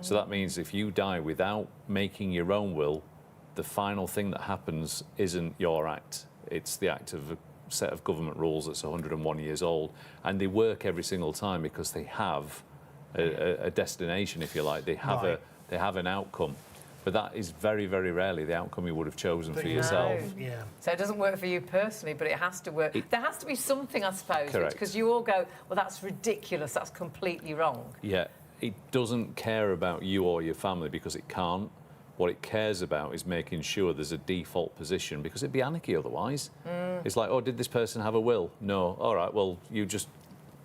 S3: So that means if you die without making your own will, the final thing that happens isn't your act. It's the act of a set of government rules that's 101 years old. And they work every single time because they have a destination, if you like. They have an outcome. But that is very, very rarely the outcome you would have chosen for yourself.
S2: Yeah.
S1: So it doesn't work for you personally, but it has to work. There has to be something, I suppose,
S3: Correct.
S1: because you all go, well, that's ridiculous, that's completely wrong.
S3: Yeah, it doesn't care about you or your family because it can't. What it cares about is making sure there's a default position, because it'd be anarchy otherwise. It's like, oh, did this person have a will? No. All right, well, you just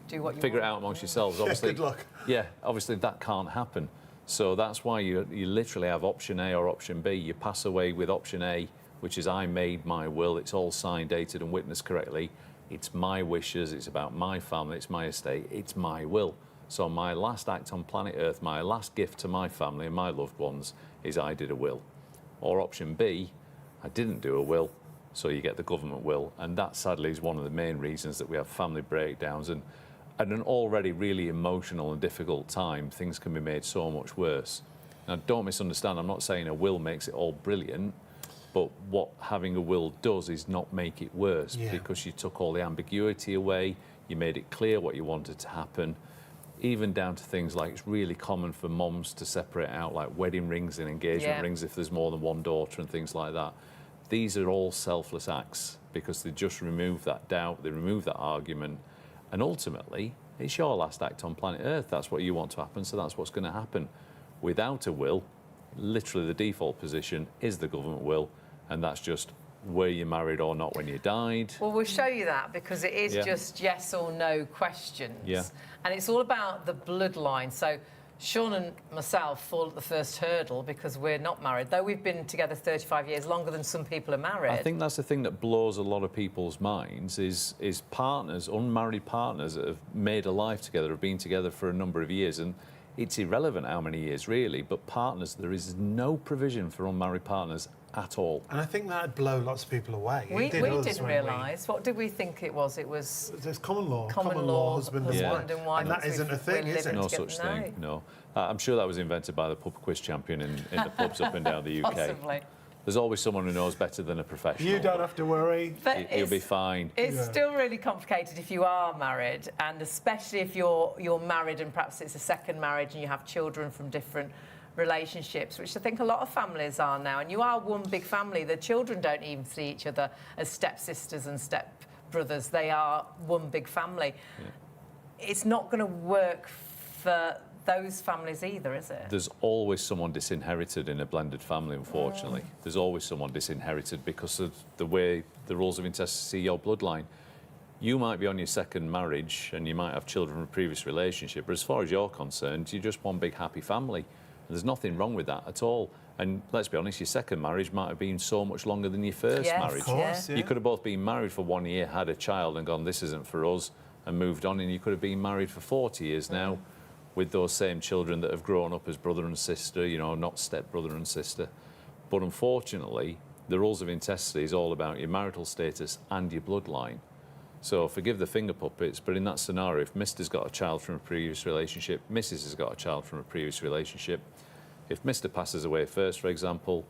S1: Do what you
S3: figure
S1: want.
S3: it out amongst yourselves. Obviously,
S2: Good luck.
S3: Yeah, obviously that can't happen. So that's why you literally have option A or option B. You pass away with option A, which is I made my will. It's all signed, dated and witnessed correctly. It's my wishes. It's about my family. It's my estate. It's my will. So my last act on planet Earth, my last gift to my family and my loved ones is I did a will. Or option B, I didn't do a will, so you get the government will. And that, sadly, is one of the main reasons that we have family breakdowns. And at an already really emotional and difficult time, things can be made so much worse. Now, don't misunderstand, I'm not saying a will makes it all brilliant, but what having a will does is not make it worse, because you took all the ambiguity away, you made it clear what you wanted to happen. even down to things like it's really common for moms to separate out like wedding rings and engagement rings if there's more than one daughter and things like that. These are all selfless acts because they just remove that doubt, they remove that argument, and ultimately it's your last act on planet Earth. That's what you want to happen, so that's what's going to happen. Without a will, literally the default position is the government will, and that's just were you married or not when you died.
S1: Well, we'll show you that because it is just yes or no questions.
S3: Yeah.
S1: And it's all about the bloodline. So Sean and myself fall at the first hurdle because we're not married, though we've been together 35 years, longer than some people are married.
S3: I think that's the thing that blows a lot of people's minds is partners, unmarried partners that have made a life together, have been together for a number of years, and it's irrelevant how many years really, but partners, there is no provision for unmarried partners at all.
S5: And I think that'd blow lots of people away.
S1: We didn't realise. What did we think it was? It was...
S5: There's common law.
S1: Common law,
S5: husband and wife. And that isn't a thing, is it?
S3: No such thing, no. I'm sure that was invented by the pub quiz champion in the pubs up and down the UK.
S1: Possibly.
S3: There's always someone who knows better than a professional.
S5: You don't have to worry.
S3: You'll be fine.
S1: It's still really complicated if you are married, and especially if you're married and perhaps it's a second marriage and you have children from different relationships, which I think a lot of families are now. And you are one big family. The children don't even see each other as stepsisters and stepbrothers. They are one big family. Yeah. It's not going to work for those families either, is it?
S3: There's always someone disinherited in a blended family, unfortunately. There's always someone disinherited because of the way the rules of intestacy see your bloodline. You might be on your second marriage and you might have children from a previous relationship, but as far as you're concerned, you're just one big happy family. And there's nothing wrong with that at all. And let's be honest, your second marriage might have been so much longer than your first marriage.
S5: Of course,
S3: You could have both been married for 1 year, had a child and gone, this isn't for us, and moved on, and you could have been married for 40 years now with those same children that have grown up as brother and sister, you know, not step-brother and sister. But unfortunately, the rules of intestacy is all about your marital status and your bloodline. So forgive the finger puppets, but in that scenario, if Mr.'s got a child from a previous relationship, Mrs. has got a child from a previous relationship, if Mr. passes away first, for example,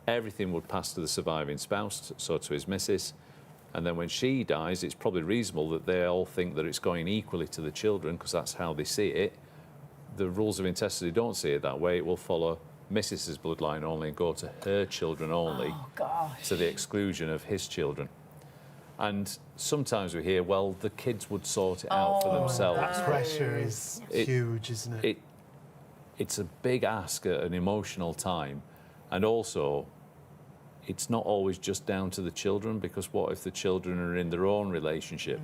S3: everything would pass to the surviving spouse, so to his missus, and then when she dies, it's probably reasonable that they all think that it's going equally to the children, because that's how they see it. The rules of intestacy don't see it that way. It will follow Mrs.'s bloodline only and go to her children only, to the exclusion of his children. And sometimes we hear, well, the kids would sort it out for themselves.
S5: That pressure is huge, isn't it?
S3: It's a big ask at an emotional time. And also, it's not always just down to the children, because what if the children are in their own relationship?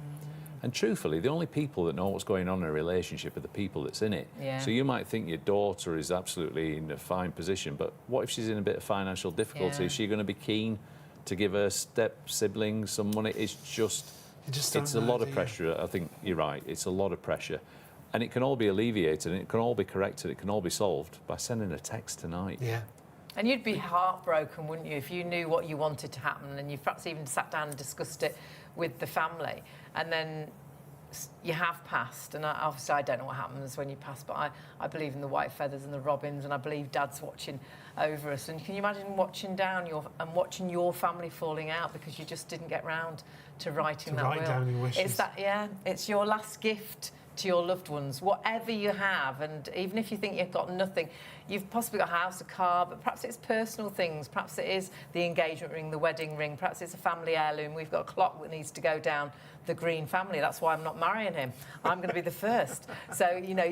S3: And truthfully, the only people that know what's going on in a relationship are the people that's in it.
S1: Yeah.
S3: So you might think your daughter is absolutely in a fine position, but what if she's in a bit of financial difficulty?
S1: Yeah.
S3: Is she going to be keen to give her step-siblings some money? It's just it's a lot of pressure. I think you're right. It's a lot of pressure. And it can all be alleviated, and it can all be corrected, it can all be solved by sending a text tonight.
S5: Yeah.
S1: And you'd be heartbroken, wouldn't you, if you knew what you wanted to happen and you perhaps even sat down and discussed it with the family, and then you have passed, and obviously I don't know what happens when you pass, but I believe in the white feathers and the robins, and I believe Dad's watching over us. And can you imagine watching down watching your family falling out because you just didn't get round to writing that will?
S5: Down your wishes.
S1: It's that, it's your last gift to your loved ones, whatever you have. And even if you think you've got nothing, you've possibly got a house, a car, but perhaps it's personal things. Perhaps it is the engagement ring, the wedding ring. Perhaps it's a family heirloom. We've got a clock that needs to go down the Green family. That's why I'm not marrying him. I'm going to be the first. So, you know,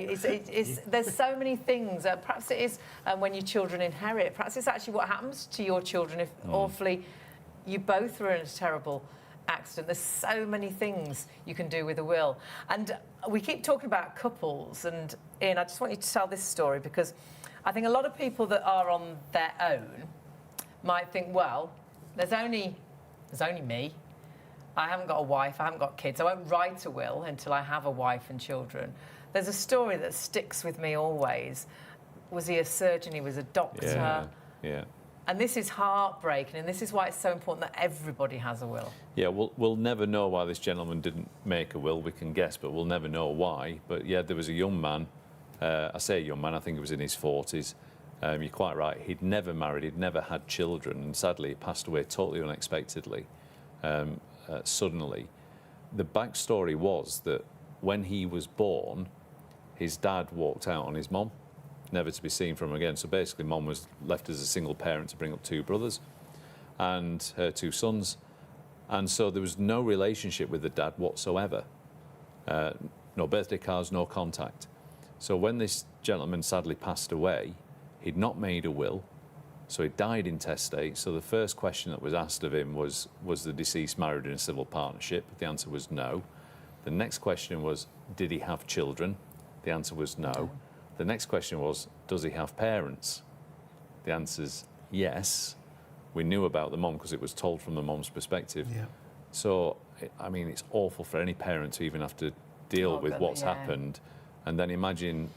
S1: there's so many things. Perhaps it is when your children inherit. Perhaps it's actually what happens to your children if awfully you both were in a terrible accident. There's so many things you can do with a will. And we keep talking about couples, and Ian, I just want you to tell this story, because I think a lot of people that are on their own might think, well, there's only me. I haven't got a wife, I haven't got kids. I won't write a will until I have a wife and children. There's a story that sticks with me always. Was he a surgeon? He was a doctor.
S3: Yeah.
S1: And this is heartbreaking, and this is why it's so important that everybody has a will.
S3: Yeah, we'll never know why this gentleman didn't make a will. We can guess, but we'll never know why. But yeah, there was a young man. I say a young man, I think he was in his 40s. You're quite right. He'd never married, he'd never had children, and sadly he passed away totally unexpectedly, suddenly. The backstory was that when he was born, his dad walked out on his mum, never to be seen from again. So basically, mum was left as a single parent to bring up 2 brothers and her 2 sons. And so there was no relationship with the dad whatsoever. No birthday cards, no contact. So when this gentleman sadly passed away, he'd not made a will, so he died intestate. So the first question that was asked of him was the deceased married in a civil partnership? The answer was no. The next question was, did he have children? The answer was no. The next question was, does he have parents? The answer's yes. We knew about the mum because it was told from the mum's perspective.
S2: Yeah.
S3: So, I mean, it's awful for any parent to even have to deal with what's happened. And then imagine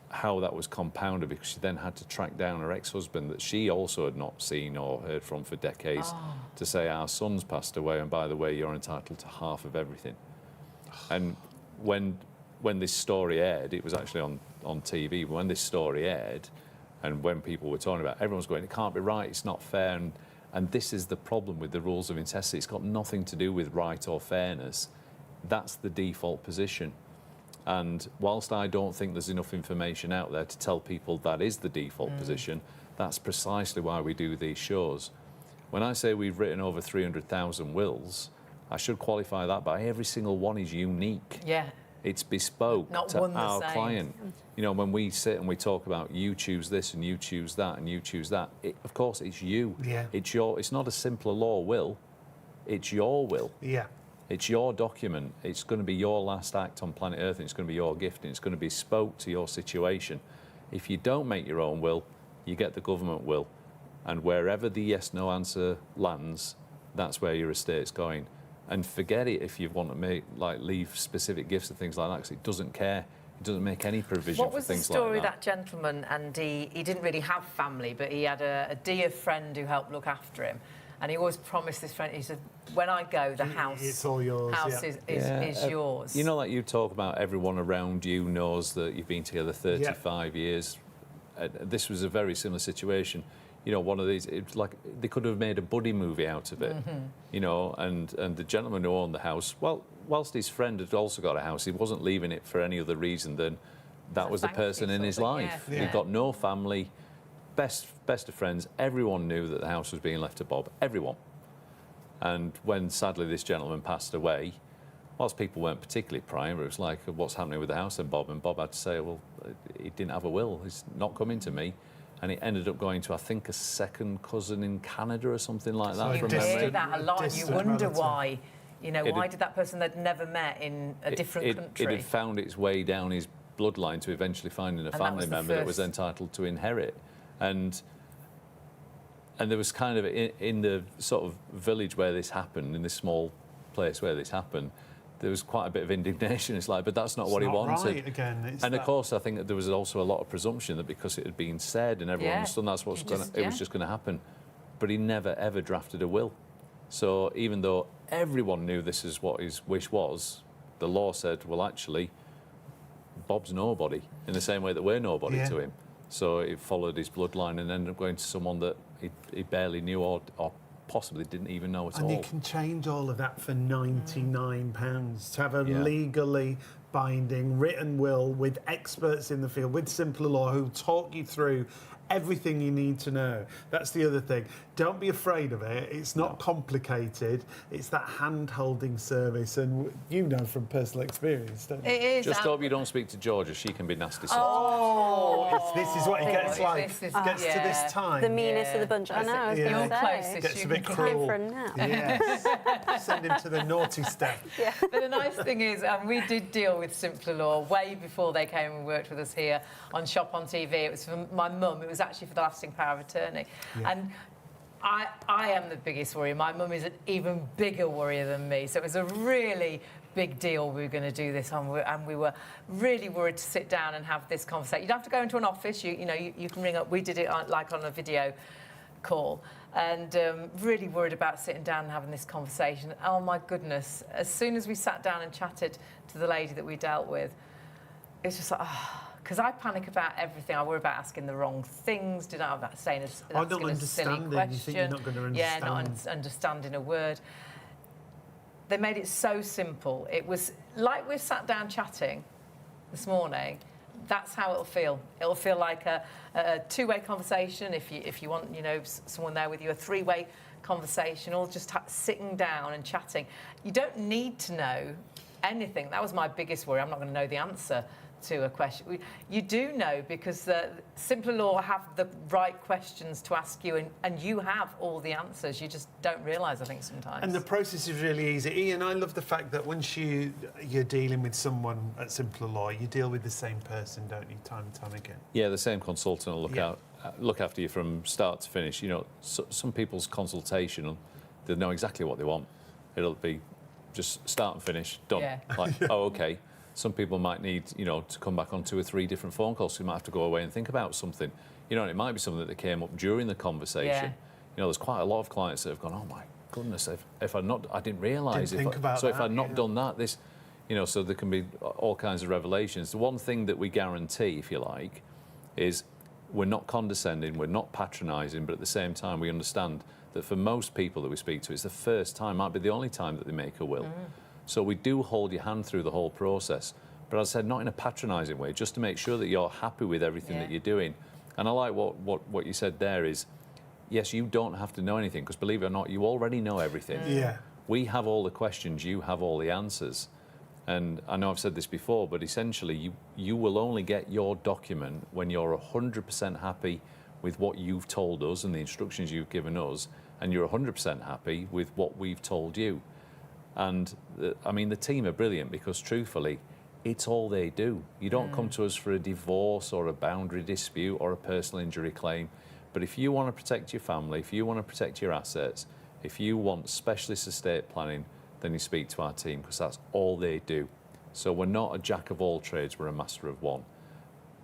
S3: how that was compounded because she then had to track down her ex-husband that she also had not seen or heard from for decades to say, our son's passed away, and by the way, you're entitled to half of everything. And when this story aired, it was actually on TV, when this story aired, and when people were talking about it, everyone's going, it can't be right, it's not fair. And this is the problem with the rules of intestacy. It's got nothing to do with right or fairness. That's the default position. And whilst I don't think there's enough information out there to tell people that is the default position, that's precisely why we do these shows. When I say we've written over 300,000 wills, I should qualify that by every single one is unique.
S1: Yeah.
S3: It's bespoke
S1: Not
S3: to
S1: one the
S3: our
S1: same.
S3: client. You know, when we sit and we talk about you choose this and you choose that and you choose that, of course it's you.
S2: Yeah.
S3: It's not a simpler law will, it's your will.
S2: Yeah.
S3: It's your document. It's going to be your last act on planet Earth, and it's going to be your gift, and it's going to be bespoke to your situation. If you don't make your own will, you get the government will. And wherever the yes-no answer lands, that's where your estate's going. And forget it if you want to leave specific gifts and things like that, because it doesn't care. It doesn't make any provision
S1: What
S3: for
S1: was the
S3: things
S1: story
S3: like that.
S1: of that gentleman? And he didn't really have family, but he had a dear friend who helped look after him. And he always promised this friend, he said, when I go, the house,
S2: It's all yours,
S1: house
S2: yeah.
S1: is yours.
S3: You know, like you talk about everyone around you knows that you've been together 35 years. This was a very similar situation. You know, one of these, it's like they could have made a buddy movie out of it, you know, and the gentleman who owned the house, well, whilst his friend had also got a house, he wasn't leaving it for any other reason than that was the
S1: thank you
S3: person in
S1: sort
S3: his
S1: of,
S3: life.
S1: yeah.
S3: He'd got no family, best of friends. Everyone knew that the house was being left to Bob, everyone. And when, sadly, this gentleman passed away, whilst people weren't particularly prying, it was like, what's happening with the house then, Bob? And Bob had to say, well, he didn't have a will. He's not coming to me. And it ended up going to, I think, a second cousin in Canada or something like that.
S1: You
S3: from
S1: hear
S3: memory.
S1: that a lot, and you
S2: Distant
S1: wonder
S2: relative.
S1: why. You know, why did that person they'd never met in a different country?
S3: It had found its way down his bloodline to eventually finding a family
S1: was the
S3: member that was
S1: first.
S3: entitled to inherit. And there was kind of, in the sort of village where this happened, in this small place where this happened, there was quite a bit of indignation. It's like, but that's not what he wanted.
S2: Right again. It's
S3: And of
S2: that-
S3: course, I think that there was also a lot of presumption that because it had been said and everyone
S1: Yeah.
S3: understood that's what's going
S1: Just-
S3: to, it was just going to happen. But he never ever drafted a will. So even though everyone knew this is what his wish was, the law said, well, actually, Bob's nobody in the same way that we're nobody
S2: Yeah.
S3: to him. So it followed his bloodline and ended up going to someone that he barely knew or possibly didn't even know at
S2: And
S3: all.
S2: you can change all of that for £99 to have a
S3: Yeah.
S2: legally binding written will with experts in the field, with Simpler Law, who talk you through everything you need to know. That's the other thing. Don't be afraid of it. It's not complicated. It's that hand-holding service, and you know from personal experience, don't you?
S1: It is.
S3: Just hope you don't speak to Georgia. She can be nasty sometimes.
S2: This is what it gets
S1: Oh,
S2: like.
S1: this is-
S2: Gets to
S1: yeah.
S2: this time.
S4: The meanest of the bunch. I know, I was
S2: Yeah.
S4: going to
S1: You're
S4: say.
S1: closest.
S2: Gets
S1: You
S2: a bit
S1: can
S4: Time
S2: cruel.
S4: for a nap.
S2: Yes. Send him to the naughty step.
S1: But the nice thing is, we did deal with Simpler Law way before they came and worked with us here on Shop on TV. It was for my mum. It was actually for the lasting power of attorney. And I am the biggest worrier. My mum is an even bigger worrier than me. So it was a really big deal we were going to do this, and we were really worried to sit down and have this conversation. You don't have to go into an office. You can ring up. We did it on a video call, and really worried about sitting down and having this conversation. Oh my goodness! As soon as we sat down and chatted to the lady that we dealt with, it's just like, because I panic about everything. I worry about asking the wrong things. Did I about saying
S2: Or
S1: asking
S2: not
S1: a silly
S2: understanding.
S1: question?
S2: You think you're not going to
S1: Yeah, not
S2: understand.
S1: understanding a word. They made it so simple. It was like we sat down chatting this morning, that's how it'll feel. It'll feel like a two-way conversation. If you want, you know, someone there with you, a three-way conversation, all just sitting down and chatting. You don't need to know anything. That was my biggest worry. I'm not going to know the answer to a question. You do know, because the Simpler Law have the right questions to ask you, and you have all the answers. You just don't realise, I think, sometimes.
S5: And the process is really easy. Ian, I love the fact that once you're dealing with someone at Simpler Law, you deal with the same person, don't you, time and time again?
S3: Yeah, the same consultant will look after you from start to finish. You know, some people's consultation, they know exactly what they want. It'll be just start and finish, done.
S1: Yeah.
S3: Like, oh, okay. Some people might need, you know, to come back on 2 or 3 different phone calls. So you might have to go away and think about something. You know, and it might be something that came up during the conversation.
S1: Yeah.
S3: You know, there's quite a lot of clients that have gone, oh my goodness, if I didn't realise. If I'd not done that, this, you know, so there can be all kinds of revelations. The one thing that we guarantee, if you like, is we're not condescending, we're not patronising, but at the same time we understand that for most people that we speak to, it's the first time, might be the only time that they make a will. So we do hold your hand through the whole process. But as I said, not in a patronising way, just to make sure that you're happy with everything that you're doing. And I like what you said there is, yes, you don't have to know anything, because believe it or not, you already know everything.
S5: Yeah.
S3: We have all the questions, you have all the answers. And I know I've said this before, but essentially you will only get your document when you're 100% happy with what you've told us and the instructions you've given us, and you're 100% happy with what we've told you. And I mean, the team are brilliant, because truthfully, it's all they do. You don't come to us for a divorce or a boundary dispute or a personal injury claim. But if you want to protect your family, if you want to protect your assets, if you want specialist estate planning, then you speak to our team, because that's all they do. So we're not a jack of all trades, we're a master of one.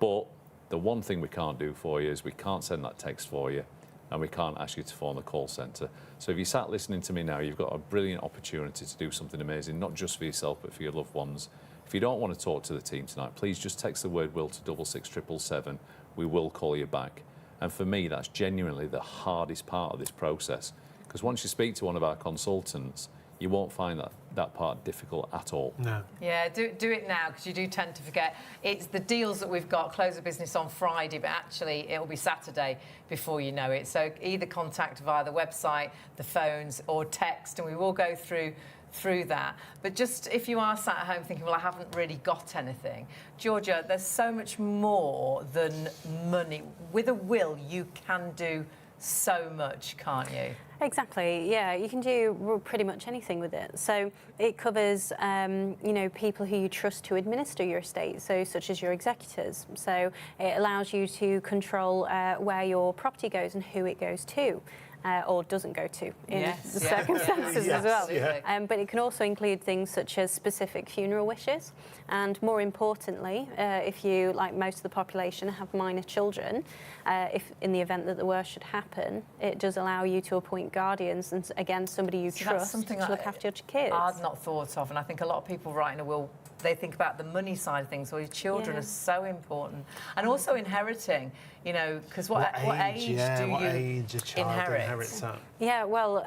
S3: But the one thing we can't do for you is we can't send that text for you, and we can't ask you to phone the call centre. So if you sat listening to me now, you've got a brilliant opportunity to do something amazing, not just for yourself, but for your loved ones. If you don't want to talk to the team tonight, please just text the word will to 66777. We will call you back. And for me, that's genuinely the hardest part of this process, because once you speak to one of our consultants, you won't find that part difficult at all.
S5: No.
S1: Yeah, do it now, because you do tend to forget. It's the deals that we've got, close of business on Friday, but actually it'll be Saturday before you know it. So either contact via the website, the phones, or text, and we will go through that. But just if you are sat at home thinking, well, I haven't really got anything, Georgia, there's so much more than money. With a will, you can do so much, can't you?
S4: Exactly, yeah. You can do pretty much anything with it. So it covers, you know, people who you trust to administer your estate, so such as your executors. So it allows you to control where your property goes and who it goes to. Or doesn't go to in the circumstances as well.
S5: Yeah.
S4: But it can also include things such as specific funeral wishes, and more importantly, if you, like most of the population, have minor children, if in the event that the worst should happen, it does allow you to appoint guardians, and again, somebody you trust to look after your kids.
S1: I'd not thought of, and I think a lot of people writing a will, they think about the money side of things, or your children are so important. And also inheriting, you know, because what age do you inherit?
S5: At?
S4: Yeah, well,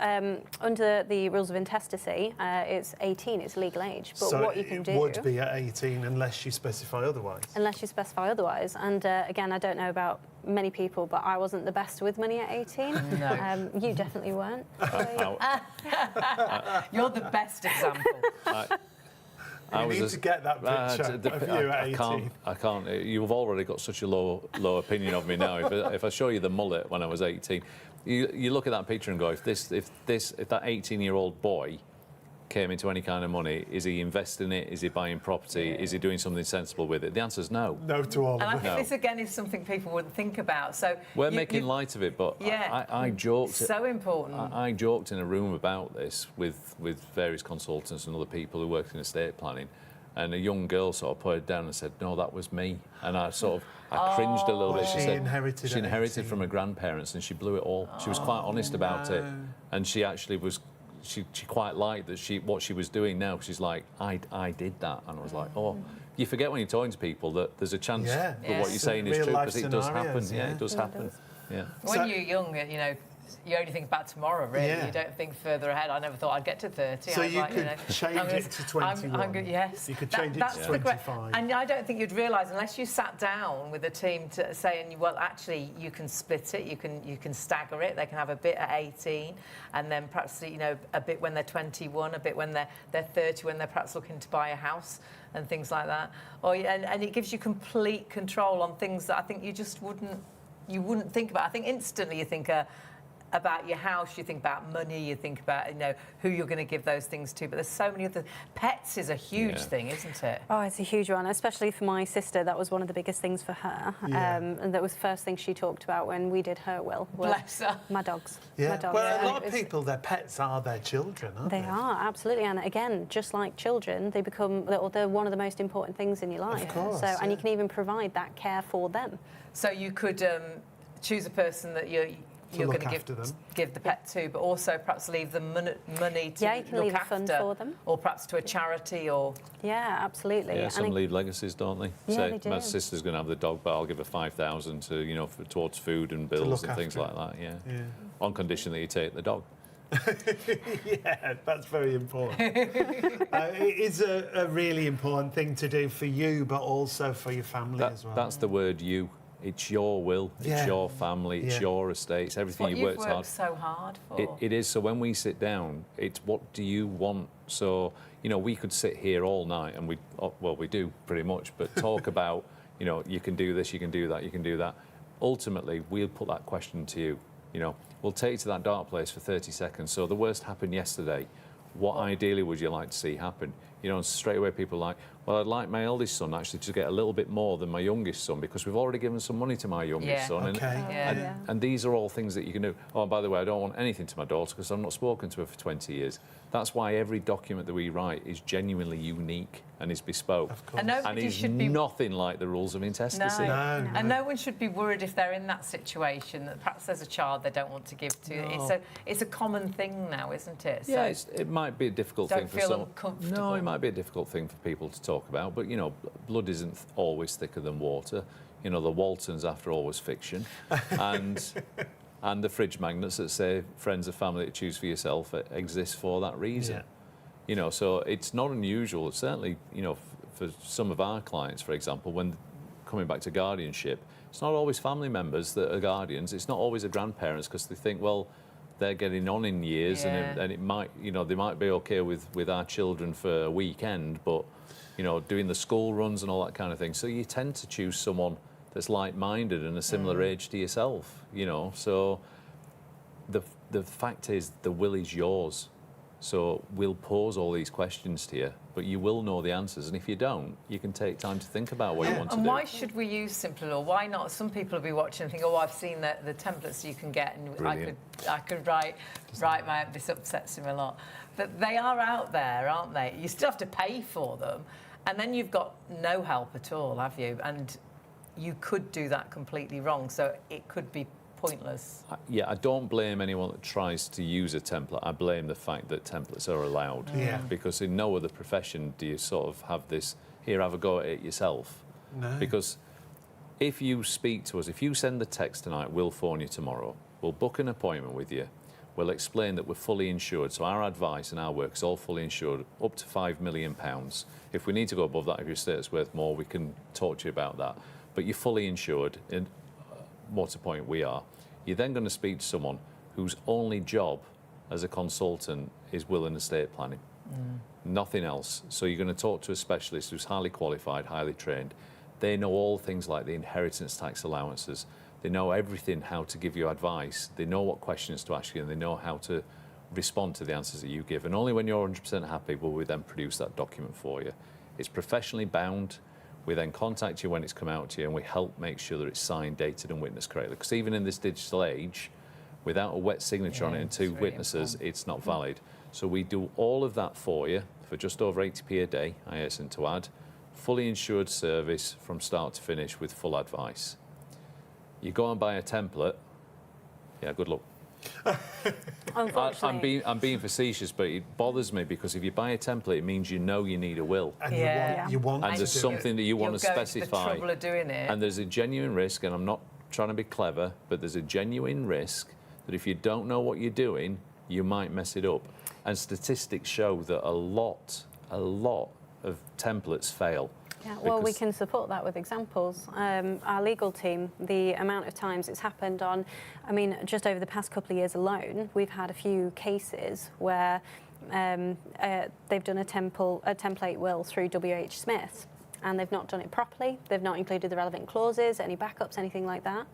S4: under the rules of intestacy, it's 18, it's legal age. But
S5: so
S4: what you can do...
S5: it would be at 18 unless you specify otherwise.
S4: Unless you specify otherwise. And again, I don't know about many people, but I wasn't the best with money at 18.
S1: No.
S4: You definitely weren't.
S1: You're the best example.
S5: You need to get that picture of you at 18. I
S3: can't. You've already got such a low opinion of me now. If I show you the mullet when I was 18, you look at that picture and go, if that 18-year-old boy came into any kind of money, is he investing it? Is he buying property? Is he doing something sensible with it? The answer is no.
S5: No to all of it.
S1: And I think this again is something people wouldn't think about. So
S3: we're making light of it, but I joked.
S1: So important.
S3: I joked in a room about this with various consultants and other people who worked in estate planning, and a young girl sort of put it down and said, "No, that was me." And I cringed a little bit. She said she inherited from her grandparents, and she blew it all. She was quite honest about it, and she actually was. She quite liked that what she was doing now. She's like, I did that, and I was like, oh, you forget when you're talking to people that there's a chance that what you're saying is true, because it does happen. Yeah, it does happen. Yeah.
S1: When you're young, you know, you only think about tomorrow, really.
S5: Yeah.
S1: You don't think further ahead. I never thought I'd get to 30.
S5: So
S1: I was
S5: you
S1: like,
S5: could change it to 21.
S1: Yes.
S5: You could change it to
S1: the
S5: 25.
S1: And I don't think you'd realise, unless you sat down with a team to saying, well, actually, you can split it, you can stagger it. They can have a bit at 18, and then perhaps, you know, a bit when they're 21, a bit when they're 30, when they're perhaps looking to buy a house and things like that. And it gives you complete control on things that I think you just wouldn't think about. I think instantly you think about your house, you think about money, you think about, you know, who you're going to give those things to. But there's so many other... Pets is a huge thing, isn't it?
S4: Oh, it's a huge one, especially for my sister. That was one of the biggest things for her.
S5: Yeah.
S4: And that was the first thing she talked about when we did her will.
S1: Bless her.
S4: My dogs.
S5: Yeah.
S4: My dogs.
S5: Well, a lot of people, their pets are their children, aren't they?
S4: They are, absolutely. And again, just like children, they're one of the most important things in your life.
S5: Of course,
S4: And you can even provide that care for them.
S1: So you could choose a person that you're going to give the pet to, but also perhaps leave them money to
S4: you can
S1: look
S4: leave a
S1: after,
S4: fund for them.
S1: or perhaps to a charity, or...
S4: Yeah, absolutely.
S3: Yeah, some leave legacies, don't they?
S4: Yeah,
S3: Say,
S4: they do.
S3: my sister's going to have the dog, but I'll give her 5,000 to, you know, towards food and bills and things like that. Yeah. On condition that you take the dog.
S5: Yeah, that's very important. It is a really important thing to do for you, but also for your family as well.
S3: That's the word you. It's your will, it's your family, it's your estate, it's everything
S1: What
S3: you've
S1: you've
S3: worked hard.
S1: so hard for.
S3: It is. So when we sit down, it's what do you want? So, you know, we could sit here all night and we do pretty much, but talk about, you know, you can do this, you can do that, you can do that. Ultimately, we'll put that question to you. You know, we'll take you to that dark place for 30 seconds. So the worst happened yesterday. What ideally would you like to see happen? You know, and straight away people are like, well, I'd like my eldest son actually to get a little bit more than my youngest son because we've already given some money to my youngest son.
S5: Okay.
S3: And these are all things that you can do. Oh, and by the way, I don't want anything to my daughter because I've not spoken to her for 20 years. That's why every document that we write is genuinely unique and is bespoke.
S5: Of course.
S1: And
S3: is nothing like the rules of intestacy.
S5: No.
S1: And no one should be worried if they're in that situation that perhaps there's a child they don't want to give to.
S5: No.
S1: It's a common thing now, isn't it? So
S3: Yeah, it might be a difficult thing for some.
S1: Don't feel uncomfortable.
S3: No, it might be a difficult thing for people to talk about, but you know, blood isn't always thicker than water. You know, the Waltons, after all, was fiction, and the fridge magnets that say friends or family to choose for yourself exist for that reason.
S5: Yeah.
S3: You know, so it's not unusual. Certainly, you know, for some of our clients, for example, when coming back to guardianship, it's not always family members that are guardians. It's not always the grandparents because they think, well, they're getting on in years, and it might, you know, they might be okay with our children for a weekend, but you know, doing the school runs and all that kind of thing. So you tend to choose someone that's like-minded and a similar age to yourself, you know. So the fact is, the will is yours. So we'll pose all these questions to you, but you will know the answers. And if you don't, you can take time to think about what you want to do.
S1: And why should we use Simple Law? Why not? Some people will be watching and think, oh, I've seen the templates you can get, and I could write my... This upsets him a lot. But they are out there, aren't they? You still have to pay for them. And then you've got no help at all, have you? And you could do that completely wrong. So it could be pointless.
S3: Yeah, I don't blame anyone that tries to use a template. I blame the fact that templates are allowed.
S5: Yeah.
S3: Because in no other profession do you sort of have this, here, have a go at it yourself.
S5: No.
S3: Because if you speak to us, if you send the text tonight, we'll phone you tomorrow. We'll book an appointment with you. We'll explain that we're fully insured. So our advice and our work is all fully insured, up to £5 million. If we need to go above that, if your estate's worth more, we can talk to you about that. But you're fully insured, and more to the point, we are. You're then going to speak to someone whose only job as a consultant is will and estate planning. Nothing else. So you're going to talk to a specialist who's highly qualified, highly trained. They know all things like the inheritance tax allowances. They know everything, how to give you advice. They know what questions to ask you, and they know how to respond to the answers that you give. And only when you're 100% happy will we then produce that document for you. It's professionally bound. We then contact you when it's come out to you, and we help make sure that it's signed, dated and witnessed correctly. Because even in this digital age, without a wet signature on it and two witnesses, it's not valid. So we do all of that for you for just over 80p a day, I hasten to add. Fully insured service from start to finish with full advice. You go and buy a template, yeah, good luck.
S4: Unfortunately.
S3: I'm being facetious, but it bothers me because if you buy a template, it means you know you need a will.
S5: And you want
S3: and
S5: to
S3: there's
S5: do
S3: something that you want to
S1: You'll go
S3: specify.
S1: to the trouble of doing it.
S3: And there's a genuine risk, and I'm not trying to be clever, but there's a genuine risk that if you don't know what you're doing, you might mess it up. And statistics show that a lot of templates fail.
S4: Yeah, well, we can support that with examples. Our legal team, the amount of times it's happened on, I mean, just over the past couple of years alone, we've had a few cases where they've done a template will through WH Smith, and they've not done it properly. They've not included the relevant clauses, any backups, anything like that,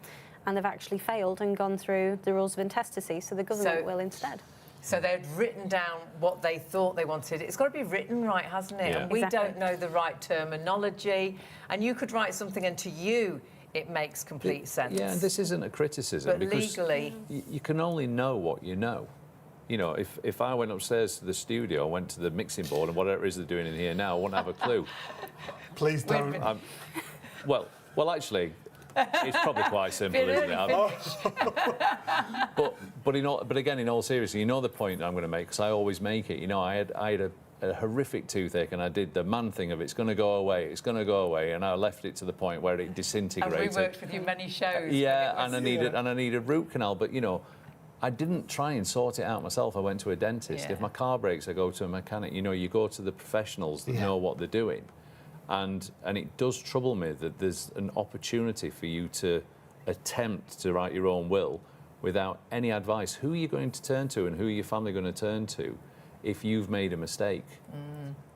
S4: and they've actually failed and gone through the rules of intestacy, so the government will instead.
S1: So they'd written down what they thought they wanted. It's got to be written right, hasn't it?
S3: Yeah.
S1: And we
S4: Exactly.
S1: don't know the right terminology. And you could write something, and to you, it makes complete sense.
S3: Yeah, and this isn't a criticism.
S1: But
S3: because
S1: legally...
S3: you can only know what you know. You know, if I went upstairs to the studio, went to the mixing board, and whatever it is they're doing in here now, I wouldn't have a clue.
S5: Please don't.
S3: Well, actually, it's probably quite simple, isn't it? But again, in all seriousness, you know the point I'm going to make, because I always make it. You know, I had a horrific toothache, and I did the man thing of it's going to go away, and I left it to the point where it disintegrated.
S1: And we worked with you many shows.
S3: Yeah, and I needed root canal, but you know, I didn't try and sort it out myself. I went to a dentist.
S1: Yeah.
S3: If my car breaks, I go to a mechanic. You know, you go to the professionals that know what they're doing. And it does trouble me that there's an opportunity for you to attempt to write your own will without any advice. Who are you going to turn to, and who are your family going to turn to if you've made a mistake?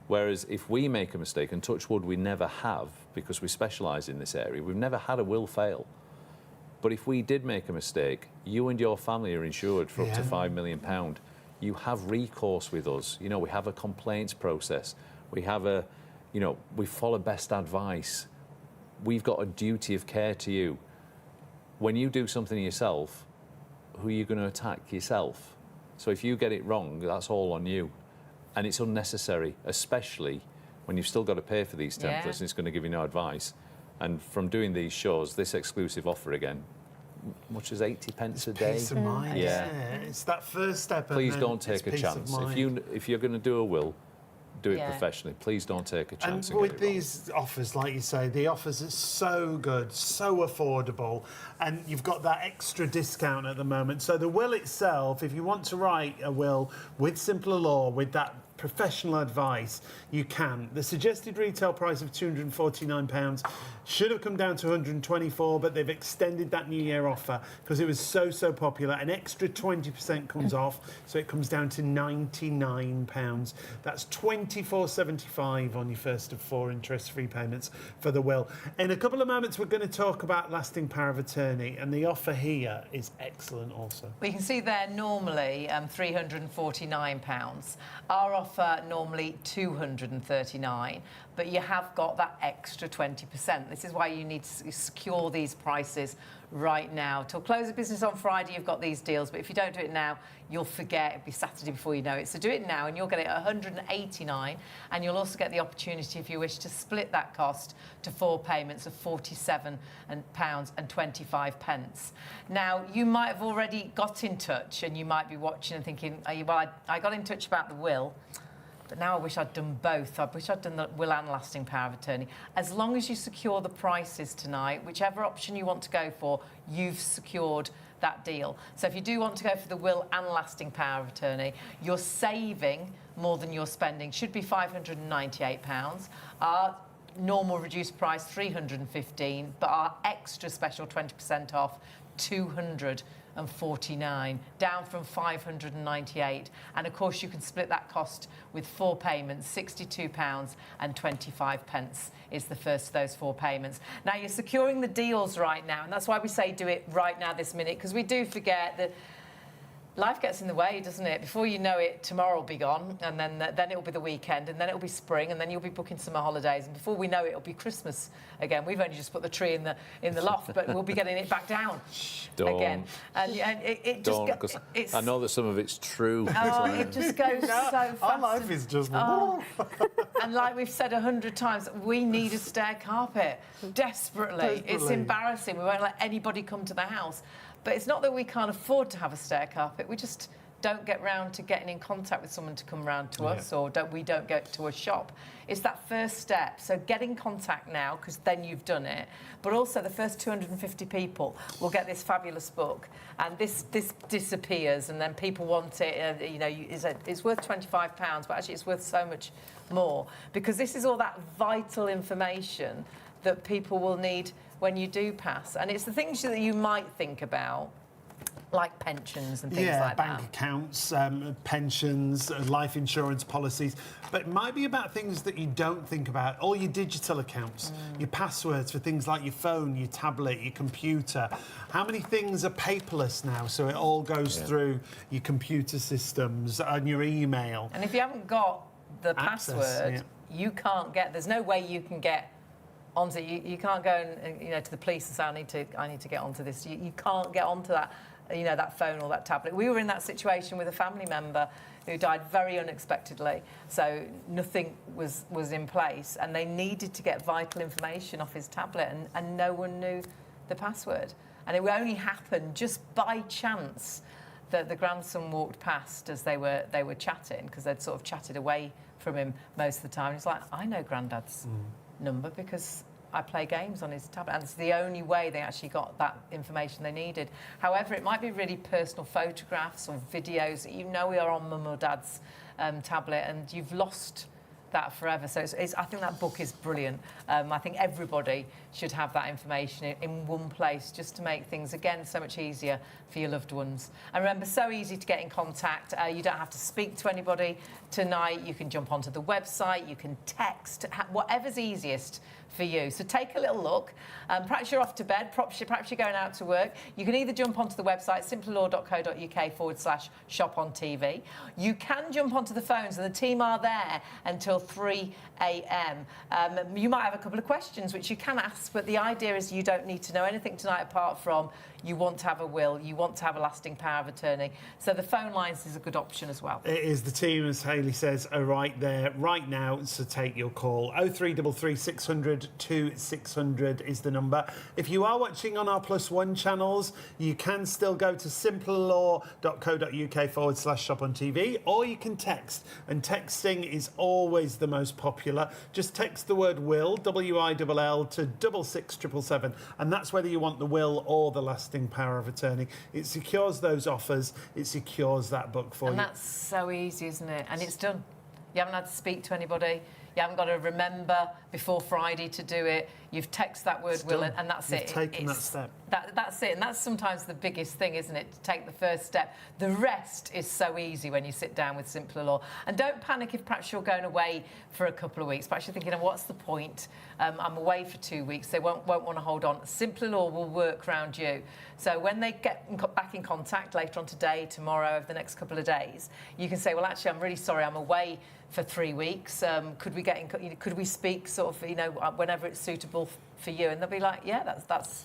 S3: Whereas if we make a mistake, and touch wood we never have, because we specialise in this area, we've never had a will fail. But if we did make a mistake, you and your family are insured for up to £5 million. You have recourse with us. You know, we have a complaints process. We have a... You know, we follow best advice. We've got a duty of care to you. When you do something yourself, who are you going to attack? Yourself. So if you get it wrong, that's all on you. And it's unnecessary, especially when you've still got to pay for these templates and it's going to give you no advice. And from doing these shows, this exclusive offer again, much as 80 pence a day.
S5: Peace of mind.
S3: Yeah.
S5: It's that first step.
S3: Please
S5: and then
S3: don't take
S5: it's
S3: a
S5: peace of
S3: chance.
S5: mind.
S3: If you're going to do a will, do it
S1: Yeah.
S3: professionally. Please don't take a chance.
S5: And with these offers, like you say, the offers are so good, so affordable, and you've got that extra discount at the moment. So the will itself, if you want to write a will with simpler law, with that professional advice, you can. The suggested retail price of £249 should have come down to £124, but they've extended that New Year offer because it was so popular. An extra 20% comes off, so it comes down to £99. That's £24.75 on your first of 4 interest-free payments for the will. In a couple of moments, we're going to talk about lasting power of attorney, and the offer here is excellent also.
S1: We can see there normally £349. Our offer normally £239, but you have got that extra 20%. This is why you need to secure these prices right now. Till close of business on Friday, you've got these deals, but if you don't do it now, you'll forget. It'll be Saturday before you know it. So do it now, and you'll get it at £189, and you'll also get the opportunity, if you wish, to split that cost to 4 payments of £47.25. Now, you might have already got in touch, and you might be watching and thinking, well, I got in touch about the will, but now I wish I'd done both. I wish I'd done the will and lasting power of attorney. As long as you secure the prices tonight, whichever option you want to go for, you've secured that deal. So if you do want to go for the will and lasting power of attorney, you're saving more than you're spending. Should be £598. Our normal reduced price, £315, but our extra special 20% off, £249, down from £598. And of course, you can split that cost with 4 payments, £62.25 is the first of those 4 payments. Now, you're securing the deals right now, and that's why we say do it right now this minute, because we do forget that life gets in the way, doesn't it? Before you know it, tomorrow will be gone, and then it'll be the weekend, and then it'll be spring, and then you'll be booking summer holidays, and before we know it, it'll be Christmas again. We've only just put the tree in the loft, but we'll be getting it back down again. And it just
S3: because I know that some of it's true.
S1: Oh, it just goes so fast.
S5: Our life is just...
S1: And like we've said 100 times, we need a stair carpet desperately. It's embarrassing. We won't let anybody come to the house. But it's not that we can't afford to have a stair carpet. We just don't get round to getting in contact with someone to come round to us, or we don't go to a shop. It's that first step. So get in contact now, because then you've done it. But also the first 250 people will get this fabulous book, and this disappears, and then people want it. You know, it's worth £25, but actually it's worth so much more, because this is all that vital information that people will need when you do pass. And it's the things that you might think about, like pensions and things like
S5: bank
S1: that.
S5: accounts, pensions, life insurance policies. But it might be about things that you don't think about. All your digital accounts, your passwords for things like your phone, your tablet, your computer. How many things are paperless now? So it all goes through your computer systems and your email.
S1: And if you haven't got the
S5: Access,
S1: password, you can't get. There's no way you can get onto. You can't go and to the police and say I need to get onto this. You can't get onto that. That phone or that tablet. We were in that situation with a family member who died very unexpectedly, so nothing was in place, and they needed to get vital information off his tablet, and no one knew the password. And it only happened just by chance that the grandson walked past as they were chatting, because they'd sort of chatted away from him most of the time. He's like, I know Grandad's number because I play games on his tablet, and it's the only way they actually got that information they needed. However, it might be really personal photographs or videos that we are on mum or dad's tablet, and you've lost that forever. So I think that book is brilliant. I think everybody should have that information in one place, just to make things, again, so much easier for your loved ones. And remember, so easy to get in contact. You don't have to speak to anybody tonight. You can jump onto the website, you can text, whatever's easiest for you. So take a little look. Perhaps you're off to bed, perhaps you're going out to work. You can either jump onto the website, simplelaw.co.uk/shop on TV. You can jump onto the phones, and the team are there until 3 a.m. You might have a couple of questions which you can ask, but the idea is you don't need to know anything tonight apart from you want to have a will, you want to have a lasting power of attorney. So the phone lines is a good option as well.
S5: It is. The team, as Hayley says, are right there right now, so take your call. 0333 600 2600 is the number. If you are watching on our +1 channels, you can still go to simplelaw.co.uk/shop on TV, or you can text, and texting is always the most popular. Just text the word will, WILL, to 66777, and that's whether you want the will or the lasting power of attorney. It secures those offers, it secures that book for you.
S1: And that's so easy, isn't it? And it's done. You haven't had to speak to anybody. You haven't got to remember before Friday to do it. You've texted that word will, and that's it.
S5: You've taken that step.
S1: That's it. And that's sometimes the biggest thing, isn't it? To take the first step. The rest is so easy when you sit down with Simpler Law. And don't panic if perhaps you're going away for a couple of weeks. Perhaps you're thinking, what's the point? I'm away for 2 weeks. They won't want to hold on. Simpler Law will work around you. So when they get back in contact later on today, tomorrow, over the next couple of days, you can say, well, actually, I'm really sorry, I'm away for 3 weeks. Could we could we speak sort of, whenever it's suitable for you? And they'll be like, yeah, that's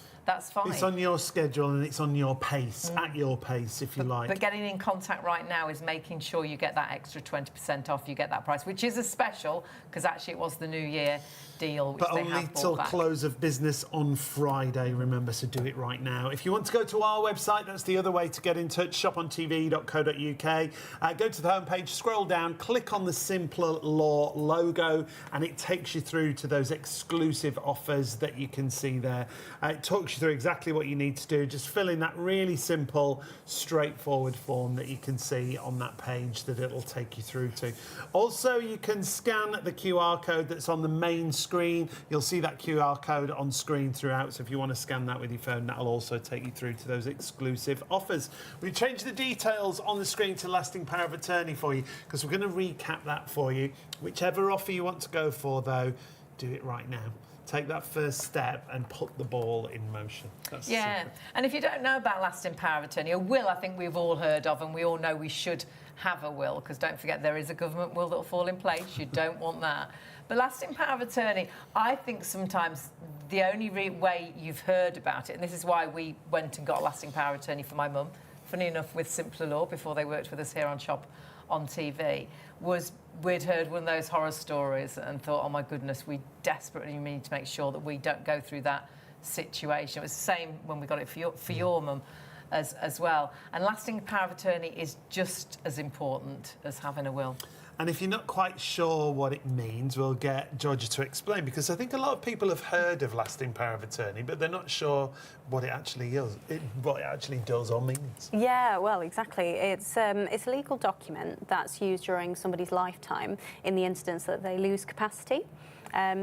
S1: fine.
S5: It's on your schedule, and it's on your pace, at your pace, if you like.
S1: But getting in contact right now is making sure you get that extra 20% off, you get that price, which is a special, because actually it was the New Year deal, which
S5: but
S1: they
S5: only
S1: have brought
S5: till
S1: back.
S5: close of business on Friday, remember, so do it right now. If you want to go to our website, that's the other way to get in touch, shopontv.co.uk. Go to the homepage, scroll down, click on the Simpler Law logo, and it takes you through to those exclusive offers that you can see there. It talks you through exactly what you need to do. Just fill in that really simple, straightforward form that you can see on that page that it'll take you through to. Also, you can scan the QR code that's on the main screen. You'll see that QR code on screen throughout, so if you want to scan that with your phone, that'll also take you through to those exclusive offers. We've changed the details on the screen to lasting power of attorney for you, because we're going to recap that for you. Whichever offer you want to go for, though, do it right now. Take that first step and put the ball in motion. That's
S1: Yeah, and if you don't know about lasting power of attorney, a will I think we've all heard of, and we all know we should have a will, because don't forget there is a government will that will fall in place. You don't want that. But lasting power of attorney, I think sometimes the only way you've heard about it, and this is why we went and got a lasting power of attorney for my mum, funny enough with Simpler Law before they worked with us here on Shop on TV, was we'd heard one of those horror stories and thought, oh my goodness, we desperately need to make sure that we don't go through that situation. It was the same when we got it for your mum. as well. And lasting power of attorney is just as important as having a will.
S5: And if you're not quite sure what it means, we'll get Georgia to explain, because I think a lot of people have heard of lasting power of attorney, but they're not sure what it actually is, what it actually does or means.
S4: Yeah, well, exactly. It's a legal document that's used during somebody's lifetime in the instance that they lose capacity.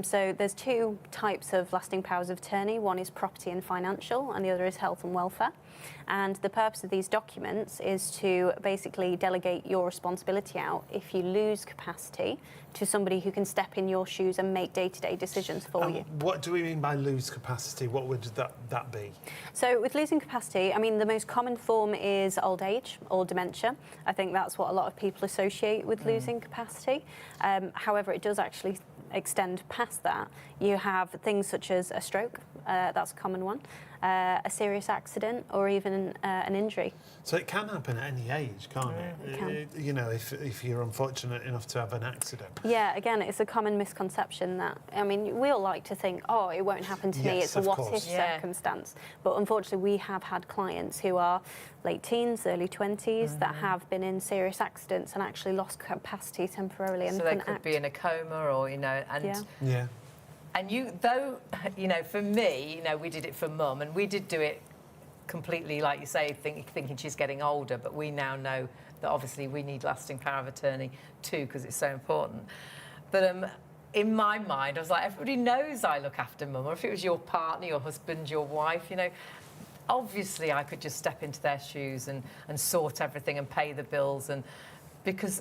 S4: So there's two types of lasting powers of attorney. One is property and financial, and the other is health and welfare. And the purpose of these documents is to basically delegate your responsibility out if you lose capacity to somebody who can step in your shoes and make day-to-day decisions for you.
S5: What do we mean by lose capacity? What would that be?
S4: So with losing capacity, I mean, the most common form is old age or dementia. I think that's what a lot of people associate with losing capacity. However, it does actually extend past that. You have things such as a stroke, that's a common one, a serious accident, or even an injury.
S5: So it can happen at any age, can't it?
S4: It can.
S5: You know, if you're unfortunate enough to have an accident.
S4: Yeah, again, it's a common misconception that, I mean, we all like to think, oh, it won't happen to me,
S5: Yes,
S4: it's a
S5: of
S4: what-if
S5: course.
S1: Yeah.
S4: circumstance. But unfortunately, we have had clients who are late teens, early 20s, that have been in serious accidents and actually lost capacity temporarily. And
S1: So they
S4: can
S1: could
S4: act.
S1: be in a coma, or, you know, and...
S4: Yeah.
S5: Yeah.
S1: And you, though, you know, for me, you know, we did it for Mum, and we did do it completely, like you say, thinking she's getting older, but we now know that obviously we need lasting power of attorney too, because it's so important. But in my mind, I was like, everybody knows I look after Mum, or if it was your partner, your husband, your wife, you know, obviously I could just step into their shoes and sort everything and pay the bills, and because,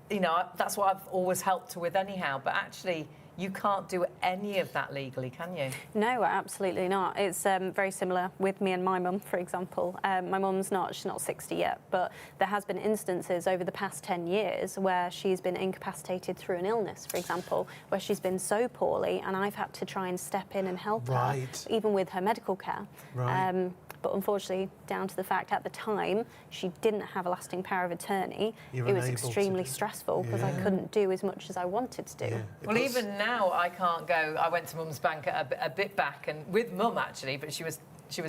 S1: you know, that's what I've always helped her with anyhow, but actually you can't do any of that legally, can you?
S4: No, absolutely not. It's very similar with me and my mum, for example. My mum's she's not 60 yet, but there has been instances over the past 10 years where she's been incapacitated through an illness, for example, where she's been so poorly and I've had to try and step in and help her, even with her medical care.
S5: Right.
S4: But unfortunately, down to the fact at the time she didn't have a lasting power of attorney,
S5: You
S4: it
S5: were
S4: was
S5: unable to
S4: extremely
S5: do-
S4: stressful because I
S5: Yeah.
S4: couldn't do as much as I wanted to do.
S5: Yeah.
S1: Well, even now I can't go. I went to Mum's bank a bit back, and with Mum actually, but she was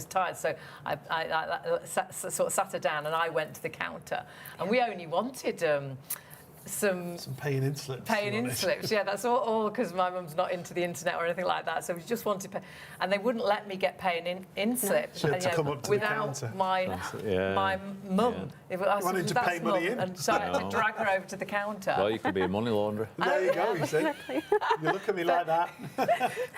S1: tired, so I sort of sat her down, and I went to the counter, and we only wanted some
S5: paying-in slips.
S1: paying-in slips. Yeah, that's all because my mum's not into the internet or anything like that, so we just wanted to pay, and they wouldn't let me get paying-in slips.
S5: She had to
S1: you know,
S5: come up to the
S1: without
S5: counter.
S1: my mum.
S3: Yeah.
S1: If I said,
S5: Wanted to
S1: "That's
S5: pay money
S1: Mum,"
S5: in.
S1: and so I had to
S3: No.
S1: drag her over to the counter.
S3: Well, you could be a money launderer.
S5: There you go, you see. You look at me like that.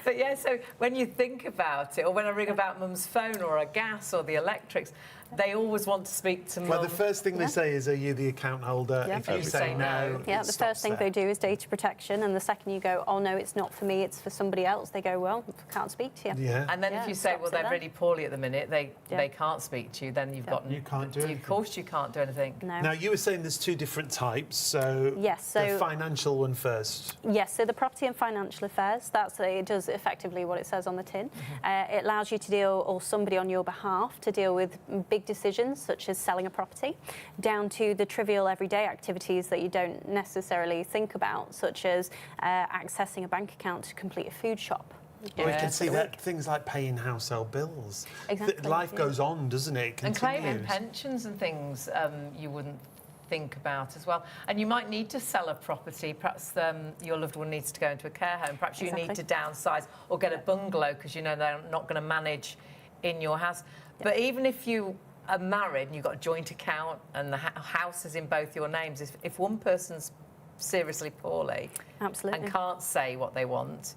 S1: But yeah, so when you think about it, or when I ring about Mum's phone or a gas or the electrics, they always want to speak to Mum.
S5: Well, the first thing they say is, are you the account holder?
S4: Yeah.
S5: If you
S1: If you
S5: say
S1: say
S5: no,
S1: no.
S4: Yeah,
S5: it
S4: the
S5: stops
S4: first thing
S5: there.
S4: they do is data protection, and the second you go, oh no, it's not for me, it's for somebody else, they go, well, I can't speak to you.
S5: Yeah.
S1: And then
S4: Yeah,
S1: if you
S4: it
S1: say,
S4: stops
S1: well,
S4: it
S1: they're
S4: there.
S1: really poorly at the minute, they
S4: Yeah.
S1: can't speak to you, then you've got...
S5: You can't do anything.
S1: Of course you can't do anything.
S4: No.
S5: Now, you were saying there's two different types, so
S4: Yes,
S5: the
S4: so-
S5: financial one first.
S4: Yes, so the property and financial affairs, it does effectively what it says on the tin. It allows you to deal, or somebody on your behalf, to deal with big decisions such as selling a property, down to the trivial everyday activities that you don't necessarily think about, such as accessing a bank account to complete a food shop.
S5: We
S1: Yeah.
S5: can see that things like paying household bills.
S4: Exactly,
S5: Life
S4: yeah.
S5: goes on, doesn't it? It
S1: And claiming
S5: continues.
S1: pensions and things you wouldn't think about as well. And you might need to sell a property. Perhaps your loved one needs to go into a care home. Perhaps you need to downsize or get a bungalow because you know they're not going to manage in your house. But even if you are married and you've got a joint account and the house is in both your names, if one person's seriously poorly
S4: Absolutely.
S1: and can't say what they want,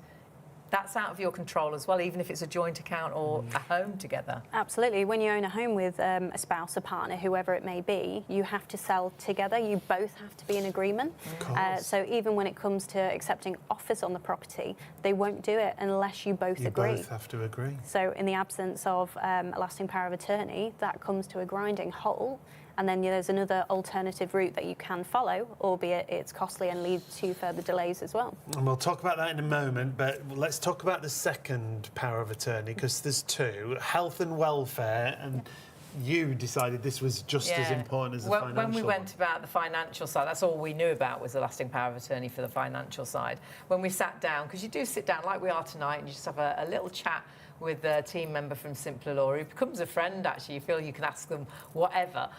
S1: that's out of your control as well, even if it's a joint account or a home together.
S4: Absolutely. When you own a home with a spouse, a partner, whoever it may be, you have to sell together. You both have to be in agreement.
S5: Of course.
S4: So even when it comes to accepting offers on the property, they won't do it unless you both
S5: You
S4: agree.
S5: both have to agree.
S4: So in the absence of a lasting power of attorney, that comes to a grinding halt. And then there's another alternative route that you can follow, albeit it's costly and leads to further delays as well.
S5: And we'll talk about that in a moment, but let's talk about the second power of attorney, because there's two, health and welfare, and you decided this was just as important as the financial
S1: When we
S5: one.
S1: went about the financial side, that's all we knew about was the lasting power of attorney for the financial side. When we sat down, because you do sit down like we are tonight and you just have a little chat with a team member from Simpler Law who becomes a friend, actually. You feel you can ask them whatever.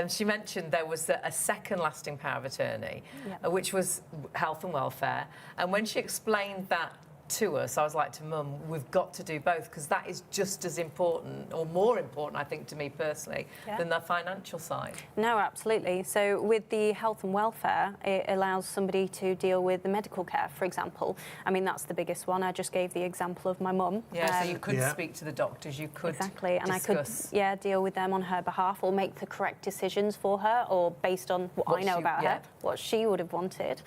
S1: She mentioned there was a second lasting power of attorney, which was health and welfare. And when she explained that to us, I was like to Mum, we've got to do both, because that is just as important, or more important, I think, to me personally, than the financial side.
S4: No, absolutely. So with the health and welfare, it allows somebody to deal with the medical care, for example. I mean, that's the biggest one. I just gave the example of my mum.
S1: Yeah, so you could speak to the doctors, you could
S4: exactly, and
S1: discuss.
S4: I could deal with them on her behalf, or make the correct decisions for her, or based on what I know about her, what she would have wanted.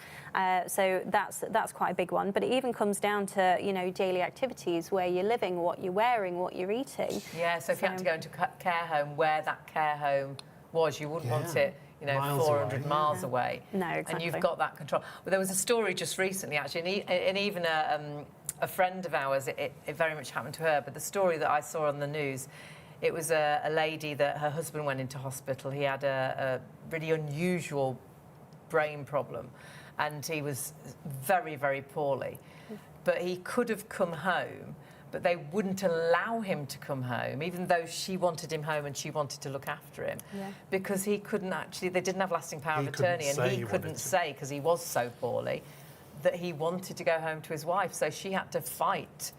S4: So that's quite a big one. But it even comes down to, you know, daily activities, where you're living, what you're wearing, what you're eating.
S1: Yeah, so if you had to go into a care home, where that care home was, you wouldn't want it, you know,
S5: miles
S1: 400
S5: away.
S1: miles away.
S4: No, exactly.
S1: And you've got that control. Well, there was a story just recently, actually, and even a friend of ours, it very much happened to her, but the story that I saw on the news, it was a lady that her husband went into hospital. He had a really unusual brain problem, and he was very, very poorly. But he could have come home, but they wouldn't allow him to come home, even though she wanted him home and she wanted to look after him, because he couldn't actually, they didn't have lasting power of attorney, and he couldn't say, because he was so poorly, that he wanted to go home to his wife. So she had to fight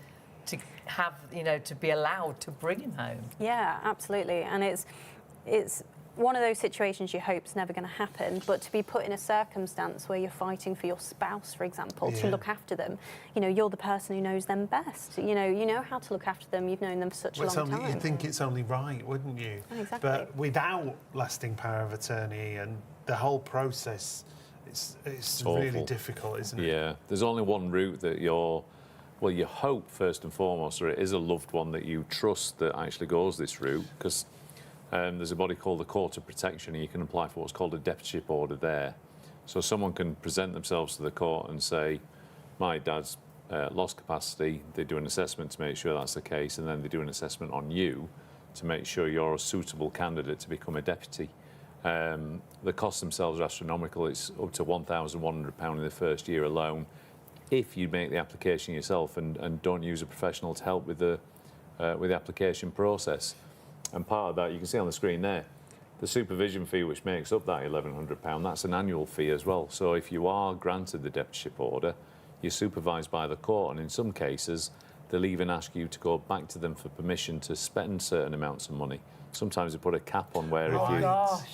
S1: to have, you know, to be allowed to bring him home.
S4: Yeah, absolutely. And it's one of those situations you hope's never going to happen, but to be put in a circumstance where you're fighting for your spouse, for example, to look after them, you know, you're the person who knows them best. You know how to look after them. You've known them for such a long time.
S5: You'd think it's only right, wouldn't you?
S4: Exactly.
S5: But without lasting power of attorney and the whole process, it's really difficult, isn't it?
S3: Yeah, there's only one route that you hope first and foremost, or it is a loved one that you trust that actually goes this route, because there's a body called the Court of Protection, and you can apply for what's called a deputyship order there. So someone can present themselves to the court and say, my dad's lost capacity. They do an assessment to make sure that's the case, and then they do an assessment on you to make sure you're a suitable candidate to become a deputy. The costs themselves are astronomical. It's up to £1,100 in the first year alone, if you make the application yourself and don't use a professional to help with the application process. And part of that, you can see on the screen there, the supervision fee, which makes up that £1,100, that's an annual fee as well. So if you are granted the deputyship order, you're supervised by the court, and in some cases, they'll even ask you to go back to them for permission to spend certain amounts of money. Sometimes they put a cap on where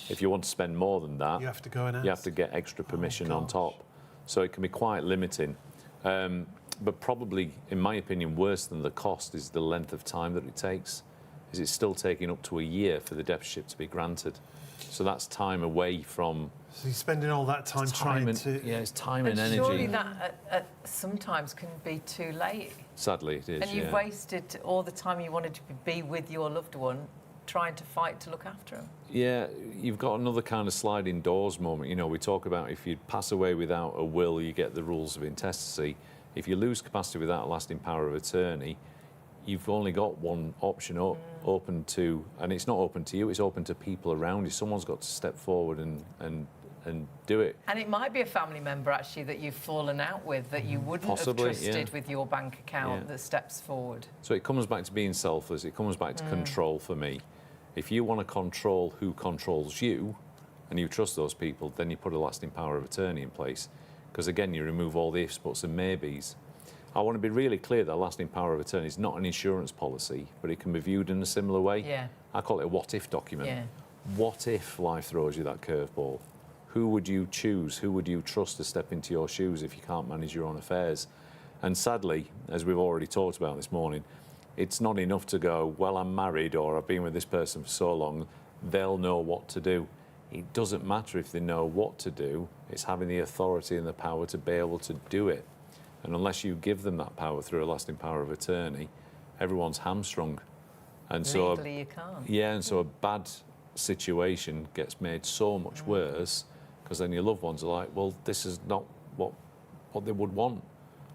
S3: if you want to spend more than that,
S5: you have to go and ask.
S3: You have to get extra permission on top. So it can be quite limiting. But probably, in my opinion, worse than the cost is the length of time that it takes. Is it's still taking up to a year for the deputyship to be granted. So that's time away from...
S5: So you're spending all that time trying to...
S3: Yeah, it's time and energy.
S1: Surely that sometimes can be too late.
S3: Sadly, it is,
S1: And you've wasted all the time you wanted to be with your loved one, trying to fight to look after them.
S3: Yeah, you've got another kind of sliding doors moment. You know, we talk about if you pass away without a will, you get the rules of intestacy. If you lose capacity without a lasting power of attorney, you've only got one option open to, and it's not open to you, it's open to people around you. Someone's got to step forward and do it.
S1: And it might be a family member, actually, that you've fallen out with, that you wouldn't have trusted with your bank account, that steps forward.
S3: So it comes back to being selfless. It comes back to control for me. If you want to control who controls you, and you trust those people, then you put a lasting power of attorney in place. Because again, you remove all the ifs, buts and maybes. I want to be really clear that a lasting power of attorney is not an insurance policy, but it can be viewed in a similar way.
S1: Yeah.
S3: I call it a what-if document.
S1: Yeah.
S3: What if life throws you that curveball? Who would you choose? Who would you trust to step into your shoes if you can't manage your own affairs? And sadly, as we've already talked about this morning, it's not enough to go, well, I'm married or I've been with this person for so long, they'll know what to do. It doesn't matter if they know what to do, it's having the authority and the power to be able to do it. And unless you give them that power through a lasting power of attorney, everyone's hamstrung. And so,
S1: legally, you can't.
S3: Yeah, and so a bad situation gets made so much worse, because then your loved ones are like, well, this is not what they would want.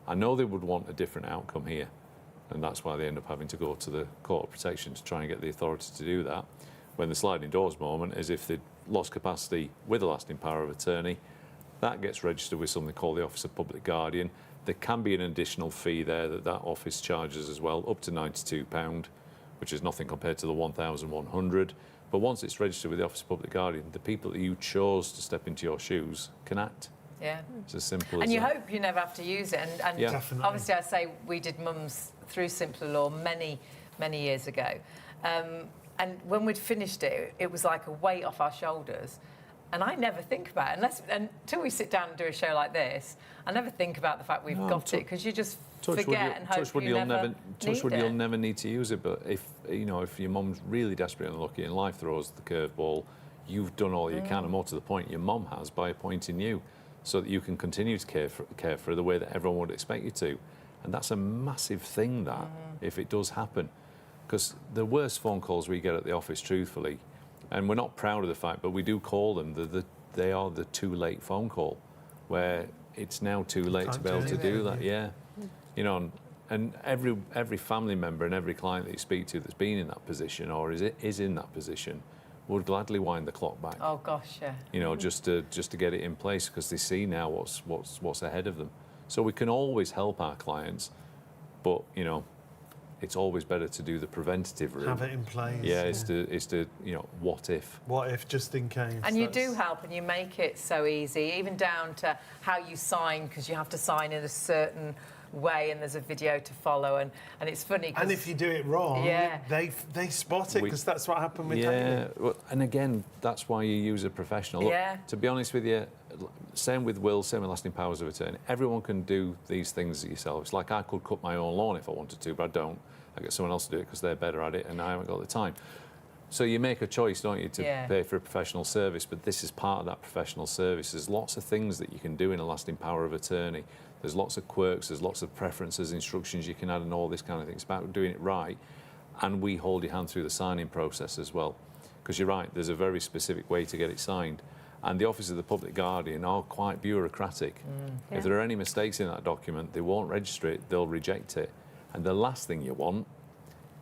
S3: I know they would want a different outcome here. And that's why they end up having to go to the Court of Protection to try and get the authority to do that. When the sliding doors moment is if they've lost capacity with a lasting power of attorney, that gets registered with something called the Office of Public Guardian. There can be an additional fee there that office charges as well, up to £92, which is nothing compared to the £1,100. But once it's registered with the Office of Public Guardian, the people that you chose to step into your shoes can act.
S1: Yeah.
S3: It's as simple as
S1: And you
S3: that.
S1: hope you never have to use it. And
S3: Yeah.
S5: Definitely.
S1: obviously, I say we did Mums through Simpler Law many years ago. And when we'd finished it, it was like a weight off our shoulders. And I never think about it until we sit down and do a show like this. I never think about the fact we've got it, because you just forget and hope you never
S3: you'll never need to use it. But if your mum's really desperate and unlucky and life throws the curveball, you've done all you can, and more to the point, your mum has, by appointing you, so that you can continue to care for her the way that everyone would expect you to. And that's a massive thing, that if it does happen, because the worst phone calls we get at the office, truthfully, and we're not proud of the fact, but we do call them, they are the too late phone call, where it's now too late to be able to do that. Yeah, and every family member and every client that you speak to that's been in that position or is in that position would gladly wind the clock back.
S1: Oh gosh, yeah.
S3: Just to get it in place, because they see now what's ahead of them. So we can always help our clients, but it's always better to do the preventative route.
S5: Have it in place.
S3: Yeah, it's to what if?
S5: What if, just in case.
S1: And you do help, and you make it so easy, even down to how you sign, because you have to sign in a certain way, and there's a video to follow, and it's funny.
S5: And if you do it wrong,
S1: Yeah.
S5: they spot it, because that's what happened with
S3: Yeah,
S5: Haley.
S3: well, and again, that's why you use a professional. Look,
S1: Yeah.
S3: to be honest with you, same with will, same with lasting powers of attorney. Everyone can do these things yourself. It's like I could cut my own lawn if I wanted to, but I don't. I get someone else to do it because they're better at it, and I haven't got the time. So you make a choice, don't you, to pay for a professional service, but this is part of that professional service. There's lots of things that you can do in a lasting power of attorney. There's lots of quirks, there's lots of preferences, instructions you can add, and all this kind of thing. It's about doing it right, and we hold your hand through the signing process as well. Because you're right, there's a very specific way to get it signed. And the Office of the Public Guardian are quite bureaucratic. If there are any mistakes in that document, they won't register it, they'll reject it. And the last thing you want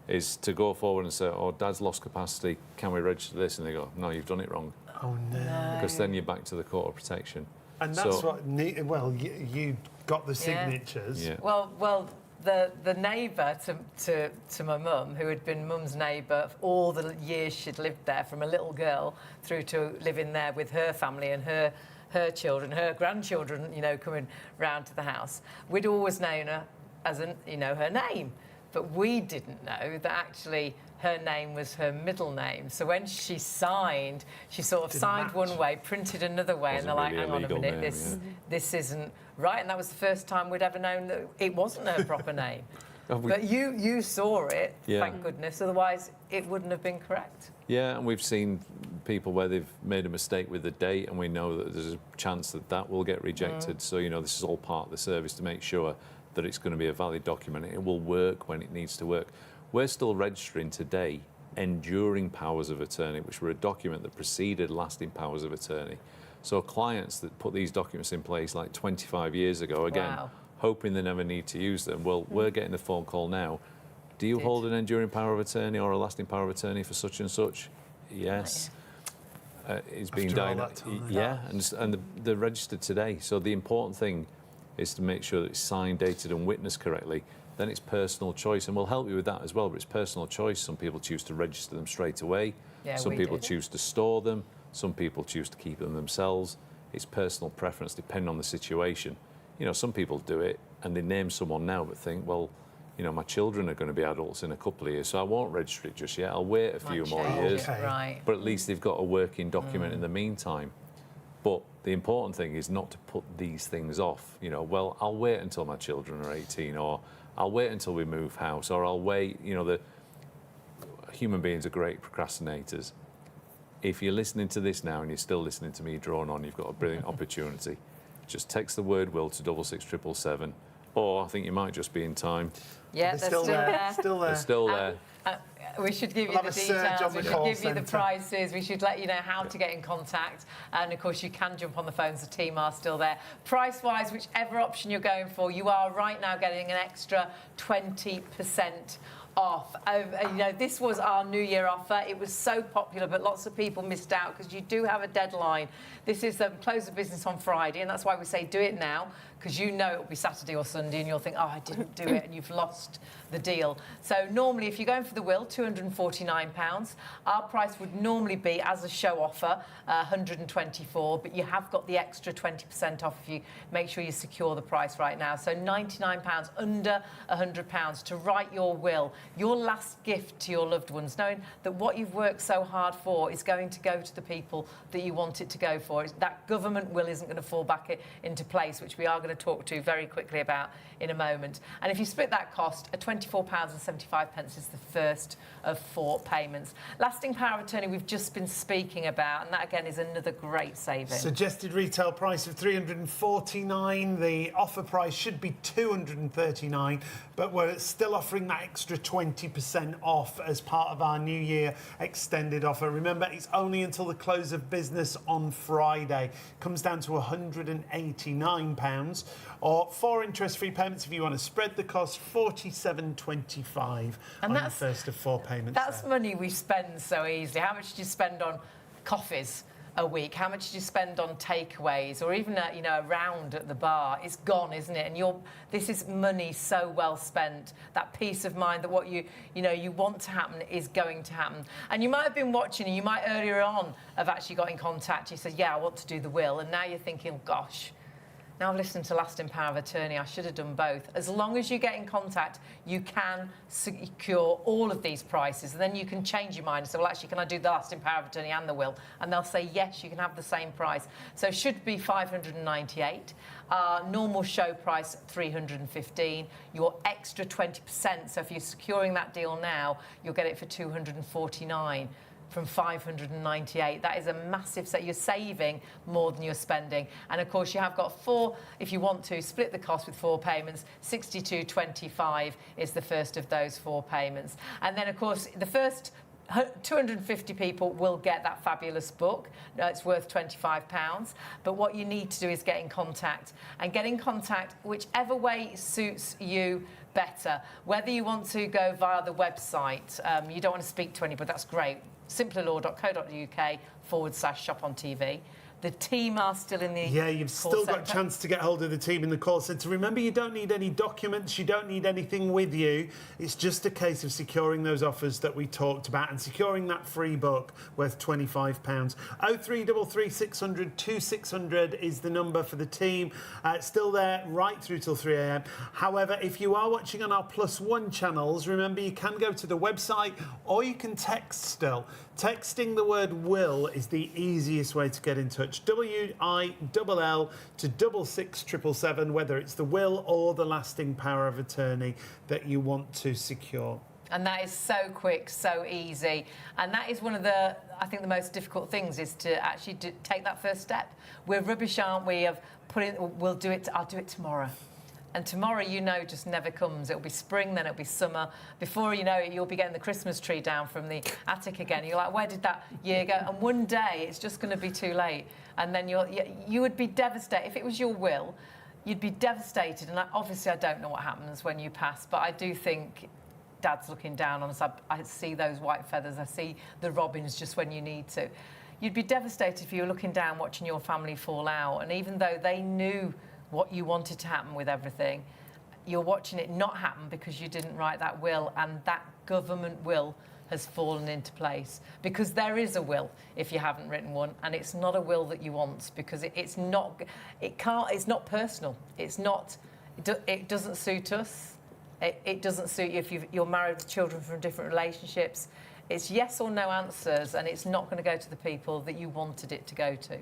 S3: is to go forward and say, oh, Dad's lost capacity, can we register this? And they go, no, you've done it wrong.
S5: Oh, no.
S3: Because then you're back to the Court of Protection.
S5: And that's you got the signatures.
S3: Yeah.
S1: Well, the neighbour to my mum, who had been Mum's neighbour for all the years she'd lived there, from a little girl through to living there with her family and her children, her grandchildren, coming round to the house. We'd always known her as her name, but we didn't know that actually her name was her middle name. So when she signed, she sort of signed one way, printed another way, and they're like,
S3: really
S1: hang on a
S3: legal
S1: minute,
S3: name,
S1: this isn't right. And that was the first time we'd ever known that it wasn't her proper name. But you saw it, thank goodness, otherwise it wouldn't have been correct.
S3: Yeah, and we've seen people where they've made a mistake with the date, and we know that there's a chance that will get rejected. So, this is all part of the service to make sure that it's going to be a valid document. It will work when it needs to work. We're still registering today enduring powers of attorney, which were a document that preceded lasting powers of attorney. So clients that put these documents in place like 25 years ago, again, hoping they never need to use them, well, we're getting the phone call now. Do you hold an enduring power of attorney or a lasting power of attorney for such and such? Yes. It's being done. Yeah, and they're registered today. So the important thing is to make sure that it's signed, dated and witnessed correctly. Then it's personal choice, and we'll help you with that as well, but it's personal choice. Some people choose to register them straight away. Some people choose to store them. Some people choose to keep them themselves. It's personal preference depending on the situation. Some people do it and they name someone now but think, well, my children are going to be adults in a couple of years, so I won't register it just yet. I'll wait a few more years.
S1: Right.
S3: But at least they've got a working document in the meantime. But the important thing is not to put these things off. Well, I'll wait until my children are 18, or I'll wait until we move house, or I'll wait. The human beings are great procrastinators. If you're listening to this now and you're still listening to me drone on, you've got a brilliant opportunity. Just text the word will to 66777, or I think you might just be in time.
S1: Yeah, they're still there.
S5: Still there.
S3: They're still there.
S1: We should give you
S5: We'll
S1: the
S5: have a surge
S1: details,
S5: on the
S1: we should
S5: call
S1: give you the
S5: centre.
S1: prices, we should let you know how to get in contact. And of course, you can jump on the phones, the team are still there. Price-wise, whichever option you're going for, you are right now getting an extra 20% off. You know, this was our New Year offer. It was so popular, but lots of people missed out because you do have a deadline. This is the close of business on Friday, and that's why we say do it now, because you know it'll be Saturday or Sunday, and you'll think, oh, I didn't do it, and you've lost the deal. So normally, if you're going for the will, £249. Our price would normally be, as a show offer, £124, but you have got the extra 20% off if you make sure you secure the price right now. So £99, under £100 to write your will, your last gift to your loved ones, knowing that what you've worked so hard for is going to go to the people that you want it to go for. That government will isn't going to fall back into place, which we are going to talk to very quickly about in a moment. And if you split that cost, £24.75 is the first of 4 payments. Lasting power of attorney we've just been speaking about, and that again is another great saving.
S5: Suggested retail price of £349. The offer price should be £239, but we're still offering that extra 20% off as part of our New Year extended offer. Remember, it's only until the close of business on Friday. Comes down to £189, or 4 interest-free payments if you want to spread the cost, £47.25 on the first of 4 payments.
S1: That's money we spend so easily. How much do you spend on coffees a week? How much do you spend on takeaways, or even a round at the bar? It's gone, isn't it? And this is money so well spent. That peace of mind that what you want to happen is going to happen. And you might have been watching, and you might earlier on have actually got in contact. You said, "Yeah, I want to do the will," and now you're thinking, "Gosh, now I've listened to lasting power of attorney, I should have done both." As long as you get in contact, you can secure all of these prices, and then you can change your mind and say, well, actually, can I do the lasting power of attorney and the will? And they'll say, yes, you can have the same price. So it should be £598. Normal show price, £315. Your extra 20%, so if you're securing that deal now, you'll get it for £249. From £598. That is a massive set. You're saving more than you're spending. And of course, you have got 4, if you want to, split the cost with 4 payments. £62.25 is the first of those 4 payments. And then, of course, the first 250 people will get that fabulous book. It's worth £25. But what you need to do is get in contact. And get in contact whichever way suits you better. Whether you want to go via the website, you don't want to speak to anybody, that's great. simplylaw.co.uk/shop on TV. The team are still in the
S5: you've still got a chance to get hold of the team in the call centre. Remember, you don't need any documents, you don't need anything with you. It's just a case of securing those offers that we talked about and securing that free book worth £25. 0333 600 2600 is the number for the team. It's still there right through till 3 a.m. However, if you are watching on our +1 channels, remember you can go to the website or you can text still. Texting the word will is the easiest way to get in touch. WILL to 66777, whether it's the will or the lasting power of attorney that you want to secure.
S1: And that is so quick, so easy. And that is one of the, I think, the most difficult things is to actually take that first step. We're rubbish, aren't we, of putting, I'll do it tomorrow. And tomorrow, just never comes. It'll be spring, then it'll be summer. Before you know it, you'll be getting the Christmas tree down from the attic again. You're like, where did that year go? And one day, it's just going to be too late. And then you would be devastated. If it was your will, you'd be devastated. And obviously, I don't know what happens when you pass, but I do think Dad's looking down on us. I see those white feathers. I see the robins just when you need to. You'd be devastated if you were looking down, watching your family fall out. And even though they knew what you wanted to happen with everything, you're watching it not happen because you didn't write that will, and that government will has fallen into place. Because there is a will if you haven't written one, and it's not a will that you want because it's not personal. It doesn't suit us. It doesn't suit you if you're married with children from different relationships. It's yes or no answers, and it's not going to go to the people that you wanted it to go to.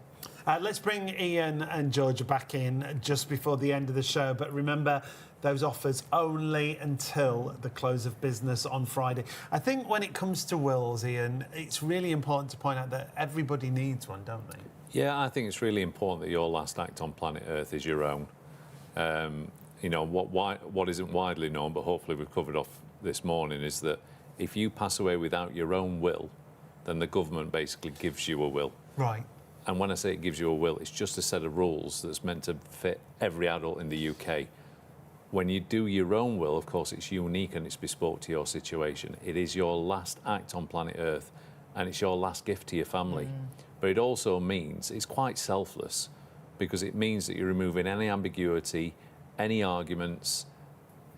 S5: Let's bring Ian and Georgia back in just before the end of the show. But remember, those offers only until the close of business on Friday. I think when it comes to wills, Ian, it's really important to point out that everybody needs one, don't they?
S3: Yeah, I think it's really important that your last act on planet Earth is your own. What isn't widely known, but hopefully we've covered off this morning, is that if you pass away without your own will, then the government basically gives you a will.
S5: Right.
S3: And when I say it gives you a will, it's just a set of rules that's meant to fit every adult in the UK. When you do your own will, of course, it's unique and it's bespoke to your situation. It is your last act on planet Earth, and it's your last gift to your family. But it also means it's quite selfless, because it means that you're removing any ambiguity, any arguments,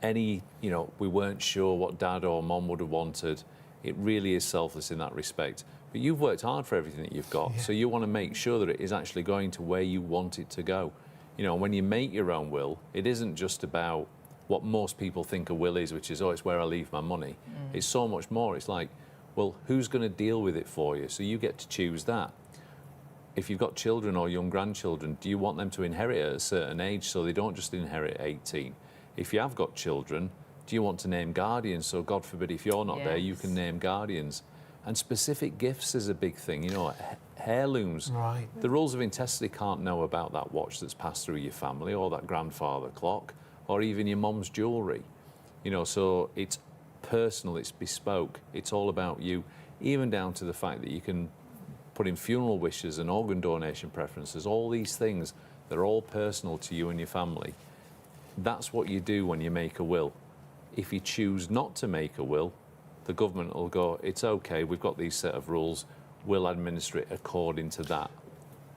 S3: any, we weren't sure what dad or mom would have wanted. It really is selfless in that respect. But you've worked hard for everything that you've got, so you want to make sure that it is actually going to where you want it to go. When you make your own will, it isn't just about what most people think a will is, which is, it's where I leave my money. It's so much more. It's like, well, who's going to deal with it for you? So you get to choose that. If you've got children or young grandchildren, do you want them to inherit at a certain age so they don't just inherit at 18? If you have got children, do you want to name guardians? So God forbid, if you're not there, you can name guardians. And specific gifts is a big thing, heirlooms.
S5: Right.
S3: The rules of intestacy can't know about that watch that's passed through your family, or that grandfather clock, or even your mum's jewellery. So it's personal, it's bespoke, it's all about you, even down to the fact that you can put in funeral wishes and organ donation preferences, all these things, they're all personal to you and your family. That's what you do when you make a will. If you choose not to make a will, the government will go, it's okay, we've got these set of rules, we'll administer it according to that.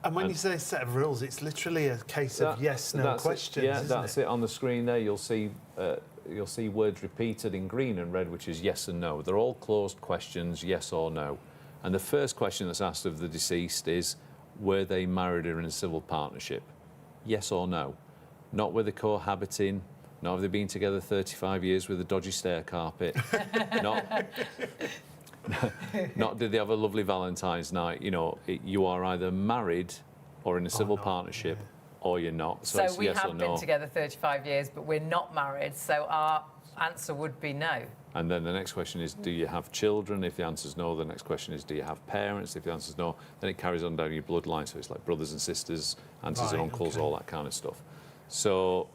S5: And when you say set of rules, it's literally a case of yes, no questions.
S3: Yeah, that's it. On the screen there, you'll see words repeated in green and red, which is yes and no. They're all closed questions, yes or no. And the first question that's asked of the deceased is, were they married or in a civil partnership? Yes or no. Not were they cohabiting, not have they been together 35 years with a dodgy stair carpet, not did they have a lovely Valentine's night. You are either married or in a civil partnership, or you're not. So it's
S1: we
S3: yes or
S1: have
S3: no.
S1: been together 35 years, but we're not married, so our answer would be no.
S3: And then the next question is, do you have children? If the answer is no, the next question is, do you have parents? If the answer is no, then it carries on down your bloodline. So it's like brothers and sisters, aunties and uncles, all that kind of stuff. So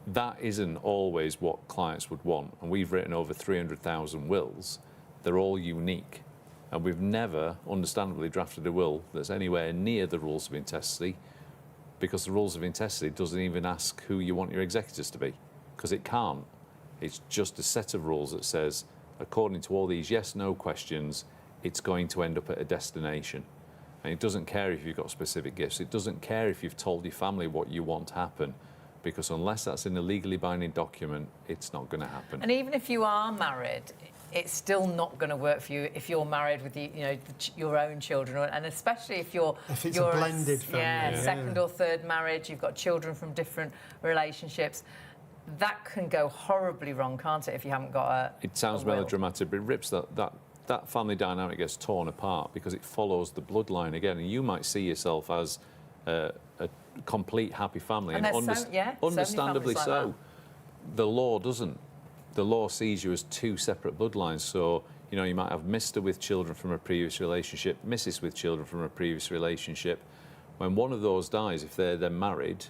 S3: that isn't always what clients would want. And we've written over 300,000 wills. They're all unique. And we've never, understandably, drafted a will that's anywhere near the rules of intestacy, because the rules of intestacy doesn't even ask who you want your executors to be, because it can't. It's just a set of rules that says, according to all these yes-no questions, it's going to end up at a destination. And it doesn't care if you've got specific gifts. It doesn't care if you've told your family what you want to happen, because unless that's in a legally binding document, it's not going to happen.
S1: And even if you are married, it's still not going to work for you if you're married with your own children, and especially if
S5: it's a blended family.
S1: Second or third marriage, you've got children from different relationships. That can go horribly wrong, can't it, if you haven't got a
S3: It sounds melodramatic, but it rips that family dynamic gets torn apart because it follows the bloodline again. And you might see yourself as a complete happy family,
S1: and
S3: understandably
S1: so.
S3: so. The law doesn't. The law sees you as two separate bloodlines. So, you might have Mr. with children from a previous relationship, Mrs. with children from a previous relationship. When one of those dies, if they're then married,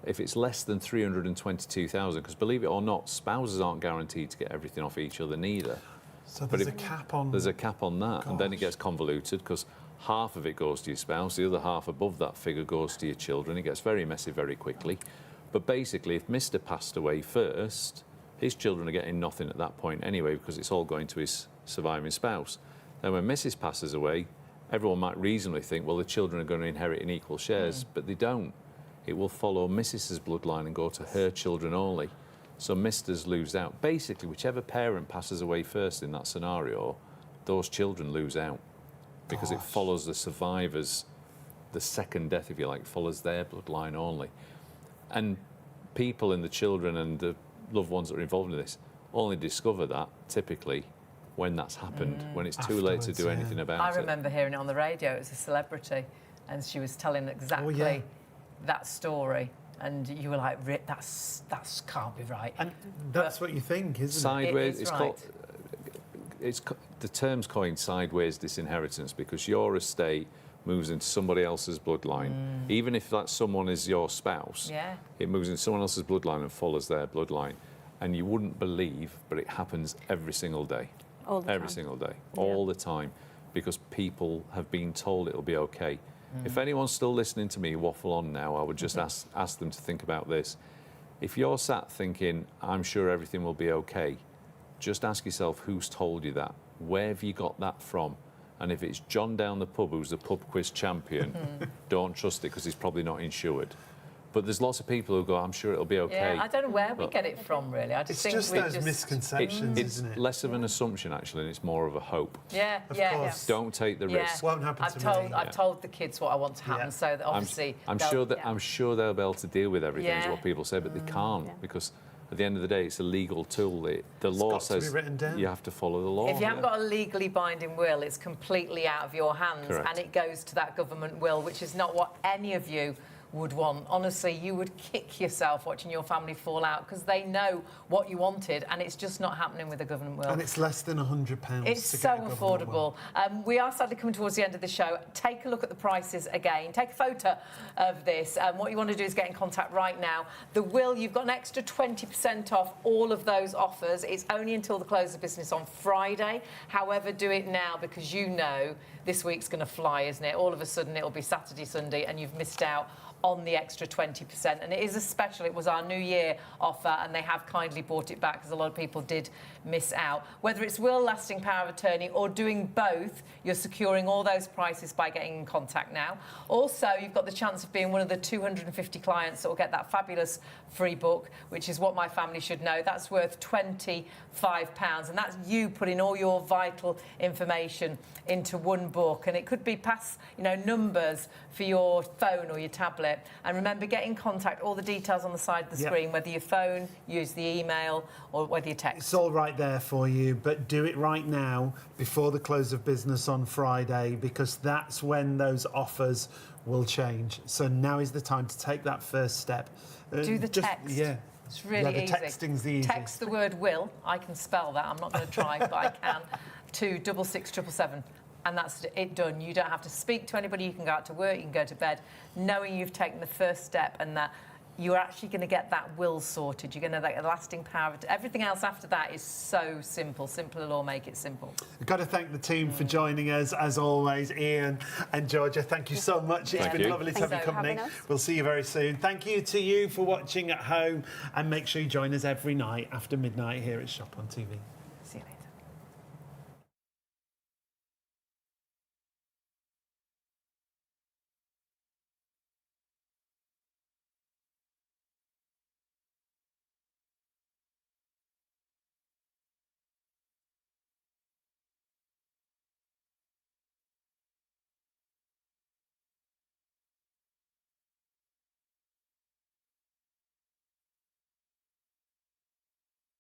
S3: if it's less than 322,000, because believe it or not, spouses aren't guaranteed to get everything off each other neither.
S5: So there's a cap on...
S3: There's a cap on that, and then it gets convoluted, because half of it goes to your spouse, the other half above that figure goes to your children. It gets very messy very quickly. But basically, if Mr. passed away first, his children are getting nothing at that point anyway, because it's all going to his surviving spouse. Then when Mrs. passes away, everyone might reasonably think, well, the children are going to inherit in equal shares, but they don't. It will follow Mrs.'s bloodline and go to her children only. So Mr.'s lose out. Basically, whichever parent passes away first in that scenario, those children lose out, because it follows the survivors, the second death, if you like, follows their bloodline only. And people and the children and the loved ones that are involved in this only discover that, typically, when that's happened, when it's too late to do anything about it.
S1: I remember hearing it on the radio. It was a celebrity, and she was telling exactly that story, and you were like, that's can't be right.
S5: And that's what you think, isn't it?
S3: Sideways,
S1: it's right.
S3: The term's coined sideways disinheritance, because your estate moves into somebody else's bloodline. Even if that someone is your spouse, it moves into someone else's bloodline and follows their bloodline. And you wouldn't believe, but it happens every single day.
S4: All the
S3: Every
S4: time.
S3: single day, all the time, because people have been told it'll be okay. If anyone's still listening to me waffle on now, I would just ask them to think about this. If you're sat thinking, I'm sure everything will be okay, just ask yourself who's told you that. Where have you got that from? And if it's John down the pub, who's the pub quiz champion, don't trust it because he's probably not insured. But there's lots of people who go, I'm sure it'll be okay.
S1: Yeah, I don't know where we get it from, really. I just
S5: It's
S1: think
S5: just
S1: we
S5: those misconceptions,
S3: It's
S5: isn't it?
S3: less of an assumption, actually, and it's more of a hope.
S1: Yeah,
S5: Of
S1: yeah.
S5: course.
S3: Don't take the
S1: Yeah.
S3: risk.
S5: Won't happen
S1: I've
S5: to
S1: told
S5: me.
S1: I've told the kids what I want to happen,
S5: Yeah.
S1: so that obviously
S3: I'm
S1: they'll-
S3: sure that
S4: yeah.
S3: I'm sure they'll be able to deal with everything, is
S1: Yeah.
S3: what people say, but they can't
S4: Yeah.
S3: because at the end of the day, it's a legal tool. The law
S5: got to be
S3: says
S5: written down.
S3: you have to follow the law.
S1: If you haven't got a legally binding will, it's completely out of your hands,
S3: Correct.
S1: and it goes to that government will, which is not what any of you would want. Honestly, you would kick yourself watching your family fall out because they know what you wanted, and it's just not happening with a government will.
S5: And it's less than £100.
S1: It's
S5: to
S1: so
S5: get a government will.
S1: affordable. We are sadly coming towards the end of the show. Take a look at the prices again. Take a photo of this. What you want to do is get in contact right now. The will, you've got an extra 20% off all of those offers. It's only until the close of business on Friday. However, do it now because you know this week's going to fly, isn't it? All of a sudden, it'll be Saturday, Sunday, and you've missed out on the extra 20%. And it is a special. It was our New Year offer, and they have kindly brought it back because a lot of people did miss out. Whether it's will, lasting power of attorney, or doing both, you're securing all those prices by getting in contact now. Also, you've got the chance of being one of the 250 clients that will get that fabulous free book, which is What My Family Should Know. That's worth £25, and that's you putting all your vital information into one book. And it could be past, numbers for your phone or your tablet. And remember, get in contact, all the details on the side of the screen, whether you phone, use the email, or whether you text.
S5: It's all right there for you, but do it right now before the close of business on Friday because that's when those offers will change. So now is the time to take that first step.
S1: Do the text.
S5: Yeah.
S1: It's really
S5: the
S1: easy.
S5: texting's the easiest.
S1: Text the word will. I can spell that. I'm not going to try, but I can. To 66777. And that's it done. You don't have to speak to anybody. You can go out to work. You can go to bed, knowing you've taken the first step and that you're actually going to get that will sorted. You're going to get a lasting power. Everything else after that is so simple. Simple law, make it simple.
S5: I've got to thank the team for joining us, as always. Ian and Georgia, thank you so much. It's
S3: Thank
S5: been
S3: you.
S5: lovely to
S1: Thanks
S5: have you
S1: for
S5: company.
S4: having us.
S5: We'll see you very soon. Thank you to you for watching at home, and make sure you join us every night after midnight here at Shop on TV.